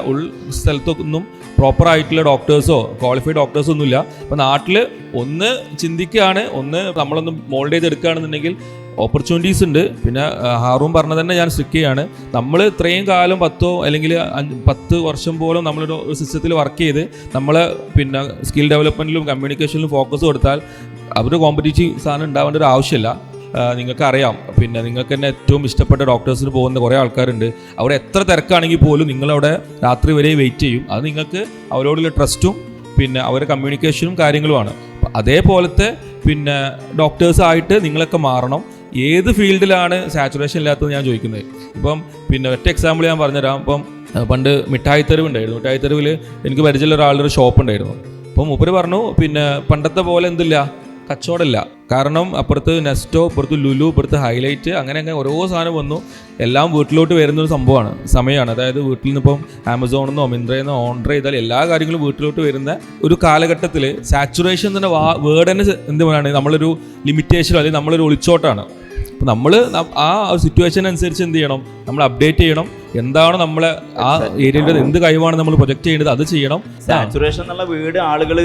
സ്ഥലത്തൊന്നും പ്രോപ്പറായിട്ടുള്ള ഡോക്ടേഴ്സോ ക്വാളിഫൈഡ് ഡോക്ടേഴ്സോ ഒന്നുമില്ല. അപ്പോൾ നാട്ടിൽ ഒന്ന് ചിന്തിക്കുകയാണ്, നമ്മളൊന്ന് മോൾഡ് ചെയ്തെടുക്കുകയാണെന്നുണ്ടെങ്കിൽ ഓപ്പർച്യൂണിറ്റീസ് ഉണ്ട്. പിന്നെ ഹാറൂൺ പറഞ്ഞത് തന്നെ ഞാൻ സ്ട്രിക്റ്റ് ചെയ്യാണ്. നമ്മൾ ഇത്രയും കാലം 10 വർഷം പോലും നമ്മളൊരു സിസ്റ്റത്തിൽ വർക്ക് ചെയ്ത് നമ്മൾ പിന്നെ സ്കിൽ ഡെവലപ്മെൻറ്റിലും കമ്മ്യൂണിക്കേഷനിലും ഫോക്കസ് കൊടുത്താൽ അവർ കോമ്പറ്റീറ്റീവ് സാധനം ഉണ്ടാവേണ്ട ഒരു ആവശ്യമില്ല. നിങ്ങൾക്കറിയാം, പിന്നെ നിങ്ങൾക്ക് തന്നെ ഏറ്റവും ഇഷ്ടപ്പെട്ട ഡോക്ടേഴ്സിന് പോകുന്ന കുറേ ആൾക്കാരുണ്ട്. അവിടെ എത്ര തിരക്കാണെങ്കിൽ പോലും നിങ്ങളവിടെ രാത്രി വരെ വെയിറ്റ് ചെയ്യും. അത് നിങ്ങൾക്ക് അവരോടുള്ള ട്രസ്റ്റും പിന്നെ അവരുടെ കമ്മ്യൂണിക്കേഷനും കാര്യങ്ങളുമാണ്. അതേപോലത്തെ പിന്നെ ഡോക്ടേഴ്സായിട്ട് നിങ്ങളൊക്കെ മാറണം. ഏത് ഫീൽഡിലാണ് സാച്ചുറേഷൻ ഇല്ലാത്തത് ഞാൻ ചോദിക്കുന്നത്. ഇപ്പം പിന്നെ ഒറ്റ എക്സാമ്പിൾ ഞാൻ പറഞ്ഞുതരാം. ഇപ്പം പണ്ട് മിഠായി തെരുവ് ഉണ്ടായിരുന്നു. മിഠായി തെരുവിൽ എനിക്ക് പരിചയമുള്ള ഒരാളുടെ ഒരു ഷോപ്പ് ഉണ്ടായിരുന്നു. അപ്പോൾ മൂപ്പര് പറഞ്ഞു പിന്നെ പണ്ടത്തെ പോലെ എന്തില്ല, കച്ചവടമില്ല. കാരണം അപ്പുറത്ത് നെസ്റ്റോ, ഇപ്പുറത്ത് ലുലു, ഇപ്പുറത്ത് ഹൈലൈറ്റ്, അങ്ങനെ ഓരോ സാധനം വന്നു. എല്ലാം വീട്ടിലോട്ട് വരുന്നൊരു സംഭവമാണ്, സമയമാണ്. അതായത് വീട്ടിൽ നിന്നിപ്പം ആമസോണിൽ നിന്നോ മിന്ത്രയിൽ നിന്നോ ഓർഡർ ചെയ്താൽ എല്ലാ കാര്യങ്ങളും വീട്ടിലോട്ട് വരുന്ന ഒരു കാലഘട്ടത്തിൽ സാച്ചുറേഷൻ തന്നെ വേർഡ് തന്നെ എന്ത് പറയുകയാണ്, നമ്മളൊരു ലിമിറ്റേഷൻ അല്ലെങ്കിൽ നമ്മളൊരു ഒളിച്ചോട്ടാണ്. അപ്പോൾ നമ്മൾ ആ സിറ്റുവേഷൻ അനുസരിച്ച് എന്ത് ചെയ്യണം, നമ്മൾ അപ്ഡേറ്റ് ചെയ്യണം. എന്താണ് നമ്മളെ ആ ഏരിയയിൽ എന്ത് കഴിവാണ് നമ്മൾ പ്രൊജക്റ്റ് ചെയ്യേണ്ടത് അത് ചെയ്യണം. സാച്ചുറേഷൻ എന്നുള്ള വേർഡ് ആളുകൾ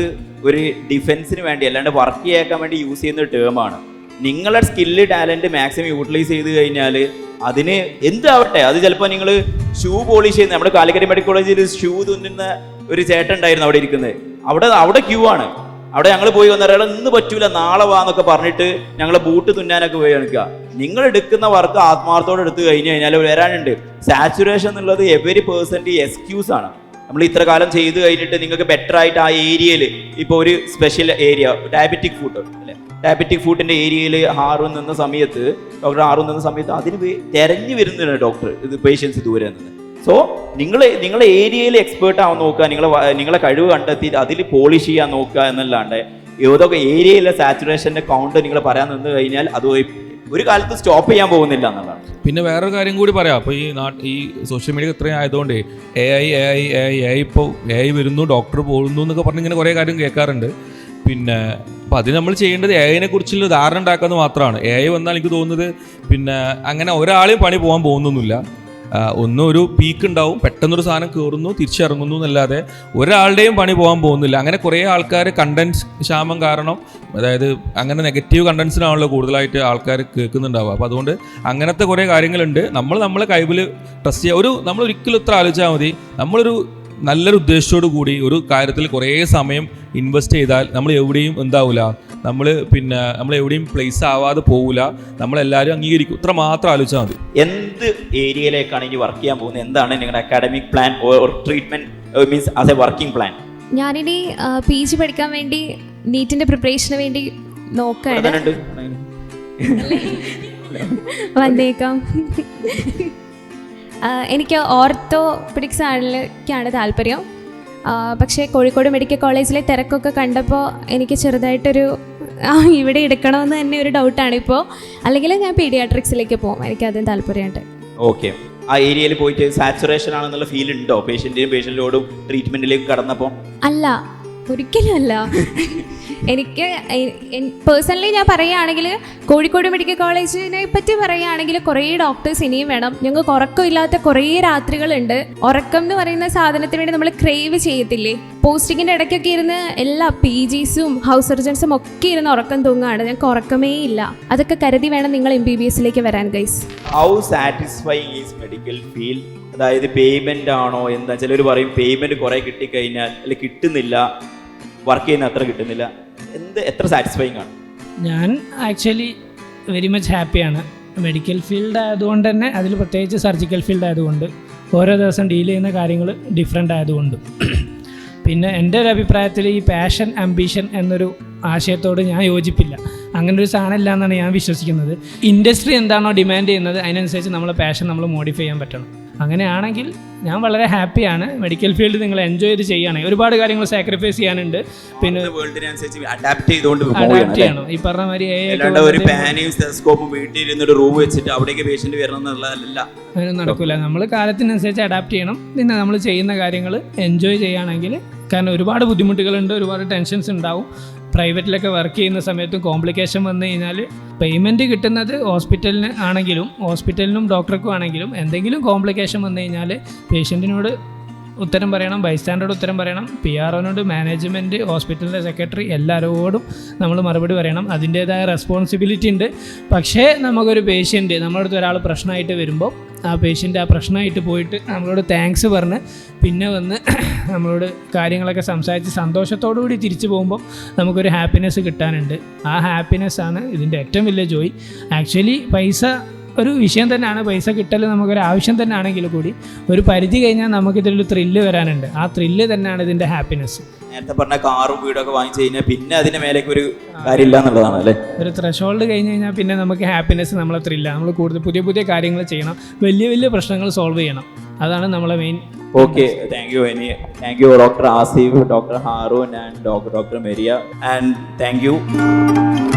ഒരു ഡിഫൻസിന് വേണ്ടി അല്ലാണ്ട് വർക്ക് ചെയ്യാക്കാൻ വേണ്ടി യൂസ് ചെയ്യുന്ന ഒരു ടേമാണ്. നിങ്ങളുടെ സ്കില്ല് ടാലന്റ് മാക്സിമം യൂട്ടിലൈസ് ചെയ്ത് കഴിഞ്ഞാൽ അതിന് എന്താവട്ടെ, അത് ചിലപ്പോൾ നിങ്ങൾ ഷൂ പോളിഷ് ചെയ്യുന്ന, നമ്മുടെ കാലിക്കറ്റ് മെഡിക്കൽ കോളേജിൽ ഷൂ തുന്നുന്ന ഒരു ചേട്ടൻ ഉണ്ടായിരുന്നു അവിടെ ഇരിക്കുന്നത്. അവിടെ ക്യൂ ആണ്. അവിടെ ഞങ്ങൾ പോയി വന്ന ഒരാൾ ഇന്ന് പറ്റൂല നാളെ വാന്നൊക്കെ പറഞ്ഞിട്ട് ഞങ്ങളെ ബൂട്ട് തുന്നാനൊക്കെ പോയി എടുക്കുക. നിങ്ങൾ എടുക്കുന്ന വർക്ക് ആത്മാർത്ഥത്തോടെ എടുത്തു കഴിഞ്ഞു കഴിഞ്ഞാൽ വരാനുണ്ട്. സാച്ചുറേഷൻ എന്നുള്ളത് എവരി പേഴ്സൻ്റെ എക്സ്ക്യൂസ് ആണ്. നമ്മൾ ഇത്ര കാലം ചെയ്ത് കഴിഞ്ഞിട്ട് നിങ്ങൾക്ക് ബെറ്റർ ആയിട്ട് ആ ഏരിയയിൽ ഇപ്പോൾ ഒരു സ്പെഷ്യൽ ഏരിയ ഡയബറ്റിക് ഫുഡ് അല്ലേ, ഡയബറ്റിക് ഫുഡിൻ്റെ ഏരിയയിൽ നിന്ന സമയത്ത് ഡോക്ടർ നിന്ന സമയത്ത് അതിന് തെരഞ്ഞു വരുന്നുണ്ട് ഡോക്ടർ ഇത് പേഷ്യൻസ് ദൂരെ നിന്ന്. സോ നിങ്ങളെ ഏരിയയിൽ എക്സ്പേർട്ട് ആവാൻ നോക്കുക, നിങ്ങളെ കഴിവ് കണ്ടെത്തി അതിൽ പോളിഷ് ചെയ്യാൻ നോക്കുക എന്നല്ലാണ്ട് ഏതൊക്കെ ഏരിയയിലെ സാച്ചുറേഷൻ്റെ കൗണ്ട് നിങ്ങൾ പറയാൻ നിന്ന് കഴിഞ്ഞാൽ അത് ഒരു കാലത്ത് സ്റ്റോപ്പ് ചെയ്യാൻ പോകുന്നില്ല എന്നുള്ളതാണ്. പിന്നെ വേറൊരു കാര്യം കൂടി പറയാം. അപ്പോൾ ഈ സോഷ്യൽ മീഡിയ ഇത്രയും ആയതുകൊണ്ട് ഇപ്പോൾ എ ഐ വരുന്നു, ഡോക്ടർ പോകുന്നു എന്നൊക്കെ പറഞ്ഞ് ഇങ്ങനെ കുറേ കാര്യം കേൾക്കാറുണ്ട്. പിന്നെ അപ്പോൾ അതിന് നമ്മൾ ചെയ്യേണ്ടത് എ ഐനെ കുറിച്ചുള്ള ധാരണ ഉണ്ടാക്കുന്നത് മാത്രമാണ്. എ ഐ വന്നാൽ എനിക്ക് തോന്നുന്നത് പിന്നെ അങ്ങനെ ഒരാളെയും പണി പോകാൻ പോകുന്നൊന്നുമില്ല. ഒരു പീക്ക് ഉണ്ടാവും, പെട്ടെന്നൊരു സാധനം കയറുന്നു തിരിച്ചിറങ്ങുന്നു എന്നല്ലാതെ ഒരാളുടെയും പണി പോകാൻ പോകുന്നില്ല. അങ്ങനെ കുറേ ആൾക്കാർ കണ്ടൻസ് ക്ഷാമം കാരണം, അതായത് അങ്ങനെ നെഗറ്റീവ് കണ്ടൻസിനാണല്ലോ കൂടുതലായിട്ട് ആൾക്കാർ കേൾക്കുന്നുണ്ടാവുക. അപ്പോൾ അതുകൊണ്ട് അങ്ങനത്തെ കുറേ കാര്യങ്ങളുണ്ട്. നമ്മളെ കൈവിൽ ട്രസ്റ്റ് ചെയ്യുക. നമ്മൾ ഒരിക്കലും ഇത്ര ആലോചിച്ചാൽ മതി, നമ്മളൊരു നല്ലൊരു ഉദ്ദേശത്തോടു കൂടി ഒരു കാര്യത്തിൽ കുറേ സമയം ഇൻവെസ്റ്റ് ചെയ്താൽ നമ്മൾ എവിടെയും എന്താവില്ല, നമ്മൾ എവിടെയും പ്ലേസ് ആവാതെ പോവില്ല. നമ്മളെല്ലാവരും അംഗീകരിക്കും. ഇത്ര മാത്രം ആലോചിച്ചാൽ മതി. എന്ത് ഏരിയയിലേക്കാണ് ഇനി വർക്ക് ചെയ്യാൻ പോകുന്നത്? എന്താണ് നിങ്ങളുടെ academic plan or treatment means as A working plan? ഞാനിനി PG പഠിക്കാൻ വേണ്ടി നീറ്റിന്റെ പ്രിപ്പറേഷന് വേണ്ടി നോക്കുകയാണ്. വന്നേക്കാം. എനിക്ക് ഓർത്തോപെഡിക്സ് ആണിലേക്കാണ് താല്പര്യം. പക്ഷേ കോഴിക്കോട് മെഡിക്കൽ കോളേജിലെ തിരക്കൊക്കെ കണ്ടപ്പോൾ എനിക്ക് ചെറുതായിട്ടൊരു ഇവിടെ എടുക്കണമെന്ന് തന്നെ ഒരു ഡൗട്ടാണ് ഇപ്പോൾ. അല്ലെങ്കിൽ ഞാൻ പീഡിയാട്രിക്സിലേക്ക് പോകും, എനിക്കതിന് താല്പര്യമുണ്ട്. ഓക്കെ, ആ ഏരിയയിൽ പോയിട്ട് സാച്ചുറേഷൻ ആണെന്നുള്ള ഫീൽ ഉണ്ടോ പേഷ്യൻറ്റിനോടും ട്രീറ്റ്മെൻറ്റിലേക്ക് കടന്നപ്പോൾ? അല്ല, ഒരിക്കലും അല്ല. എനിക്ക് പേഴ്സണലി ഞാൻ പറയുകയാണെങ്കിൽ കോഴിക്കോട് മെഡിക്കൽ കോളേജിനെ പറ്റി പറയുകയാണെങ്കിൽ കുറേ ഡോക്ടേഴ്സ് ഇനിയും വേണം. ഞങ്ങൾക്ക് ഉറക്കമില്ലാത്ത കുറേ രാത്രികളുണ്ട്. ഉറക്കം എന്ന് പറയുന്ന സാധനത്തിന് വേണ്ടി നമ്മൾ ക്രേവ് ചെയ്യത്തില്ലേ? പോസ്റ്റിങ്ങിൻ്റെ ഇടയ്ക്കൊക്കെ ഇരുന്ന് എല്ലാ PGസും ഹൗസ് സർജൻസും ഒക്കെ ഇരുന്ന് ഉറക്കം തൂങ്ങുകയാണ്. ഞങ്ങൾക്ക് ഉറക്കമേ ഇല്ല. അതൊക്കെ കരുതി വേണം നിങ്ങൾ MBBSലേക്ക് വരാൻ guys. How satisfying is medical field? അതായത് പേയ്മെൻ്റ് ആണോ എന്താ? ചിലർ പറയും പേയ്മെൻറ്റ് കുറേ കിട്ടിക്കഴിഞ്ഞാൽ അല്ലെങ്കിൽ കിട്ടുന്നില്ല, വർക്ക് ചെയ്യുന്ന അത്ര കിട്ടുന്നില്ല. എത്ര സാറ്റിസ്ഫൈങ് ആണ്? ഞാൻ ആക്ച്വലി വെരി മച്ച് ഹാപ്പിയാണ്. മെഡിക്കൽ ഫീൽഡ് ആയതുകൊണ്ട് തന്നെ, അതിൽ പ്രത്യേകിച്ച് സർജിക്കൽ ഫീൽഡ് ആയതുകൊണ്ട് ഓരോ ദിവസം ഡീൽ ചെയ്യുന്ന കാര്യങ്ങൾ ഡിഫറെൻ്റ് ആയതുകൊണ്ടും. പിന്നെ എൻ്റെ ഒരു അഭിപ്രായത്തിൽ ഈ പാഷൻ ആംബിഷൻ എന്നൊരു ആശയത്തോട് ഞാൻ യോജിപ്പില്ല. അങ്ങനെ ഒരു സാധനം ഇല്ല എന്നാണ് ഞാൻ വിശ്വസിക്കുന്നത്. ഇൻഡസ്ട്രി എന്താണോ ഡിമാൻഡ് ചെയ്യുന്നത് അതിനനുസരിച്ച് നമ്മളെ പാഷൻ നമ്മൾ മോഡിഫൈ ചെയ്യാൻ പറ്റണം. അങ്ങനെയാണെങ്കിൽ ഞാൻ വളരെ ഹാപ്പിയാണ്. മെഡിക്കൽ ഫീൽഡ് നിങ്ങൾ എൻജോയ് ചെയ്ത് ചെയ്യുകയാണെങ്കിൽ ഒരുപാട് കാര്യങ്ങൾ സാക്രിഫൈസ് ചെയ്യാനുണ്ട്. പിന്നെ അഡാപ്റ്റ് ചെയ്യണം. ഈ പറഞ്ഞ മാതിരി അതിനൊന്നും നടക്കില്ല. നമ്മൾ കാലത്തിനനുസരിച്ച് അഡാപ്റ്റ് ചെയ്യണം. പിന്നെ നമ്മൾ ചെയ്യുന്ന കാര്യങ്ങൾ എൻജോയ് ചെയ്യുകയാണെങ്കിൽ, കാരണം ഒരുപാട് ബുദ്ധിമുട്ടുകളുണ്ട്, ഒരുപാട് ടെൻഷൻസ് ഉണ്ടാവും. പ്രൈവറ്റിലൊക്കെ വർക്ക് ചെയ്യുന്ന സമയത്തും കോംപ്ലിക്കേഷൻ വന്നു കഴിഞ്ഞാൽ പേയ്മെൻറ്റ് കിട്ടുന്നത് ഹോസ്പിറ്റലിന് ആണെങ്കിലും ഹോസ്പിറ്റലിനും ഡോക്ടർക്കും ആണെങ്കിലും എന്തെങ്കിലും കോംപ്ലിക്കേഷൻ വന്നു കഴിഞ്ഞാൽ പേഷ്യൻറ്റിനോട് ഉത്തരം പറയണം, ബൈസ്റ്റാൻഡറോട് ഉത്തരം പറയണം, PROനോട്, മാനേജ്മെൻറ്റ്, ഹോസ്പിറ്റലിൻ്റെ സെക്രട്ടറി എല്ലാവരോടും നമ്മൾ മറുപടി പറയണം. അതിൻ്റേതായ റെസ്പോൺസിബിലിറ്റി ഉണ്ട്. പക്ഷേ നമുക്കൊരു പേഷ്യൻറ്റ് നമ്മളടുത്ത് ഒരാൾ പ്രശ്നമായിട്ട് വരുമ്പോൾ ആ പേഷ്യൻ്റ് ആ പ്രശ്നമായിട്ട് പോയിട്ട് നമ്മളോട് താങ്ക്സ് പറഞ്ഞ് പിന്നെ വന്ന് നമ്മളോട് കാര്യങ്ങളൊക്കെ സംസാരിച്ച് സന്തോഷത്തോടു കൂടി തിരിച്ചു പോകുമ്പോൾ നമുക്കൊരു ഹാപ്പിനെസ് കിട്ടാനുണ്ട്. ആ ഹാപ്പിനെസ്സാണ് ഇതിൻ്റെ ഏറ്റവും വലിയ ജോയ്. ആക്ച്വലി പൈസ ഒരു വിഷയം തന്നെയാണ്, പൈസ കിട്ടൽ നമുക്കൊരു ആവശ്യം തന്നെ ആണെങ്കിൽ കൂടി ഒരു പരിധി കഴിഞ്ഞാൽ നമുക്കിതിലൊരു ത്രില്ല് വരാനുണ്ട്. ആ ത്രില്ല് തന്നെയാണ് ഇതിൻ്റെ ഹാപ്പിനെസ്. നേരത്തെ പറഞ്ഞ കാറും വീടൊക്കെ വാങ്ങിച്ചു കഴിഞ്ഞാൽ പിന്നെ അതിന് മേലേക്ക് ഒരു കാര്യമില്ല എന്നുള്ളതാണ് അല്ലേ? ഒരു ത്രെഷോൾഡ് കഴിഞ്ഞ് കഴിഞ്ഞാൽ പിന്നെ നമുക്ക് ഹാപ്പിനെസ് നമ്മളെ ത്രില്ല. നമ്മൾ കൂടുതൽ പുതിയ കാര്യങ്ങൾ ചെയ്യണം, വലിയ പ്രശ്നങ്ങൾ സോൾവ് ചെയ്യണം. അതാണ് നമ്മളെ main. Okay, thank you, thank you, Dr. Asif, Dr. Harun, and Dr. Maria, and thank you.